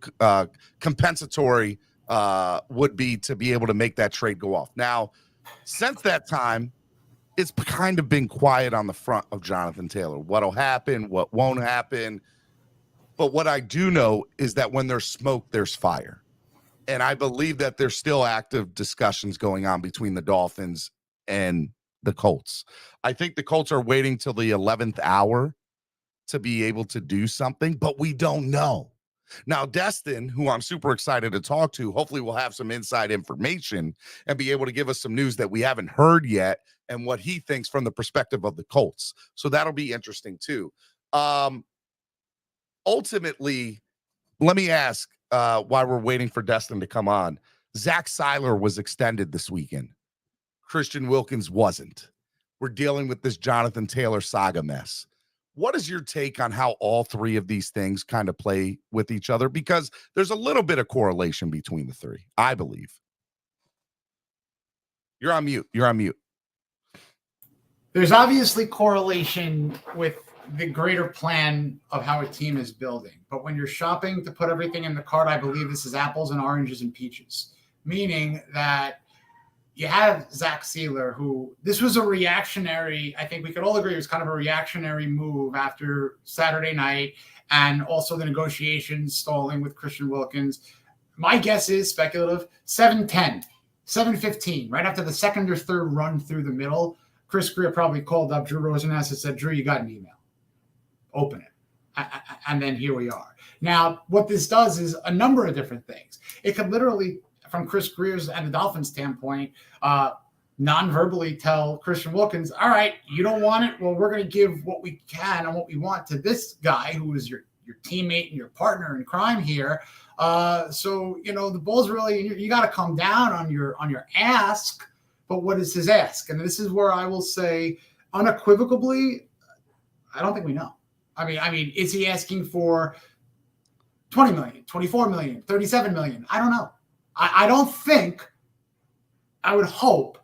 compensatory would be to be able to make that trade go off. Now, since that time, it's kind of been quiet on the front of Jonathan Taylor. What'll happen? What won't happen? But what I do know is that when there's smoke, there's fire. And I believe that there's still active discussions going on between the Dolphins and the Colts. I think the Colts are waiting till the 11th hour to be able to do something, but we don't know. Now, Destin, who I'm super excited to talk to, hopefully will have some inside information and be able to give us some news that we haven't heard yet and what he thinks from the perspective of the Colts. So that'll be interesting too. Ultimately, let me ask, while we're waiting for Destin to come on, Zach Seiler was extended this weekend. Christian Wilkins wasn't. We're dealing with this Jonathan Taylor saga mess. What is your take on how all three of these things kind of play with each other? Because there's a little bit of correlation between the three, I believe. You're on mute. You're on mute. There's obviously correlation with the greater plan of how a team is building. But when you're shopping to put everything in the cart, I believe this is apples and oranges and peaches, meaning that you have Zach Sealer, who this was a reactionary, I think we could all agree it was kind of a reactionary move after Saturday night and also the negotiations stalling with Christian Wilkins. My guess is speculative, 7-10, 7-15, right after the second or third run through the middle. Chris Greer probably called up Drew Rosenhaus and said, Drew, you got an email. Open it. And then here we are. Now, what this does is a number of different things. It could literally, from Chris Greer's and the Dolphins standpoint, non-verbally tell Christian Wilkins, all right, you don't want it? Well, we're going to give what we can and what we want to this guy who is your teammate and your partner in crime here. So, the ball's really, you got to come down on your ask. But what is his ask? And this is where I will say unequivocally, I don't think we know. I mean, is he asking for 20 million, 24 million, 37 million? I don't know. I don't think, I would hope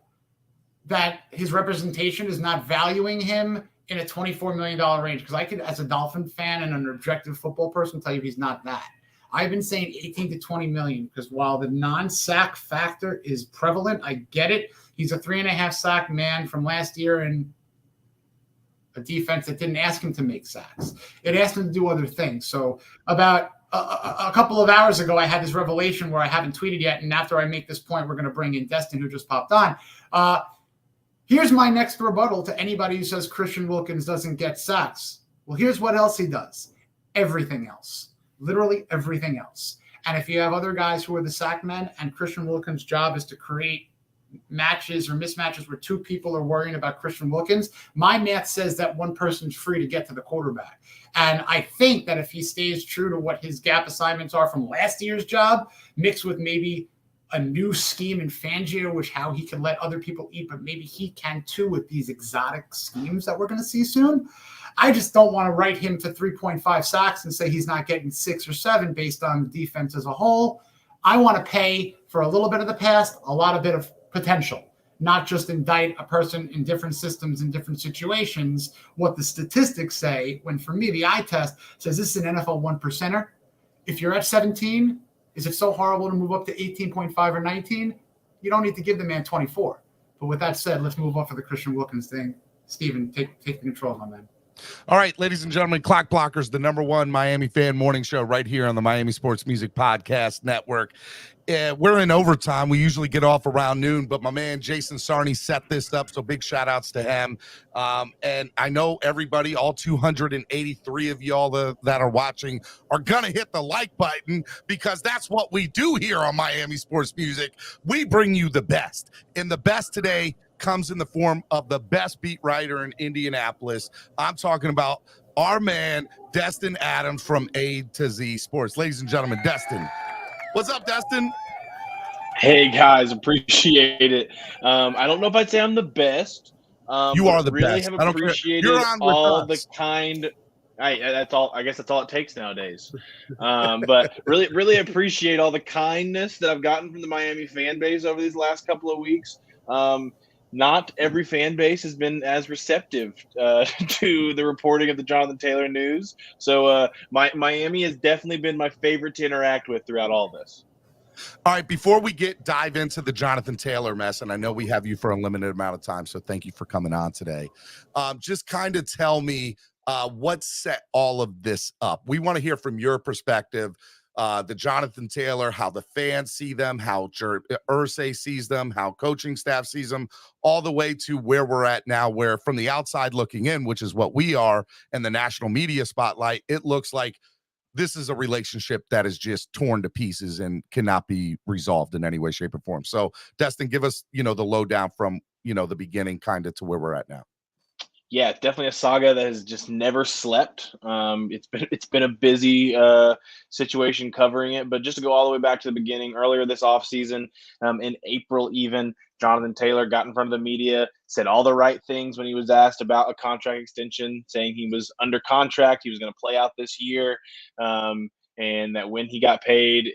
that his representation is not valuing him in a $24 million range. Because I could, as a Dolphin fan and an objective football person, tell you he's not that. I've been saying 18 to 20 million because while the non-sack factor is prevalent, I get it. He's a 3.5 sack man from last year in a defense that didn't ask him to make sacks. It asked him to do other things. So about a couple of hours ago, I had this revelation where I haven't tweeted yet. And after I make this point, we're going to bring in Destin, who just popped on. Here's my next rebuttal to anybody who says Christian Wilkins doesn't get sacks. Well, here's what else he does. Everything else. Literally everything else. And if you have other guys who are the sack men and Christian Wilkins' job is to create matches or mismatches where two people are worrying about Christian Wilkins, my math says that one person's free to get to the quarterback. And I think that if he stays true to what his gap assignments are from last year's job, mixed with maybe a new scheme in Fangio, which how he can let other people eat, but maybe he can too with these exotic schemes that we're going to see soon. I just don't want to write him to 3.5 sacks and say he's not getting 6 or 7 based on the defense as a whole. I want to pay for a little bit of the past, a lot of bit of potential, not just indict a person in different systems in different situations. What the statistics say, when for me, the eye test says this is an NFL 1%er. If you're at 17, is it so horrible to move up to 18.5 or 19? You don't need to give the man 24. But with that said, let's move on for the Christian Wilkins thing. Steven, take the controls, my man. All right, ladies and gentlemen, Clock Blockers, the #1 Miami fan morning show right here on the Miami Sports Music Podcast Network. We're in overtime. We usually get off around noon, but my man Jason Sarney set this up, so big shout-outs to him. And I know everybody, all 283 of y'all that are watching, are going to hit the like button because that's what we do here on Miami Sports Music. We bring you the best. And the best today comes in the form of the best beat writer in Indianapolis. I'm talking about our man, Destin Adams from A to Z Sports. Ladies and gentlemen, Destin. What's up, Destin? Hey, guys. Appreciate it. I don't know if I'd say I'm the best. You are the really best. Have appreciated all the kind. That's all. I guess that's all it takes nowadays. But really appreciate all the kindness that I've gotten from the Miami fan base over these last couple of weeks. Not every fan base has been as receptive to the reporting of the Jonathan Taylor news. So Miami has definitely been my favorite to interact with throughout all this. All right, before we dive into the Jonathan Taylor mess, and I know we have you for a limited amount of time, so thank you for coming on today. Just kind of tell me what set all of this up. We want to hear from your perspective. The Jonathan Taylor, how the fans see them, how Irsay sees them, how coaching staff sees them, all the way to where we're at now, where from the outside looking in, which is what we are, and the national media spotlight, it looks like this is a relationship that is just torn to pieces and cannot be resolved in any way, shape, or form. So, Destin, give us, the lowdown from, the beginning kind of to where we're at now. Yeah, it's definitely a saga that has just never slept. It's been a busy situation covering it, but just to go all the way back to the beginning, earlier this offseason, in April even, Jonathan Taylor got in front of the media, said all the right things when he was asked about a contract extension, saying he was under contract, he was going to play out this year, and that when he got paid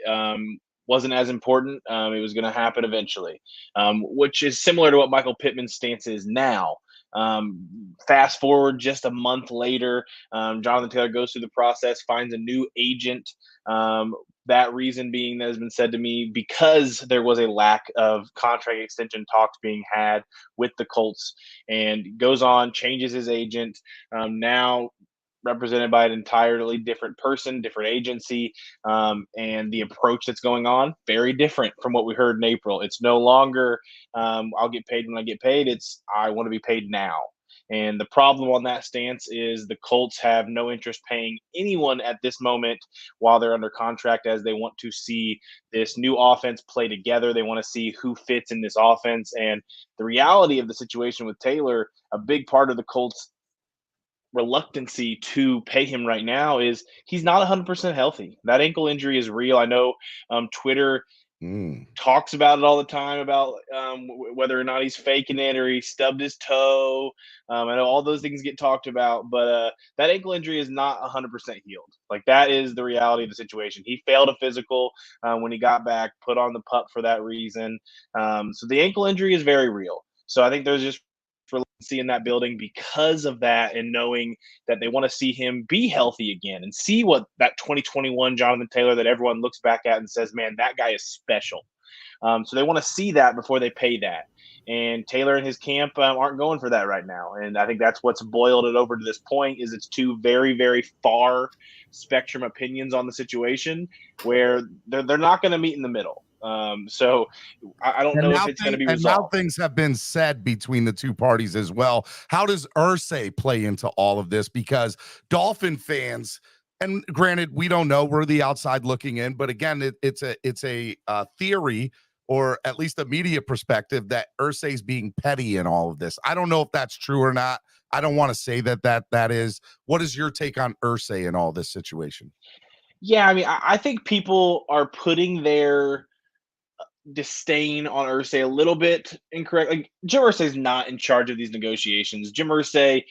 wasn't as important. It was going to happen eventually, which is similar to what Michael Pittman's stance is now. Fast forward just a month later, Jonathan Taylor goes through the process, finds a new agent. That reason being that has been said to me because there was a lack of contract extension talks being had with the Colts, and goes on, changes his agent. Now represented by an entirely different person, different agency, and the approach that's going on, very different from what we heard in April. It's no longer I'll get paid when I get paid. It's I want to be paid now. And the problem on that stance is the Colts have no interest paying anyone at this moment while they're under contract, as they want to see this new offense play together. They want to see who fits in this offense. And the reality of the situation with Taylor, a big part of the Colts' reluctancy to pay him right now is he's not 100% healthy. That ankle injury is real. I know Twitter talks about it all the time, about whether or not he's faking it or he stubbed his toe. I know all those things get talked about, but that ankle injury is not 100% healed. Like, that is the reality of the situation. He failed a physical when he got back, put on the pup for that reason. So the ankle injury is very real. So I think there's just reluctancy in that building because of that, and knowing that they want to see him be healthy again and see what that 2021 Jonathan Taylor that everyone looks back at and says, man, that guy is special. So they want to see that before they pay that. And Taylor and his camp aren't going for that right now. And I think that's what's boiled it over to this point, is it's two very, very far spectrum opinions on the situation where they're not going to meet in the middle. So I don't know if it's going to be resolved. And now things have been said between the two parties as well. How does Irsay play into all of this? Because Dolphin fans, and granted, we don't know, we're the outside looking in, but again, it's a theory, or at least a media perspective, that Irsay's being petty in all of this. I don't know if that's true or not. I don't want to say that is. What is your take on Irsay in all this situation? Yeah, I mean, I think people are putting their disdain on Irsay a little bit incorrect. Like, Jim Irsay's not in charge of these negotiations. Jim Irsay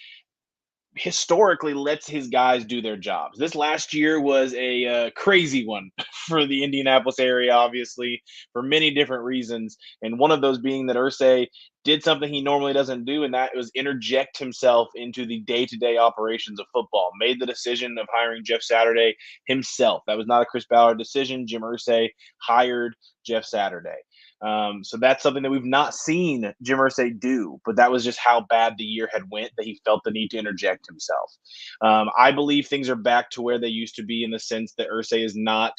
historically lets his guys do their jobs. This last year was a crazy one for the Indianapolis area, obviously, for many different reasons. And one of those being that Irsay did something he normally doesn't do, and that was interject himself into the day-to-day operations of football. Made the decision of hiring Jeff Saturday himself. That was not a Chris Ballard decision. Jim Irsay hired Jeff Saturday. So that's something that we've not seen Jim Irsay do, but that was just how bad the year had went, that he felt the need to interject himself. I believe things are back to where they used to be, in the sense that Irsay is not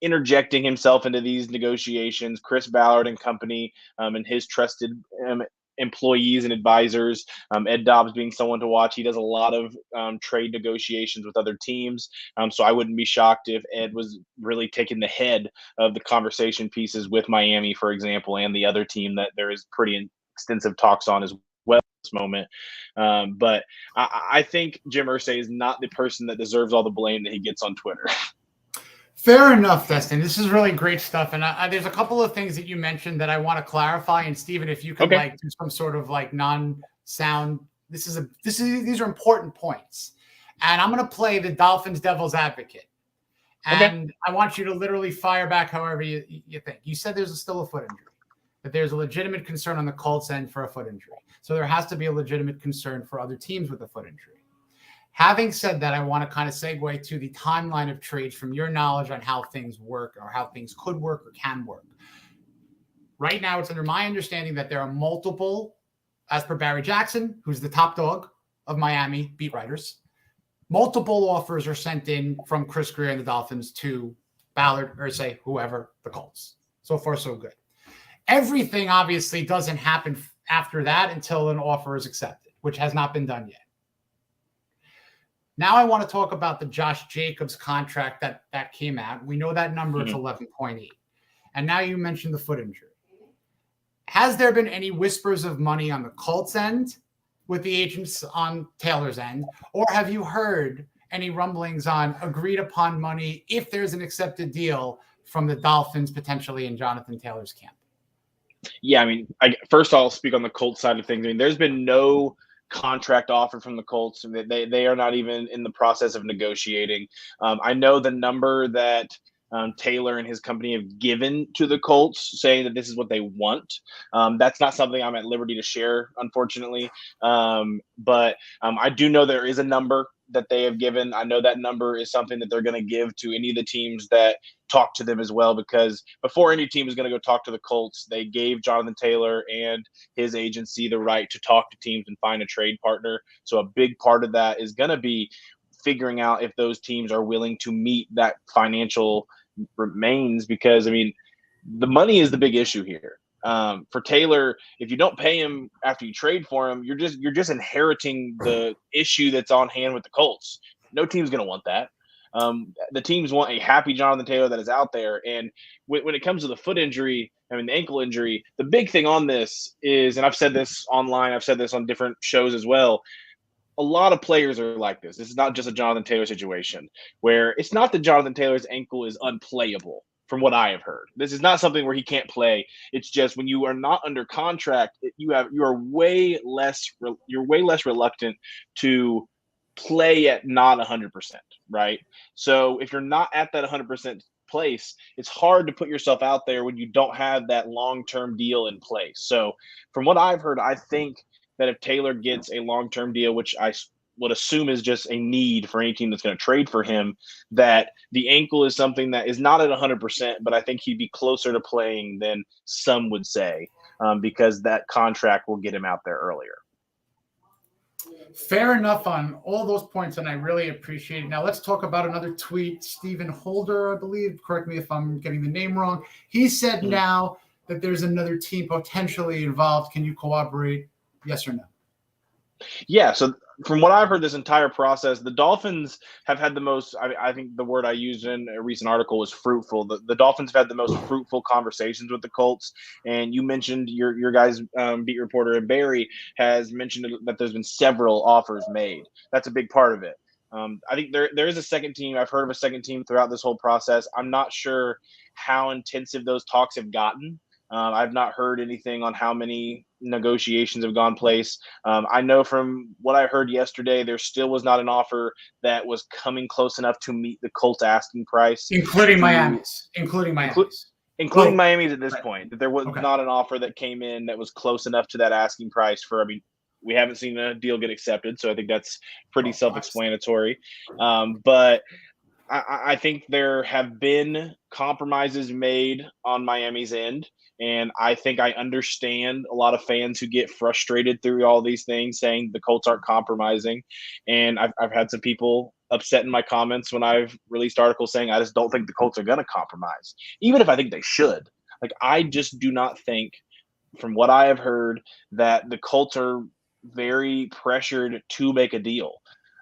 interjecting himself into these negotiations. Chris Ballard and company, and his trusted employees and advisors, Ed Dobbs being someone to watch. He does a lot of trade negotiations with other teams. So I wouldn't be shocked if Ed was really taking the head of the conversation pieces with Miami, for example, and the other team that there is pretty extensive talks on as well at this moment. But I think Jim Irsay is not the person that deserves all the blame that he gets on Twitter. Fair enough, Dustin. This is really great stuff. And there's a couple of things that you mentioned that I want to clarify. And Steven, if you could do some sort of non-sound, these are important points. And I'm going to play the Dolphins devil's advocate. And I want you to literally fire back however you think. You said there's still a foot injury, that there's a legitimate concern on the Colts end for a foot injury. So there has to be a legitimate concern for other teams with a foot injury. Having said that, I want to kind of segue to the timeline of trades from your knowledge on how things work, or how things could work or can work. Right now, it's under my understanding that there are multiple, as per Barry Jackson, who's the top dog of Miami beat writers, multiple offers are sent in from Chris Greer and the Dolphins to Ballard, or say whoever, the Colts. So far, so good. Everything obviously doesn't happen after that until an offer is accepted, which has not been done yet. Now I want to talk about the Josh Jacobs contract that came out. We know that number is 11.8. And now you mentioned the foot injury. Has there been any whispers of money on the Colts end with the agents on Taylor's end? Or have you heard any rumblings on agreed upon money if there's an accepted deal from the Dolphins potentially in Jonathan Taylor's camp? Yeah, I mean, first I'll speak on the Colts side of things. I mean, there's been no contract offer from the Colts. They are not even in the process of negotiating. I know the number that Taylor and his company have given to the Colts, saying that this is what they want. That's not something I'm at liberty to share, unfortunately. But I do know there is a number that they have given. I know that number is something that they're going to give to any of the teams that talk to them as well, because before any team is going to go talk to the Colts, they gave Jonathan Taylor and his agency the right to talk to teams and find a trade partner. So a big part of that is going to be figuring out if those teams are willing to meet that financial remains, because I mean, the money is the big issue here. For Taylor, if you don't pay him after you trade for him, you're just inheriting the issue that's on hand with the Colts. No team's going to want that. The teams want a happy Jonathan Taylor that is out there. And when it comes to the foot injury, I mean, the ankle injury, the big thing on this is, and I've said this online, I've said this on different shows as well, a lot of players are like this. This is not just a Jonathan Taylor situation, where it's not that Jonathan Taylor's ankle is unplayable. From what I have heard, this is not something where he can't play. It's just when you are not under contract, you are way less reluctant to play at not 100%, right? So if you're not at that 100% place, it's hard to put yourself out there when you don't have that long-term deal in place. So from what I've heard, I think that if Taylor gets a long-term deal, which I would assume is just a need for any team that's going to trade for him, that the ankle is something that is not at 100%, but I think he'd be closer to playing than some would say, because that contract will get him out there earlier. Fair enough on all those points, and I really appreciate it. Now let's talk about another tweet. Stephen Holder, I believe, correct me if I'm getting the name wrong. He said now that there's another team potentially involved. Can you corroborate, yes or no? Yeah, so from what I've heard this entire process, the Dolphins have had the most, I think the word I used in a recent article was fruitful. The Dolphins have had the most fruitful conversations with the Colts. And you mentioned your guys' beat reporter, and Barry has mentioned that there's been several offers made. That's a big part of it. I think there is a second team. I've heard of a second team throughout this whole process. I'm not sure how intensive those talks have gotten. I've not heard anything on how many negotiations have gone place. I know from what I heard yesterday, there still was not an offer that was coming close enough to meet the Colts asking price. Including Miami's. Including Miami's at this point. That there was not an offer that came in that was close enough to that asking price for, I mean, we haven't seen a deal get accepted, so I think that's pretty self-explanatory. But I think there have been compromises made on Miami's end. And I think I understand a lot of fans who get frustrated through all these things, saying the Colts aren't compromising. And I've had some people upset in my comments when I've released articles saying I just don't think the Colts are going to compromise, even if I think they should. Like, I just do not think, from what I have heard, that the Colts are very pressured to make a deal.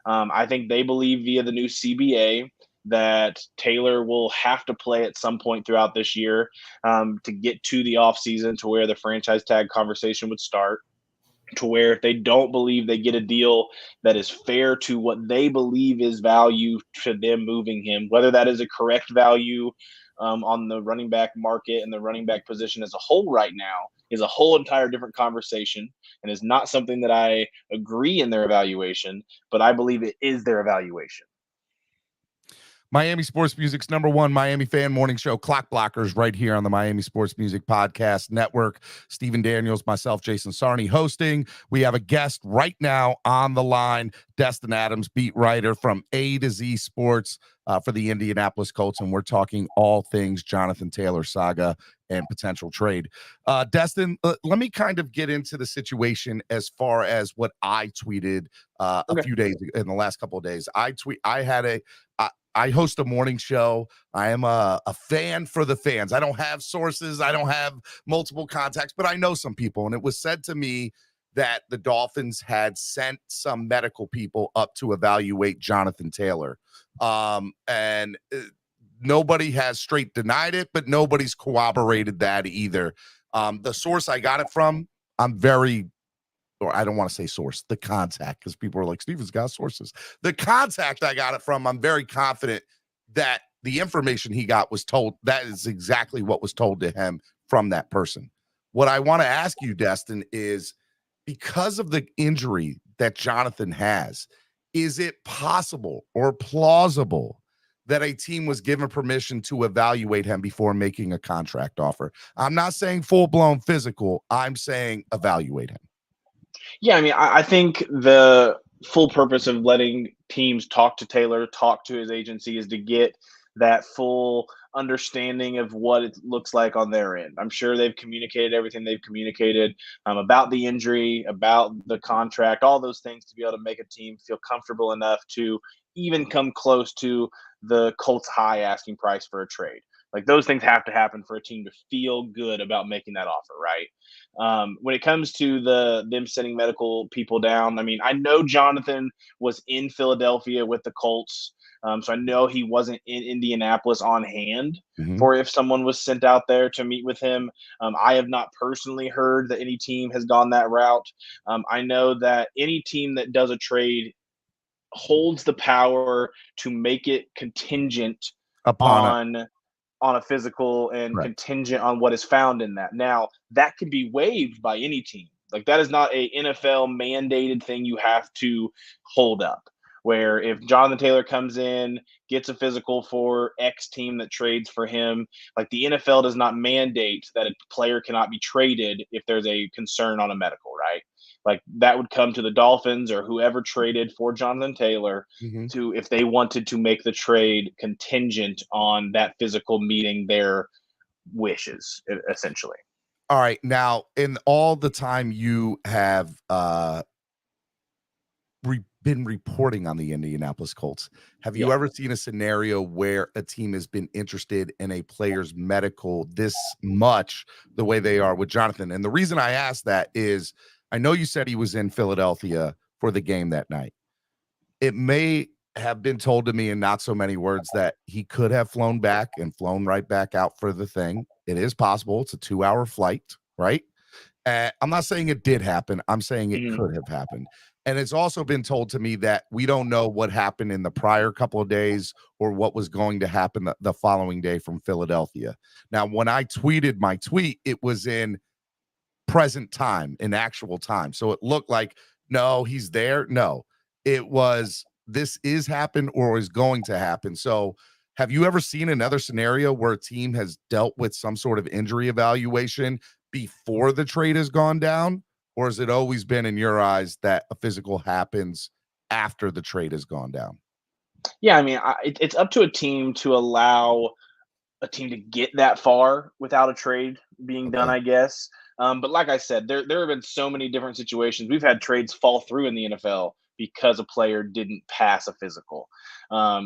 I think they believe via the new CBA that Taylor will have to play at some point throughout this year to get to the offseason, to where the franchise tag conversation would start, to where if they don't believe they get a deal that is fair to what they believe is value to them moving him, whether that is a correct value on the running back market and the running back position as a whole right now, is a whole entire different conversation, and is not something that I agree in their evaluation, but I believe it is their evaluation. Miami Sports Music's #1 Miami fan morning show, Clock Blockers, right here on the Miami Sports Music Podcast Network. Stephen Daniels, myself, Jason Sarney hosting. We have a guest right now on the line, Destin Adams, beat writer from A to Z Sports for the Indianapolis Colts, and we're talking all things Jonathan Taylor saga and potential trade. Destin, let me kind of get into the situation as far as what I tweeted a few days in the last couple of days. I host a morning show. I am a fan for the fans. I don't have sources. I don't have multiple contacts, but I know some people. And it was said to me that the Dolphins had sent some medical people up to evaluate Jonathan Taylor. And nobody has straight denied it, but nobody's corroborated that either. The source I got it from, or I don't want to say source, the contact, because people are like, Steven's got sources. The contact I got it from, I'm very confident that the information he got was told. That is exactly what was told to him from that person. What I want to ask you, Destin, is because of the injury that Jonathan has, is it possible or plausible that a team was given permission to evaluate him before making a contract offer? I'm not saying full-blown physical. I'm saying evaluate him. Yeah, I mean, I think the full purpose of letting teams talk to Taylor, talk to his agency, is to get that full understanding of what it looks like on their end. I'm sure they've communicated everything they've communicated about the injury, about the contract, all those things to be able to make a team feel comfortable enough to even come close to the Colts' high asking price for a trade. Like, those things have to happen for a team to feel good about making that offer, right? When it comes to them sending medical people down, I mean, I know Jonathan was in Philadelphia with the Colts, so I know he wasn't in Indianapolis on hand for if someone was sent out there to meet with him. I have not personally heard that any team has gone that route. I know that any team that does a trade holds the power to make it contingent upon on a physical and contingent on what is found in that. Now, that can be waived by any team. Like, that is not a NFL mandated thing you have to hold up. Where if Jonathan Taylor comes in, gets a physical for X team that trades for him, like, the NFL does not mandate that a player cannot be traded if there's a concern on a medical, right? Like, that would come to the Dolphins or whoever traded for Jonathan Taylor to, if they wanted to make the trade contingent on that physical meeting their wishes, essentially. All right. Now, in all the time you have been reporting on the Indianapolis Colts, have you ever seen a scenario where a team has been interested in a player's medical this much the way they are with Jonathan? And the reason I ask that is, I know you said he was in Philadelphia for the game that night. It may have been told to me in not so many words that he could have flown back and flown right back out for the thing. It is possible. It's a 2-hour flight, right? I'm not saying it did happen. I'm saying it could have happened. And it's also been told to me that we don't know what happened in the prior couple of days or what was going to happen the following day from Philadelphia. Now, when I tweeted my tweet, it was in present time, in actual time. So it looked like, no, he's there. No, it was, this is happened or is going to happen. So have you ever seen another scenario where a team has dealt with some sort of injury evaluation before the trade has gone down? Or has it always been in your eyes that a physical happens after the trade has gone down? Yeah, I mean, it's up to a team to allow a team to get that far without a trade being done, I guess. But like I said, there have been so many different situations. We've had trades fall through in the NFL because a player didn't pass a physical.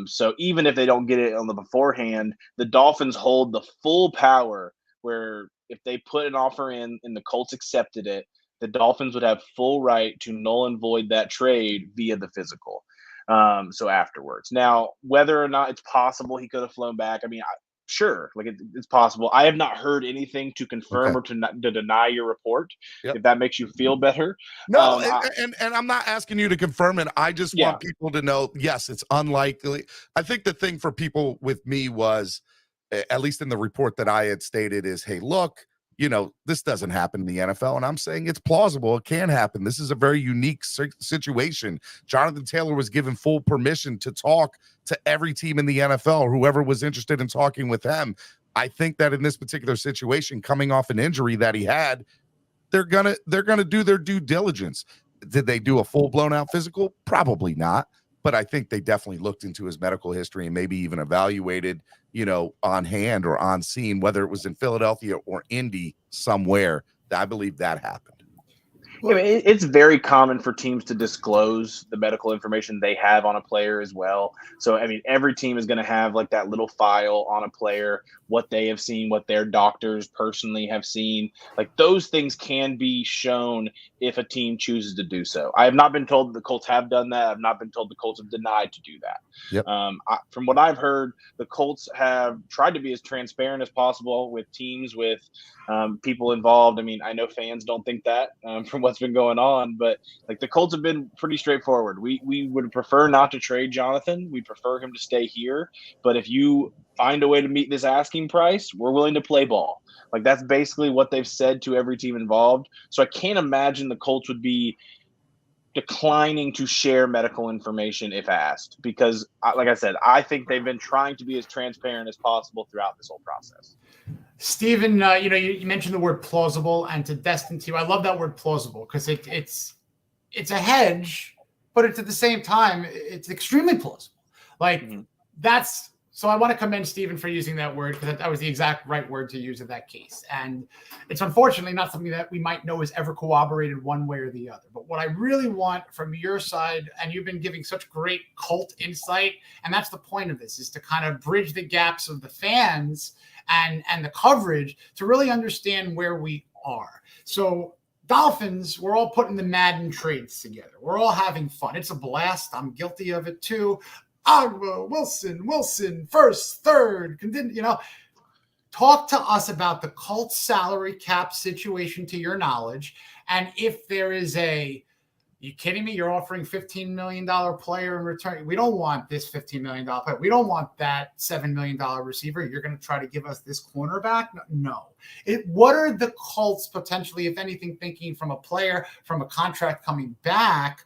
So even if they don't get it on the beforehand, the Dolphins hold the full power where if they put an offer in and the Colts accepted it, the Dolphins would have full right to null and void that trade via the physical. So afterwards. Now, whether or not it's possible he could have flown back, I mean, sure, like it's possible. I have not heard anything to confirm or to deny your report. If that makes you feel better. No, and I'm not asking you to confirm it. I just want people to know, yes, it's unlikely. I think the thing for people with me was, at least in the report that I had stated, is, hey, look, you know, this doesn't happen in the NFL. And I'm saying it's plausible. It can happen. This is a very unique situation. Jonathan Taylor was given full permission to talk to every team in the NFL, or whoever was interested in talking with him. I think that in this particular situation, coming off an injury that he had, they're gonna do their due diligence. Did they do a full blown out physical? Probably not. But I think they definitely looked into his medical history and maybe even evaluated, you know, on hand or on scene, whether it was in Philadelphia or Indy somewhere. I believe that happened. I mean, it's very common for teams to disclose the medical information they have on a player as well. So, I mean, every team is going to have like that little file on a player, what they have seen, what their doctors personally have seen. Like, those things can be shown if a team chooses to do so. I have not been told the Colts have done that. I've not been told the Colts have denied to do that. Yep. From what I've heard, the Colts have tried to be as transparent as possible with teams, with people involved. I mean, I know fans don't think that from what what's been going on, but like the Colts have been pretty straightforward. We would prefer not to trade Jonathan. We prefer him to stay here. But if you find a way to meet this asking price, we're willing to play ball. Like that's basically what they've said to every team involved. So I can't imagine the Colts would be declining to share medical information if asked, because like I said, I think they've been trying to be as transparent as possible throughout this whole process. Steven, you mentioned the word plausible, and to Destin too. I love that word plausible because it's a hedge, but it's at the same time it's extremely plausible. Like that's. So I want to commend Steven for using that word because that was the exact right word to use in that case. And it's unfortunately not something that we might know is ever corroborated one way or the other. But what I really want from your side, and you've been giving such great Colt insight, and that's the point of this, is to kind of bridge the gaps of the fans and the coverage to really understand where we are. So Dolphins, we're all putting the Madden trades together. We're all having fun. It's a blast. I'm guilty of it too. Agba, Wilson, first, third, talk to us about the Colts salary cap situation to your knowledge. And if there is you kidding me? You're offering $15 million player in return. We don't want this $15 million player. We don't want that $7 million receiver. You're going to try to give us this cornerback? No. What are the Colts potentially, if anything, thinking from a player, from a contract coming back,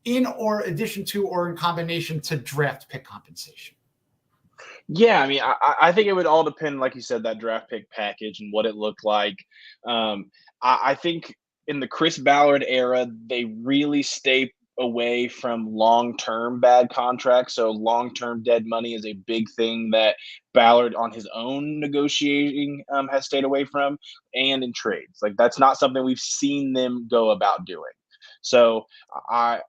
in or addition to or in combination to draft pick compensation? Yeah, I mean, I think it would all depend, like you said, that draft pick package and what it looked like. I think in the Chris Ballard era, they really stay away from long-term bad contracts. So long-term dead money is a big thing that Ballard on his own negotiating has stayed away from, and in trades. Like that's not something we've seen them go about doing. So I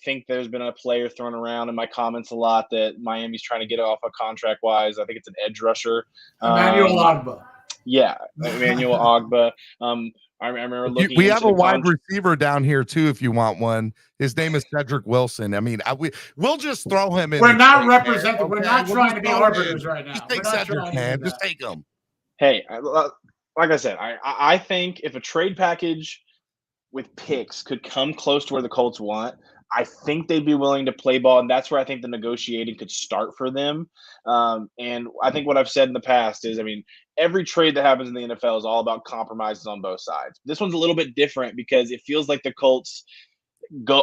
think there's been a player thrown around in my comments a lot that Miami's trying to get off a contract wise. I think it's an edge rusher. Emmanuel Agba. Yeah, Emmanuel Agba. I remember looking. We have a wide receiver down here too, if you want one. His name is Cedric Wilson. I mean, we'll just throw him in. We're not representing. Okay? We're not trying to be arbiters right now. Just take Cedric, man. Just take him. Hey, like I said, I think if a trade package with picks could come close to where the Colts want, I think they'd be willing to play ball, and that's where I think the negotiating could start for them. And I think what I've said in the past is, I mean, every trade that happens in the NFL is all about compromises on both sides. This one's a little bit different because it feels like the Colts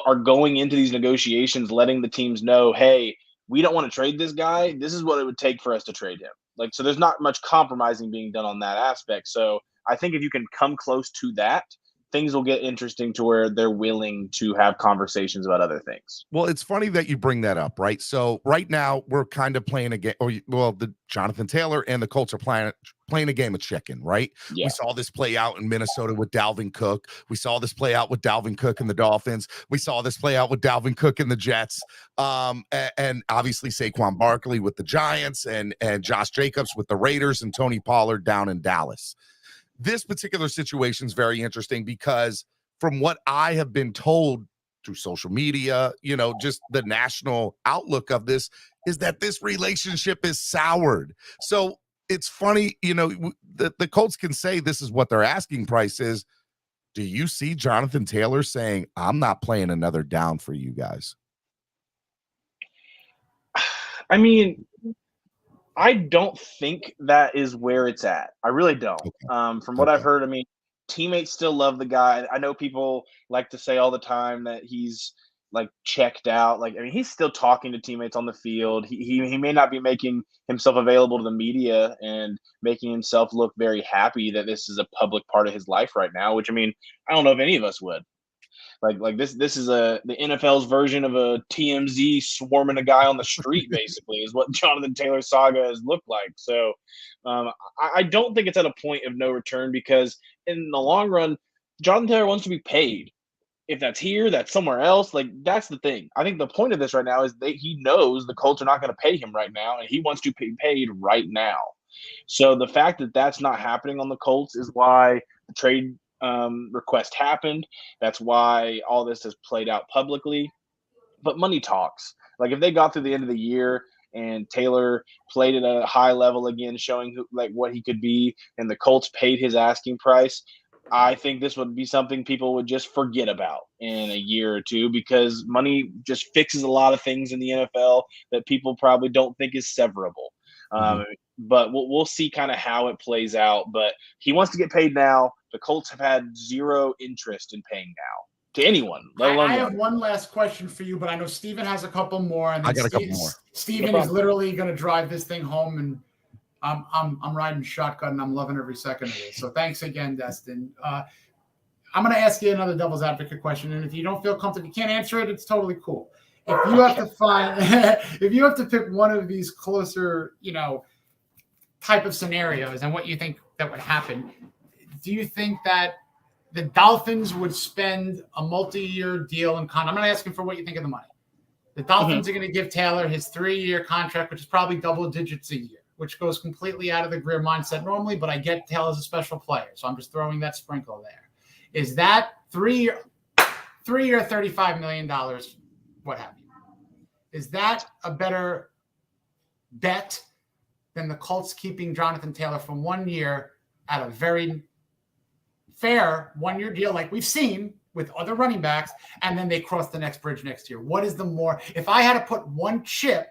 are going into these negotiations letting the teams know, hey, we don't want to trade this guy. This is what it would take for us to trade him. Like, so there's not much compromising being done on that aspect. So I think if you can come close to that, things will get interesting to where they're willing to have conversations about other things. Well, it's funny that you bring that up, right? So right now we're kind of playing a game, the Jonathan Taylor and the Colts are playing a game of chicken, right? Yeah. We saw this play out in Minnesota with Dalvin Cook. We saw this play out with Dalvin Cook and the Dolphins. We saw this play out with Dalvin Cook and the Jets. And obviously Saquon Barkley with the Giants and Josh Jacobs with the Raiders and Tony Pollard down in Dallas. This particular situation is very interesting because from what I have been told through social media, just the national outlook of this is that this relationship is soured. So it's funny, the Colts can say this is what their asking price is. Do you see Jonathan Taylor saying, I'm not playing another down for you guys? I mean, I don't think that is where it's at. I really don't. Okay. From what I've heard, I mean, teammates still love the guy. I know people like to say all the time that he's like checked out. Like, I mean, he's still talking to teammates on the field. He may not be making himself available to the media and making himself look very happy that this is a public part of his life right now, which, I mean, I don't know if any of us would. Like this is the NFL's version of a TMZ swarming a guy on the street, basically, is what Jonathan Taylor's saga has looked like. So I don't think it's at a point of no return because in the long run, Jonathan Taylor wants to be paid. If that's here, that's somewhere else. Like, that's the thing. I think the point of this right now is that he knows the Colts are not going to pay him right now, and he wants to be paid right now. So the fact that that's not happening on the Colts is why the trade request happened. That's why all this has played out publicly. But money talks. Like, if they got through the end of the year and Taylor played at a high level again, showing what he could be, and the Colts paid his asking price, I think this would be something people would just forget about in a year or two because money just fixes a lot of things in the NFL that people probably don't think is severable. But we'll see kind of how it plays out. But he wants to get paid now. The Colts have had zero interest in paying now to anyone, let alone I have one last question for you, but I know Steven has a couple more. And I got a couple more. Steven is literally going to drive this thing home, and I'm riding shotgun, and I'm loving every second of it. So thanks again, Destin. I'm going to ask you another devil's advocate question, and if you don't feel comfortable, you can't answer it, it's totally cool. If you have to find, if you have to pick one of these closer, type of scenarios and what you think that would happen, do you think that the Dolphins would spend a multi-year deal I'm not asking for what you think of the money. The Dolphins are going to give Taylor his 3-year contract, which is probably double digits a year, which goes completely out of the Greer mindset normally, but I get Taylor's a special player, so I'm just throwing that sprinkle there. Is that 3-year, $35 million, what have you? Is that a better bet than the Colts keeping Jonathan Taylor for 1 year at a very fair 1-year deal like we've seen with other running backs, and then they cross the next bridge next year? What is the more – if I had to put one chip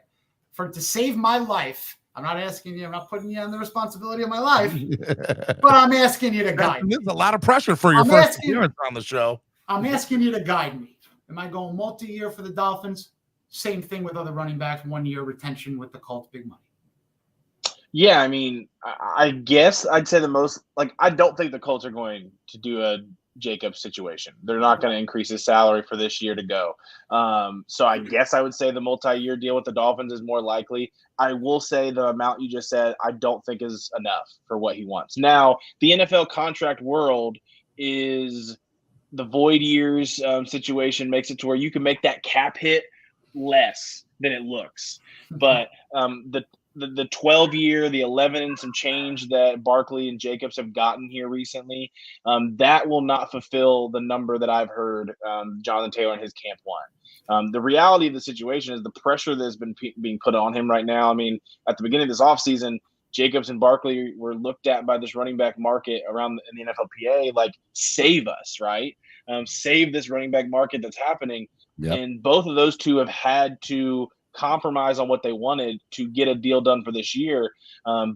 to save my life – I'm not asking you, I'm not putting you on the responsibility of my life, but I'm asking you to guide me. There's a lot of pressure for your first appearance on the show. I'm asking you to guide me. Am I going multi-year for the Dolphins? Same thing with other running backs, 1-year retention with the Colts, big money. Yeah, I mean, I guess I'd say the most – I don't think the Colts are going to do a Jacobs situation. They're not going to increase his salary for this year to go. So I guess I would say the multi-year deal with the Dolphins is more likely. I will say the amount you just said I don't think is enough for what he wants. Now, the NFL contract world is the void years situation makes it to where you can make that cap hit less than it looks. But the 12-year, the 11 and some change that Barkley and Jacobs have gotten here recently, that will not fulfill the number that I've heard Jonathan Taylor and his camp want. The reality of the situation is the pressure that's been being put on him right now. I mean, at the beginning of this offseason, Jacobs and Barkley were looked at by this running back market around in the NFLPA like, save us, right? Save this running back market that's happening. Yep. And both of those two have had to compromise on what they wanted to get a deal done for this year,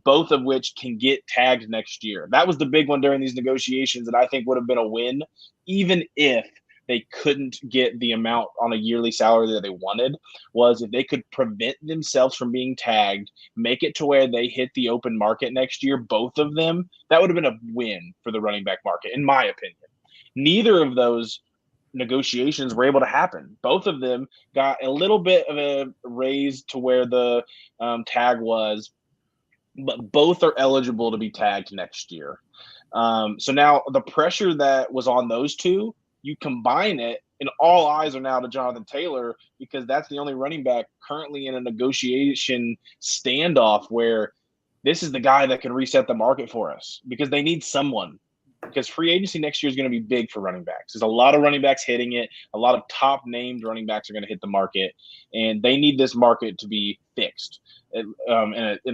both of which can get tagged next year. That was the big one during these negotiations that I think would have been a win, even if they couldn't get the amount on a yearly salary that they wanted, was if they could prevent themselves from being tagged, make it to where they hit the open market next year, both of them, that would have been a win for the running back market, in my opinion. Neither of those negotiations were able to happen. Both of them got a little bit of a raise to where the tag was, but both are eligible to be tagged next year. So now the pressure that was on those two, you combine it, and all eyes are now to Jonathan Taylor because that's the only running back currently in a negotiation standoff where this is the guy that can reset the market for us because they need someone. Because free agency next year is going to be big for running backs. There's a lot of running backs hitting it. A lot of top named running backs are going to hit the market, and they need this market to be fixed in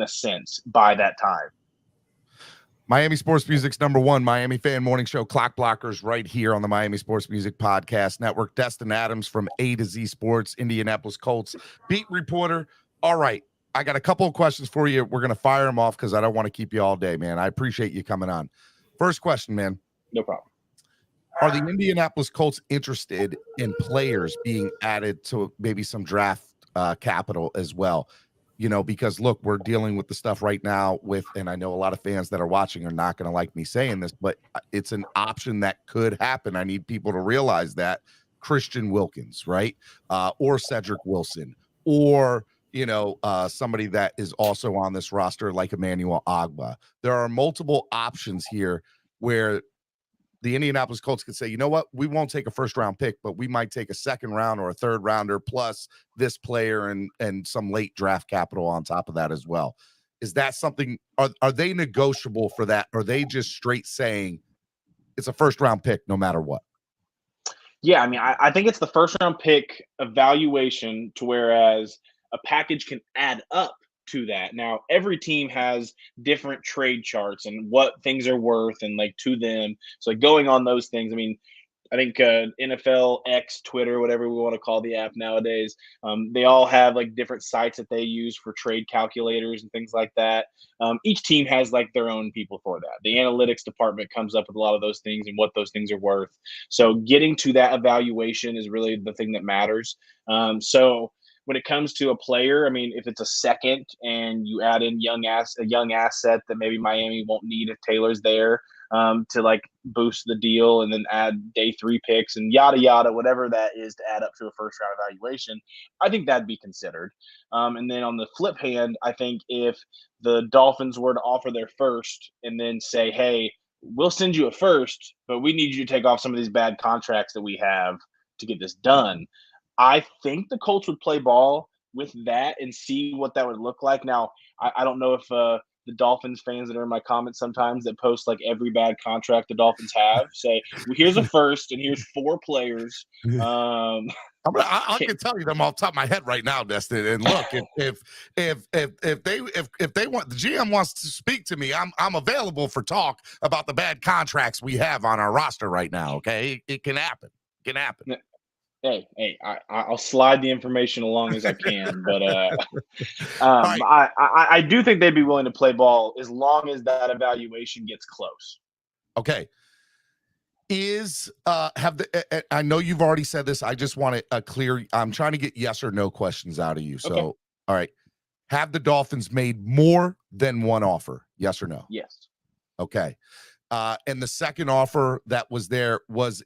a sense by that time. Miami Sports Music's #1 Miami fan morning show, Clock Blockers, right here on the Miami Sports Music Podcast Network. Destin Adams from A to Z Sports, Indianapolis Colts beat reporter. All right, I got a couple of questions for you. We're going to fire them off because I don't want to keep you all day, man. I appreciate you coming on. First question, man. No problem. Are the Indianapolis Colts interested in players being added to maybe some draft capital as well? Because look, we're dealing with the stuff right now and I know a lot of fans that are watching are not going to like me saying this, but it's an option that could happen. I need people to realize that Christian Wilkins, right? Or Cedric Wilson, or somebody that is also on this roster like Emmanuel Ogbah. There are multiple options here where the Indianapolis Colts could say, you know what, we won't take a first-round pick, but we might take a second round or a third rounder plus this player and some late draft capital on top of that as well. Is that something, are they negotiable for that? Or are they just straight saying it's a first-round pick no matter what? Yeah, I mean, I think it's the first-round pick evaluation to whereas a package can add up to that. Now, every team has different trade charts and what things are worth and like to them. So like going on those things, I mean, I think NFL X, Twitter, whatever we want to call the app nowadays, they all have like different sites that they use for trade calculators and things like that. Each team has like their own people for that. The analytics department comes up with a lot of those things and what those things are worth. So getting to that evaluation is really the thing that matters. So when it comes to a player, I mean, if it's a second and you add in a young asset that maybe Miami won't need if Taylor's there, to like boost the deal and then add day 3 picks and yada, yada, whatever that is to add up to a first round evaluation, I think that'd be considered. And then on the flip hand, I think if the Dolphins were to offer their first and then say, hey, we'll send you a first, but we need you to take off some of these bad contracts that we have to get this done. I think the Colts would play ball with that and see what that would look like. Now, I don't know if the Dolphins fans that are in my comments sometimes that post like every bad contract the Dolphins have say, well, here's a first and here's 4 players. I can tell you them off the top of my head right now, Destin. And look, if they want, the GM wants to speak to me, I'm available for talk about the bad contracts we have on our roster right now. Okay, it can happen. It can happen. Hey, I'll slide the information along as I can, but right. I do think they'd be willing to play ball as long as that evaluation gets close. Okay. I know you've already said this. I just want a clear. I'm trying to get yes or no questions out of you. So, okay. All right. Have the Dolphins made more than one offer? Yes or no? Yes. Okay. And the second offer that was there was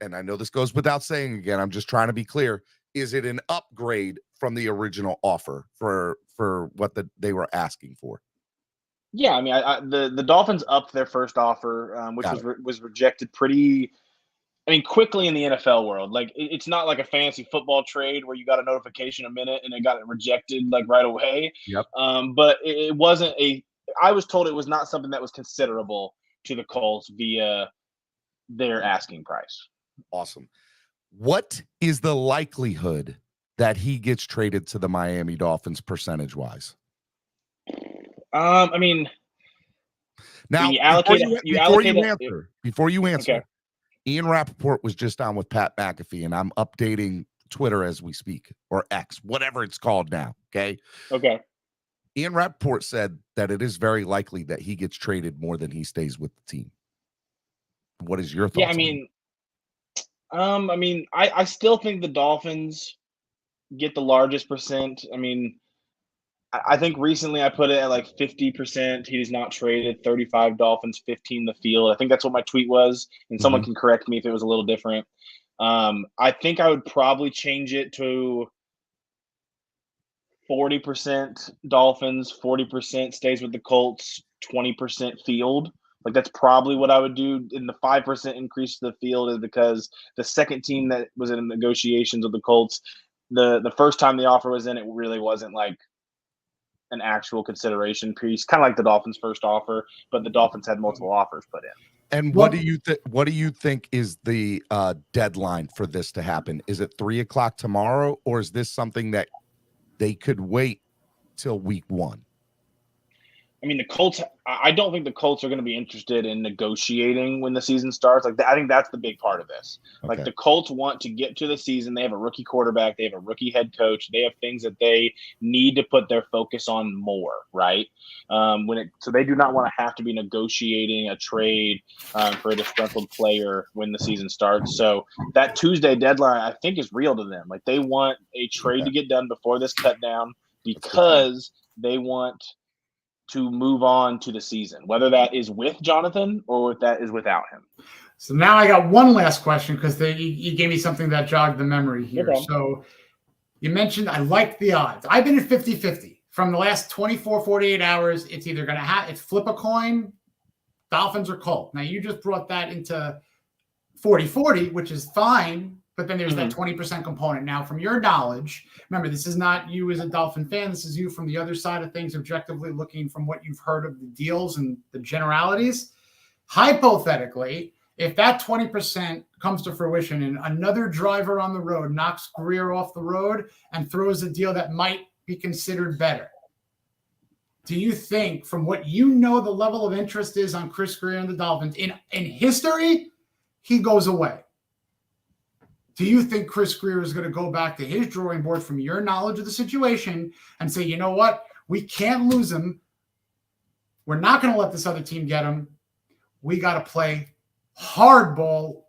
and I know this goes without saying again, I'm just trying to be clear. Is it an upgrade from the original offer for what they were asking for? Yeah, I mean, the Dolphins upped their first offer, which was rejected pretty, quickly in the NFL world. Like, it's not like a fancy football trade where you got a notification a minute and it got it rejected like right away. Yep. But it wasn't I was told it was not something that was considerable to the Colts via their asking price. Awesome. What is the likelihood that he gets traded to the Miami Dolphins percentage-wise? Now before you answer, okay. Ian Rappaport was just on with Pat McAfee, and I'm updating Twitter as we speak, or X, whatever it's called now. Okay. Ian Rappaport said that it is very likely that he gets traded more than he stays with the team. What is your thoughts? I still think the Dolphins get the largest percent. I think recently I put it at like 50%. He is not traded. 35 Dolphins, 15 the field. I think that's what my tweet was, and someone can correct me if it was a little different. I think I would probably change it to 40% Dolphins, 40% stays with the Colts, 20% field. Like, that's probably what I would do. And the 5% increase to the field is because the second team that was in negotiations with the Colts, the first time the offer was in, it really wasn't like an actual consideration piece, kind of like the Dolphins' first offer, but the Dolphins had multiple offers put in. And what do you think is the deadline for this to happen? Is it 3:00 tomorrow, or is this something that they could wait till week 1? The Colts, I don't think the Colts are going to be interested in negotiating when the season starts. Like, I think that's the big part of this. Okay. Like, the Colts want to get to the season. They have a rookie quarterback. They have a rookie head coach. They have things that they need to put their focus on more, right? So they do not want to have to be negotiating a trade for a disgruntled player when the season starts. So that Tuesday deadline, I think, is real to them. Like, they want a trade to get done before this cut down because they want to move on to the season, whether that is with Jonathan or if that is without him. So now I got one last question because you gave me something that jogged the memory here. Okay. So you mentioned I liked the odds. I've been at 50-50. From the last 24, 48 hours, it's either going to it's flip a coin, Dolphins or Colts. Now, you just brought that into 40-40, which is fine. But then there's that 20% component. Now, from your knowledge, remember, this is not you as a Dolphin fan. This is you from the other side of things, objectively looking from what you've heard of the deals and the generalities. Hypothetically, if that 20% comes to fruition and another driver on the road knocks Greer off the road and throws a deal that might be considered better, do you think, from what you know, the level of interest is on Chris Greer and the Dolphins in history, he goes away? Do you think Chris Greer is going to go back to his drawing board from your knowledge of the situation and say, you know what? We can't lose him. We're not going to let this other team get him. We got to play hardball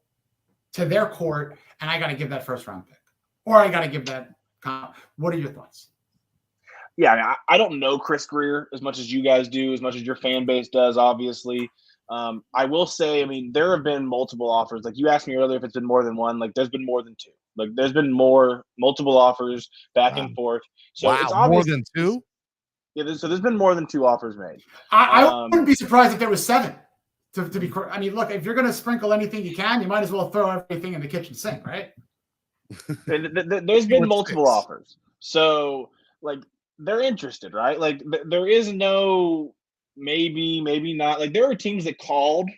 to their court, and I got to give that first-round pick. Or I got to give that – what are your thoughts? Yeah, I mean, I don't know Chris Greer as much as you guys do, as much as your fan base does, obviously. I will say, I mean, there have been multiple offers. Like you asked me earlier if it's been more than one. Like there's been more than two. Like there's been multiple offers back and forth. So it's more than two? Yeah, so there's been more than two offers made. I wouldn't be surprised if there was seven. To be, I mean, look, if you're going to sprinkle anything you can, you might as well throw everything in the kitchen sink, right? There's been multiple offers. So, like, they're interested, right? Like, there is no maybe not. Like, there are teams that called,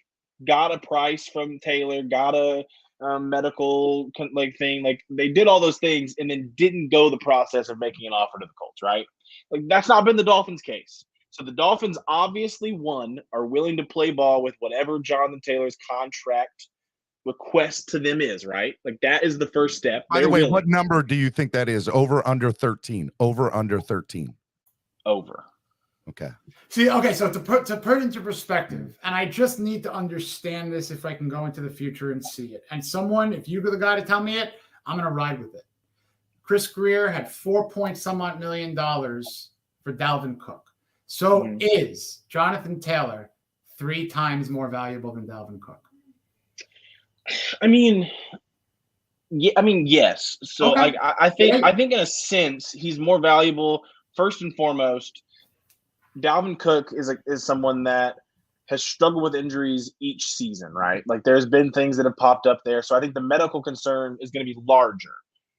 got a price from Taylor, got a medical thing. Like, they did all those things and then didn't go the process of making an offer to the Colts, right? Like, that's not been the Dolphins' case. So the Dolphins obviously, are willing to play ball with whatever Jonathan Taylor's contract request to them is, right? Like that is the first step. By the way, what number do you think that is? Over, under 13? Over, under 13? Over. Okay. See, okay, so to put into perspective, and I just need to understand this if I can go into the future and see it. And someone, if you're the guy to tell me it, I'm going to ride with it. Chris Greer had $4 million for Dalvin Cook. So is Jonathan Taylor 3 times more valuable than Dalvin Cook? I mean, yes. So okay. I think in a sense he's more valuable. First and foremost, Dalvin Cook is someone that has struggled with injuries each season, right? Like there's been things that have popped up there. So I think the medical concern is going to be larger.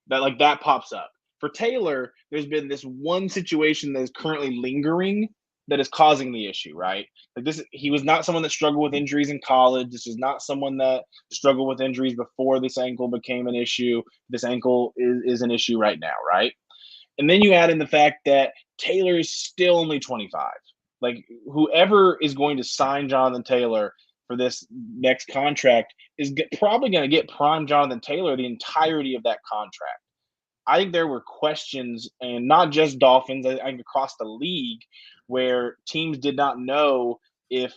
That pops up. For Taylor, there's been this one situation that is currently lingering that is causing the issue, right? Like he was not someone that struggled with injuries in college. This is not someone that struggled with injuries before this ankle became an issue. This ankle is an issue right now, right? And then you add in the fact that Taylor is still only 25. Like whoever is going to sign Jonathan Taylor for this next contract is probably going to get prime Jonathan Taylor the entirety of that contract. I think there were questions, and not just Dolphins, I think across the league, where teams did not know if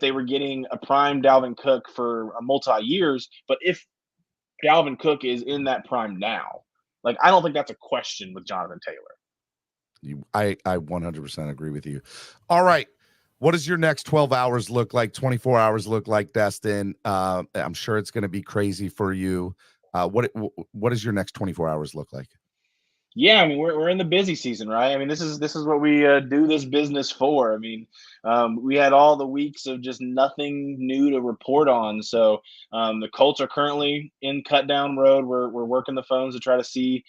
they were getting a prime Dalvin Cook for a multi-years, but if Dalvin Cook is in that prime now. Like, I don't think that's a question with Jonathan Taylor. I 100% agree with you. All right. What does your next 12 hours look like, 24 hours look like, Destin? I'm sure it's going to be crazy for you. What does your next 24 hours look like? Yeah, I mean, we're in the busy season, right? I mean, this is what we do this business for. I mean, we had all the weeks of just nothing new to report on. So the Colts are currently in cut down road. We're working the phones to try to see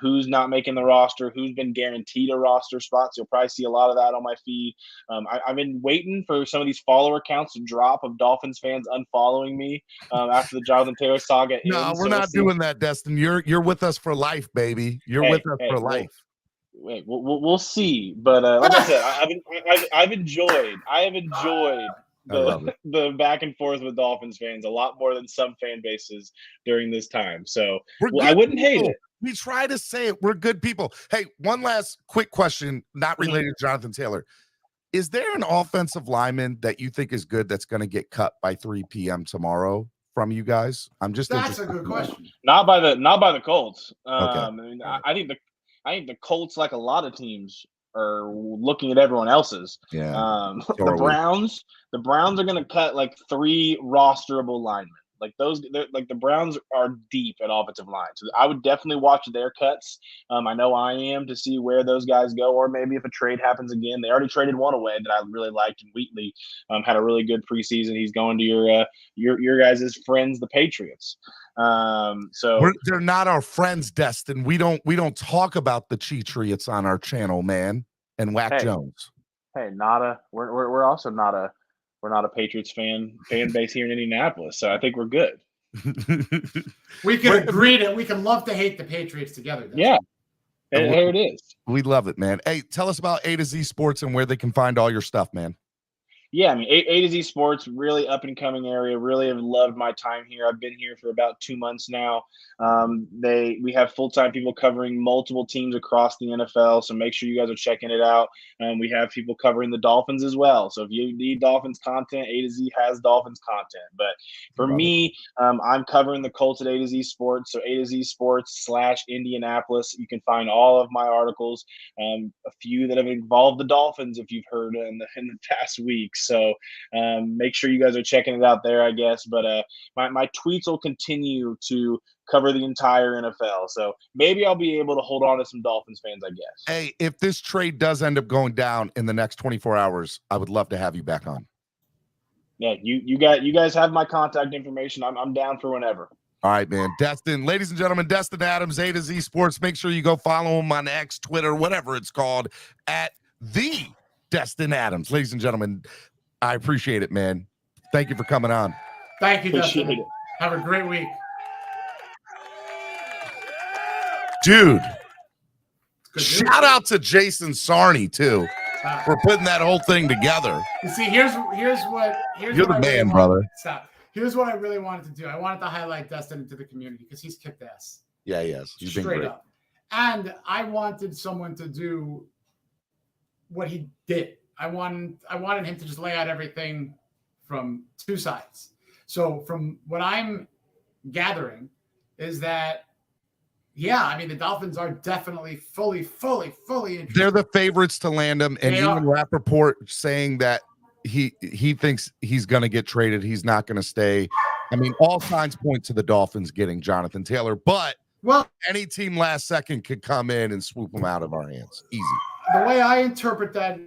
who's not making the roster, who's been guaranteed a roster spot. So you'll probably see a lot of that on my feed. I've been waiting for some of these follower counts to drop of Dolphins fans unfollowing me after the Jonathan Taylor saga. No, we're not doing that, Destin. You're with us for life, baby. You're with us for life. We'll see. But like I said, I've enjoyed the back and forth with Dolphins fans a lot more than some fan bases during this time. So I wouldn't hate it. We try to say it. We're good people. Hey, one last quick question, not related to Jonathan Taylor. Is there an offensive lineman that you think is good that's going to get cut by 3 p.m. tomorrow from you guys? That's a good question. Not by the Colts. Okay. I mean, I think the Colts, like a lot of teams, are looking at everyone else's. Yeah. The Browns are going to cut like 3 rosterable linemen. Like the Browns are deep at offensive line. So I would definitely watch their cuts. I know I am, to see where those guys go, or maybe if a trade happens again. They already traded one away that I really liked, and Wheatley had a really good preseason. He's going to your guys' friends, the Patriots. So they're not our friends, Destin. We don't talk about the Cheatriots on our channel, man. And Whack Jones. Hey, we're also not a Patriots fan base here in Indianapolis, so I think we're good. We can agree that we can love to hate the Patriots together. Yeah. And there it is. We love it, man. Hey, tell us about A to Z Sports and where they can find all your stuff, man. Yeah, I mean, A to Z Sports, really up and coming area. Really have loved my time here. I've been here for about 2 months now. We have full-time people covering multiple teams across the NFL, so make sure you guys are checking it out. We have people covering the Dolphins as well. So if you need Dolphins content, A to Z has Dolphins content. But for me, I'm covering the Colts at A to Z Sports. So A to Z Sports / Indianapolis. You can find all of my articles. A few that have involved the Dolphins, if you've heard in the past weeks. So make sure you guys are checking it out there, I guess. But my tweets will continue to cover the entire NFL. So maybe I'll be able to hold on to some Dolphins fans, I guess. Hey, if this trade does end up going down in the next 24 hours, I would love to have you back on. Yeah, you guys have my contact information. I'm down for whenever. All right, man. Destin, ladies and gentlemen, Destin Adams, A to Z Sports. Make sure you go follow him on X, Twitter, whatever it's called, at the Destin Adams. Ladies and gentlemen, I appreciate it, man. Thank you for coming on. Thank you, Destin. Have a great week. Dude, shout out to Jason Sarney, too, for putting that whole thing together. You see, here's what You're the man, brother. Stop. Here's what I really wanted to do. I wanted to highlight Destin into the community because he's kicked ass. Yeah, he has. He's been Straight great. up. And I wanted someone to do what he did. I wanted him to just lay out everything from two sides. So from what I'm gathering is that, yeah, I mean, the Dolphins are definitely fully interested. They're the favorites to land him. And even Rappaport saying that he thinks he's going to get traded. He's not going to stay. I mean, all signs point to the Dolphins getting Jonathan Taylor, but any team last second could come in and swoop him out of our hands. Easy. The way I interpret that,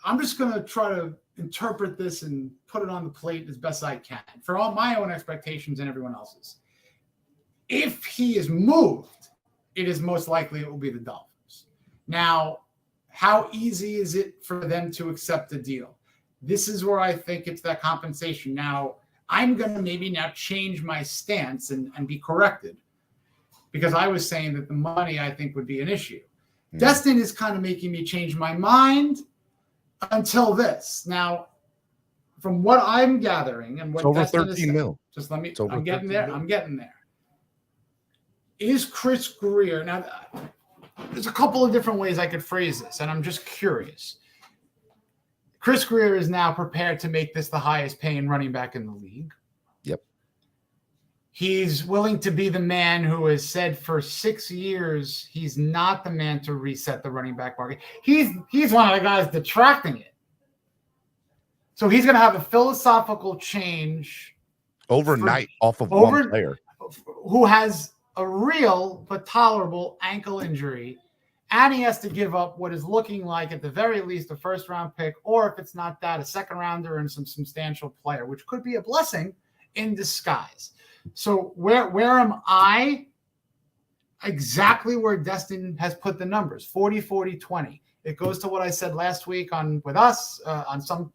I'm just going to try to interpret this and put it on the plate as best I can for all my own expectations and everyone else's. If he is moved, it is most likely it will be the Dolphins. Now, how easy is it for them to accept the deal? This is where I think it's that compensation. Now, I'm going to maybe now change my stance and be corrected because I was saying that the money, I think, would be an issue. Mm. Destin is kind of making me change my mind until this. Now, from what I'm gathering and what it's over Destin 13 mil. Just let me, I'm getting there. I'm getting there. Is Chris Greer, now there's a couple of different ways I could phrase this, and I'm just curious. Chris Greer is now prepared to make this the highest paying running back in the league. Yep. He's willing to be the man who has said for 6 years he's not the man to reset the running back market. He's one of the guys detracting it. So he's going to have a philosophical change overnight off of one player who has a real but tolerable ankle injury. And he has to give up what is looking like, at the very least, a first-round pick, or if it's not that, a second-rounder and some substantial player, which could be a blessing in disguise. So where am I? Exactly where Destin has put the numbers, 40, 40, 20. It goes to what I said last week with us on some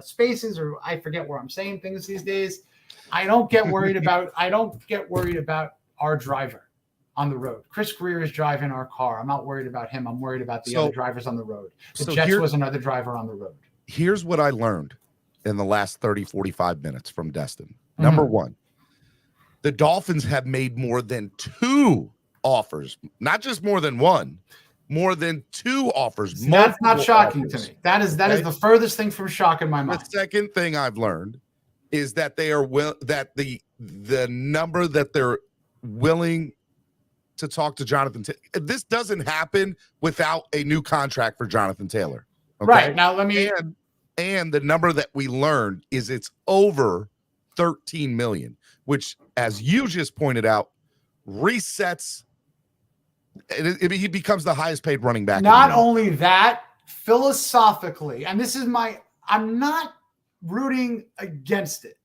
spaces, or I forget where I'm saying things these days. I don't get worried about our driver on the road. Chris Greer is driving our car. I'm not worried about him. I'm worried about the other drivers on the road. The Jets was another driver on the road. Here's what I learned in the last 30, 45 minutes from Destin. Mm-hmm. Number one, the Dolphins have made more than 2 offers, not just more than one, more than 2 offers. That's not shocking to me. That is the furthest thing from shock in my mind. The second thing I've learned is that they are the number that they're willing to talk to Jonathan Taylor. This doesn't happen without a new contract for Jonathan Taylor. Okay? Right. Now let me and the number that we learned is it's over 13 million, which, as you just pointed out, resets. He becomes the highest paid running back. Not only that, philosophically, and this is I'm not rooting against it.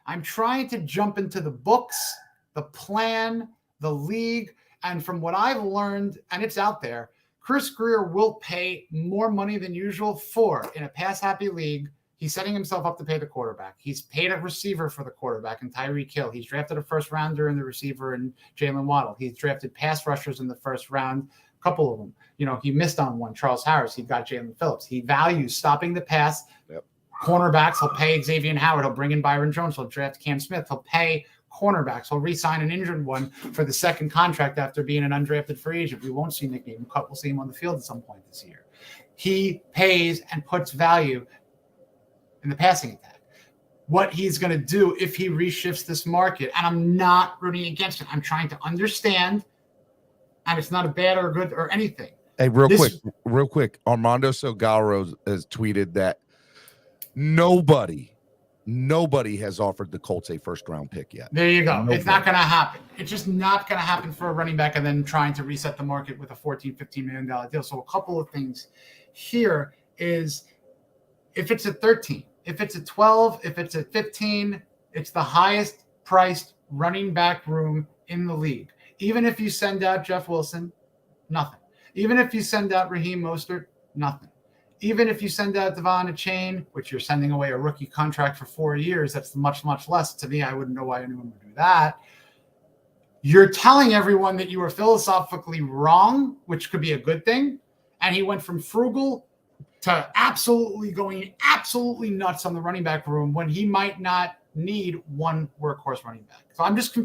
I'm trying to jump into the books, the plan, the league. And from what I've learned, and it's out there, Chris Greer will pay more money than usual in a pass-happy league. He's setting himself up to pay the quarterback. He's paid a receiver for the quarterback in Tyreek Hill. He's drafted a first rounder in the receiver in Jalen Waddle. He's drafted pass rushers in the first round, a couple of them. He missed on one, Charles Harris. He got Jalen Phillips. He values stopping the pass. Yep. Cornerbacks, he'll pay Xavier Howard. He'll bring in Byron Jones. He'll draft Cam Smith. He'll pay cornerbacks. He'll re-sign an injured one for the second contract after being an undrafted free agent. We won't see Nick Needham cut. We'll see him on the field at some point this year. He pays and puts value in the passing attack. What he's going to do if he reshifts this market, and I'm not rooting against it. I'm trying to understand, and it's not a bad or good or anything. Hey, real quick. Armando Salgado has tweeted that nobody has offered the Colts a first-round pick yet. There you go. Nobody. It's not going to happen. It's just not going to happen for a running back and then trying to reset the market with a $14, $15 million deal. So a couple of things here is if it's a 13, if it's a 12, if it's a 15, it's the highest priced running back room in the league. Even if you send out Jeff Wilson, nothing. Even if you send out Raheem Mostert, nothing. Even if you send out Devon Achane, which you're sending away a rookie contract for 4 years, that's much, much less. To me, I wouldn't know why anyone would do that. You're telling everyone that you were philosophically wrong, which could be a good thing. And he went from frugal to going absolutely nuts on the running back room when he might not need one workhorse running back. So I'm just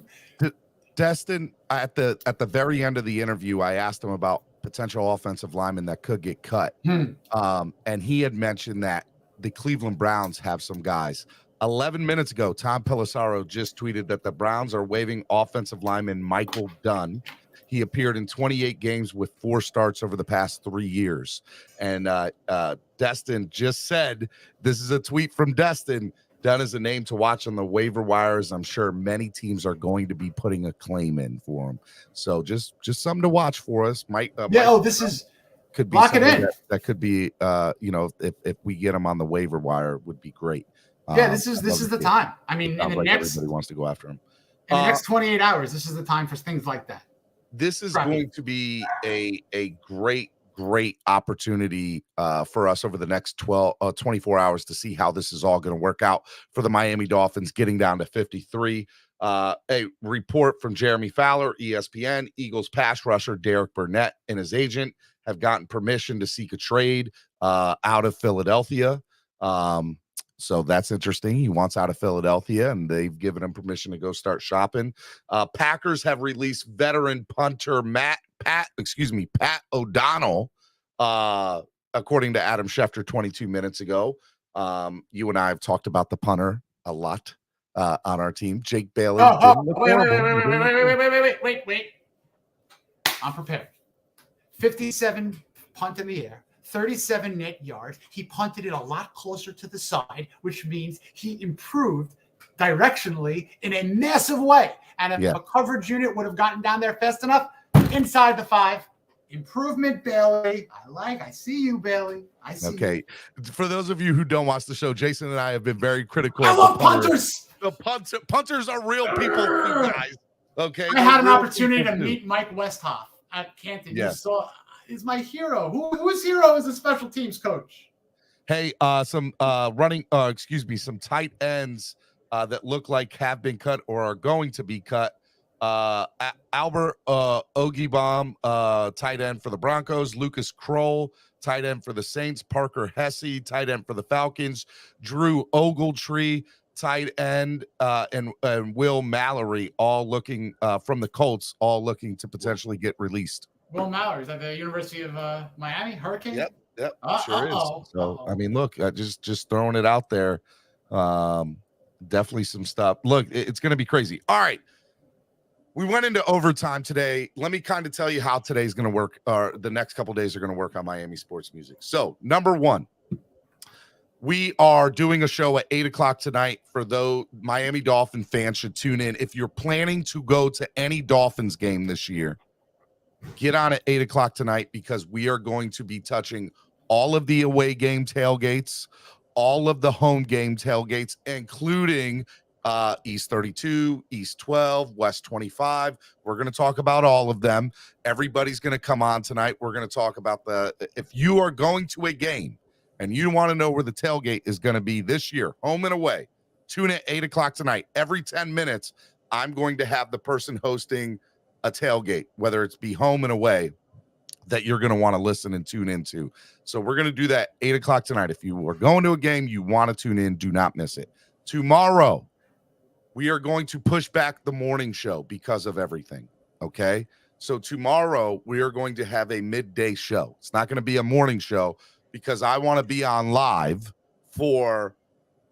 Destin, at the very end of the interview, I asked him about potential offensive linemen that could get cut. And he had mentioned that the Cleveland Browns have some guys. 11 minutes ago, Tom Pelissero just tweeted that the Browns are waiving offensive lineman Michael Dunn. He appeared in 28 games with 4 starts over the past 3 years. And Destin just said, this is a tweet from Destin, Dunn is a name to watch on the waiver wires. I'm sure many teams are going to be putting a claim in for him. So just something to watch for us. This is could be lock it in. That could be if we get him on the waiver wire would be great. This is the time. I mean, in the next everybody wants to go after him. In the next 28 hours, this is the time for things like that. This is going to be a great opportunity for us over the next 24 hours to see how this is all going to work out for the Miami Dolphins getting down to 53. A report from Jeremy Fowler, ESPN, Eagles pass rusher Derek Burnett and his agent have gotten permission to seek a trade out of Philadelphia. So that's interesting. He wants out of Philadelphia, and they've given him permission to go start shopping. Packers have released veteran punter Pat O'Donnell, according to Adam Schefter 22 minutes ago. You and I have talked about the punter a lot on our team. Jake Bailey. Wait. I'm prepared. 57 punt in the air. 37 net yards. He punted it a lot closer to the side, which means he improved directionally in a massive way. And if a coverage unit would have gotten down there fast enough, inside the 5, improvement, Bailey. I see you, Bailey. I see you. For those of you who don't watch the show, Jason and I have been very critical. I love punters. The punters are real people, too, guys. Okay. I had an opportunity to meet Mike Westhoff at Canton. Yes. Is my hero. Whose hero is a special teams coach? Hey, some tight ends that look like have been cut or are going to be cut. Albert Ogiebom, tight end for the Broncos. Lucas Kroll, tight end for the Saints. Parker Hesse, tight end for the Falcons. Drew Ogletree, tight end, and Will Mallory, all looking from the Colts, all looking to potentially get released. Will Mallory is at the University of Miami Hurricane. Yep, sure is. So I mean, look, just throwing it out there. Definitely some stuff. Look, it's going to be crazy. All right, we went into overtime today. Let me kind of tell you how today's going to work, or the next couple days are going to work on Miami Sports Music. So, number one, we are doing a show at 8:00 tonight. For those Miami Dolphin fans should tune in. If you're planning to go to any Dolphins game this year, get on at 8:00 tonight, because we are going to be touching all of the away game tailgates, all of the home game tailgates, including East 32, East 12, West 25. We're going to talk about all of them. Everybody's going to come on tonight. We're going to talk about if you are going to a game and you want to know where the tailgate is going to be this year, home and away, tune in at 8 o'clock tonight. Every 10 minutes, I'm going to have the person hosting a tailgate, whether it's be home and away, that you're going to want to listen and tune into. So we're going to do that 8 o'clock tonight. If you are going to a game, you want to tune in, do not miss it. Tomorrow, we are going to push back the morning show because of everything, okay? So tomorrow, we are going to have a midday show. It's not going to be a morning show because I want to be on live for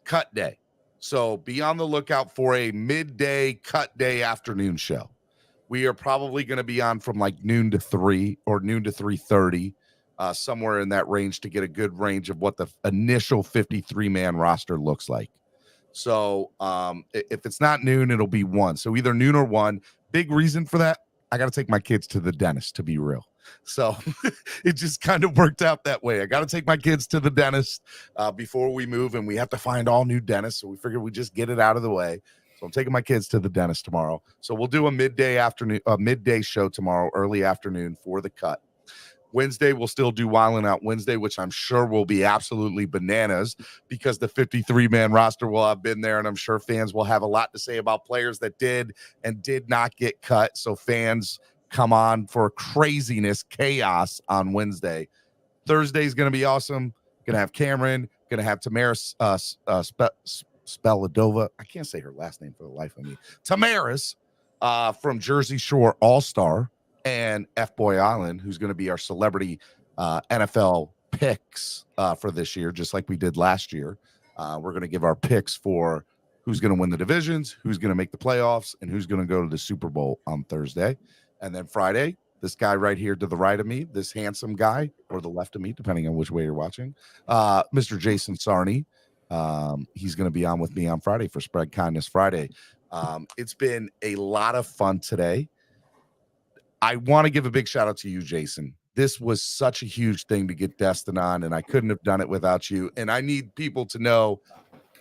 cut day. So be on the lookout for a midday cut day afternoon show. We are probably going to be on from like noon to 3 or noon to 3:30, somewhere in that range to get a good range of what the initial 53-man roster looks like. So if it's not noon, it'll be 1. So either noon or 1. Big reason for that, I got to take my kids to the dentist, to be real. So it just kind of worked out that way. I got to take my kids to the dentist before we move, and we have to find all new dentists. So we figured we'd just get it out of the way. So I'm taking my kids to the dentist tomorrow. So we'll do a midday show tomorrow, early afternoon for the cut. Wednesday, we'll still do Wildin' Out Wednesday, which I'm sure will be absolutely bananas because the 53-man roster will have been there, and I'm sure fans will have a lot to say about players that did and did not get cut. So fans, come on for craziness, chaos on Wednesday. Thursday is going to be awesome. Going to have Cameron, going to have Tamaris Speladova. I can't say her last name for the life of me. Tamaris from Jersey Shore All-Star, and F-Boy Island, who's going to be our celebrity NFL picks for this year, just like we did last year. We're going to give our picks for who's going to win the divisions, who's going to make the playoffs, and who's going to go to the Super Bowl on Thursday. And then Friday, this guy right here to the right of me, this handsome guy, or the left of me, depending on which way you're watching, Mr. Jason Sarney. He's going to be on with me on Friday for Spread Kindness Friday. It's been a lot of fun today. I want to give a big shout out to you, Jason. This was such a huge thing to get Destin on, and I couldn't have done it without you. And I need people to know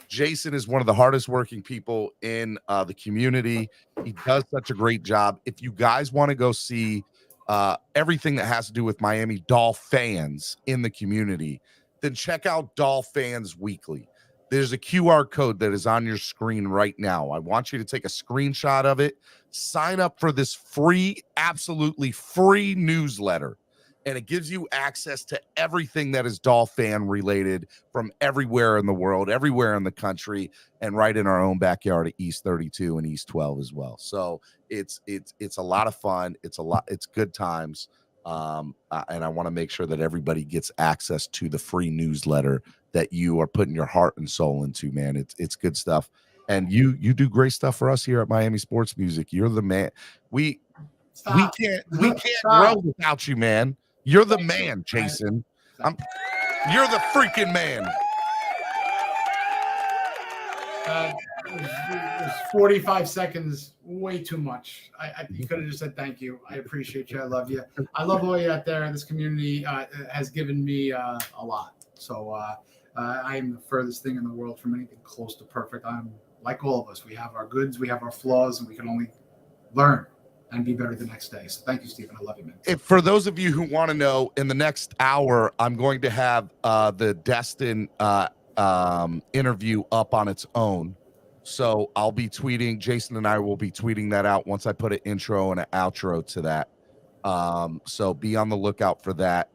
Jason is one of the hardest working people in the community. He does such a great job. If you guys want to go see everything that has to do with Miami Dolphins in the community, then check out Dolphins Weekly. There's a QR code that is on your screen right now. I want you to take a screenshot of it. Sign up for this free, absolutely free newsletter. And it gives you access to everything that is Dolphin related from everywhere in the world, everywhere in the country, and right in our own backyard at East 32 and East 12 as well. So it's a lot of fun. It's good times. And I want to make sure that everybody gets access to the free newsletter that you are putting your heart and soul into, man. It's good stuff. And you do great stuff for us here at Miami Sports Music. You're the man. We can't grow without you, man. You're the man, Jason. You're the freaking man. It was 45 seconds, way too much. You could have just said thank you. I appreciate you. I love you. I love all you out there. This community has given me a lot. So I am the furthest thing in the world from anything close to perfect. I'm like all of us. We have our goods, we have our flaws, and we can only learn and be better the next day. So thank you, Stephen. I love you, man. If, for those of you who want to know, in the next hour, I'm going to have the Destin interview up on its own. So I'll be tweeting, Jason and I will be tweeting that out once I put an intro and an outro to that. So be on the lookout for that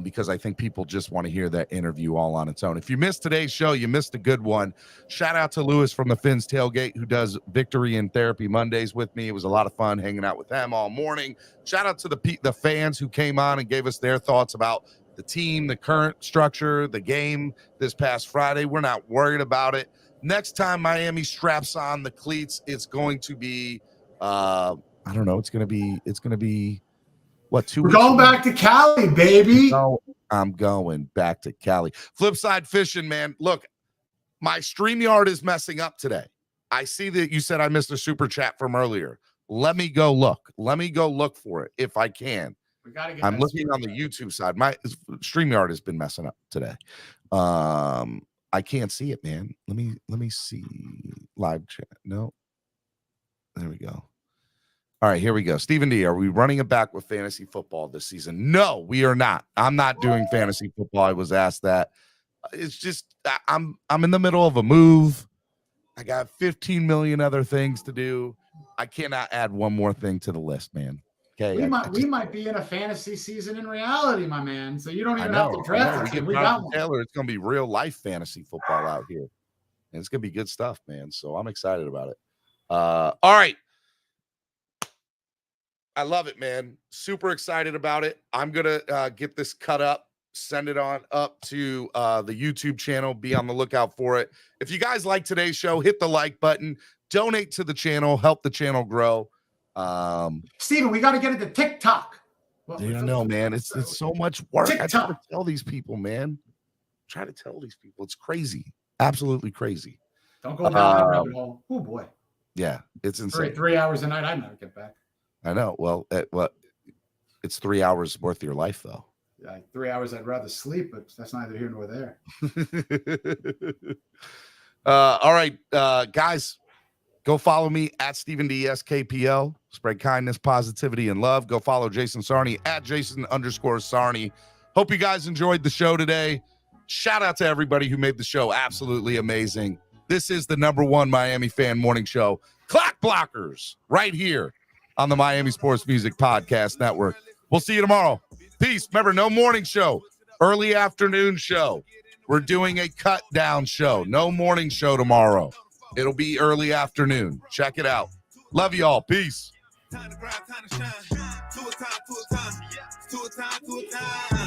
because I think people just want to hear that interview all on its own. If you missed today's show, you missed a good one. Shout out to Lewis from the Fins Tailgate, who does Victory and Therapy Mondays with me. It was a lot of fun hanging out with them all morning. Shout out to the fans who came on and gave us their thoughts about the team, the current structure, the game this past Friday. We're not worried about it. Next time Miami straps on the cleats, it's going to be, I don't know. It's going to be what, 2 weeks? We're going back to Cali, baby. No, I'm going back to Cali. Flipside Fishing, man. Look, my StreamYard is messing up today. I see that you said I missed a super chat from earlier. Let me go look. Let me go look for it if I can. I'm looking on the YouTube side. My StreamYard has been messing up today. I can't see it, man. Let me see live chat. No. There we go. All right, here we go. Stephen D, are we running it back with fantasy football this season? No, we are not. I'm not doing fantasy football. I was asked that. It's just I'm in the middle of a move. I got 15 million other things to do. I cannot add one more thing to the list, man. Okay, we might be in a fantasy season in reality, my man. So you don't even have to draft it. We got one. Taylor, it's gonna be real life fantasy football out here, and it's gonna be good stuff, man. So I'm excited about it. All right. I love it, man. Super excited about it. I'm going to get this cut up, send it on up to the YouTube channel. Be on the lookout for it. If you guys like today's show, hit the like button, donate to the channel, help the channel grow. Steven, we got to get into TikTok. I don't know, man. It's so much work. TikTok. I try to tell these people, man. It's crazy. Absolutely crazy. Don't go down that rabbit hole. Oh, boy. Yeah, it's insane. 3 hours a night, I'd never get back. I know. Well, it's 3 hours worth of your life, though. Yeah, 3 hours I'd rather sleep, but that's neither here nor there. All right, guys, go follow me at Stephen D. SKPL. Spread kindness, positivity, and love. Go follow Jason Sarney at Jason_Sarney. Hope you guys enjoyed the show today. Shout out to everybody who made the show absolutely amazing. This is the #1 Miami fan morning show, Clock Blockers, right here on the Miami Sports Music Podcast Network. We'll see you tomorrow. Peace. Remember, no morning show, early afternoon show. We're doing a cut down show. No morning show tomorrow. It'll be early afternoon. Check it out. Love y'all. Peace. Time to grind, time to shine. To a time, to a time. To a time, to a time.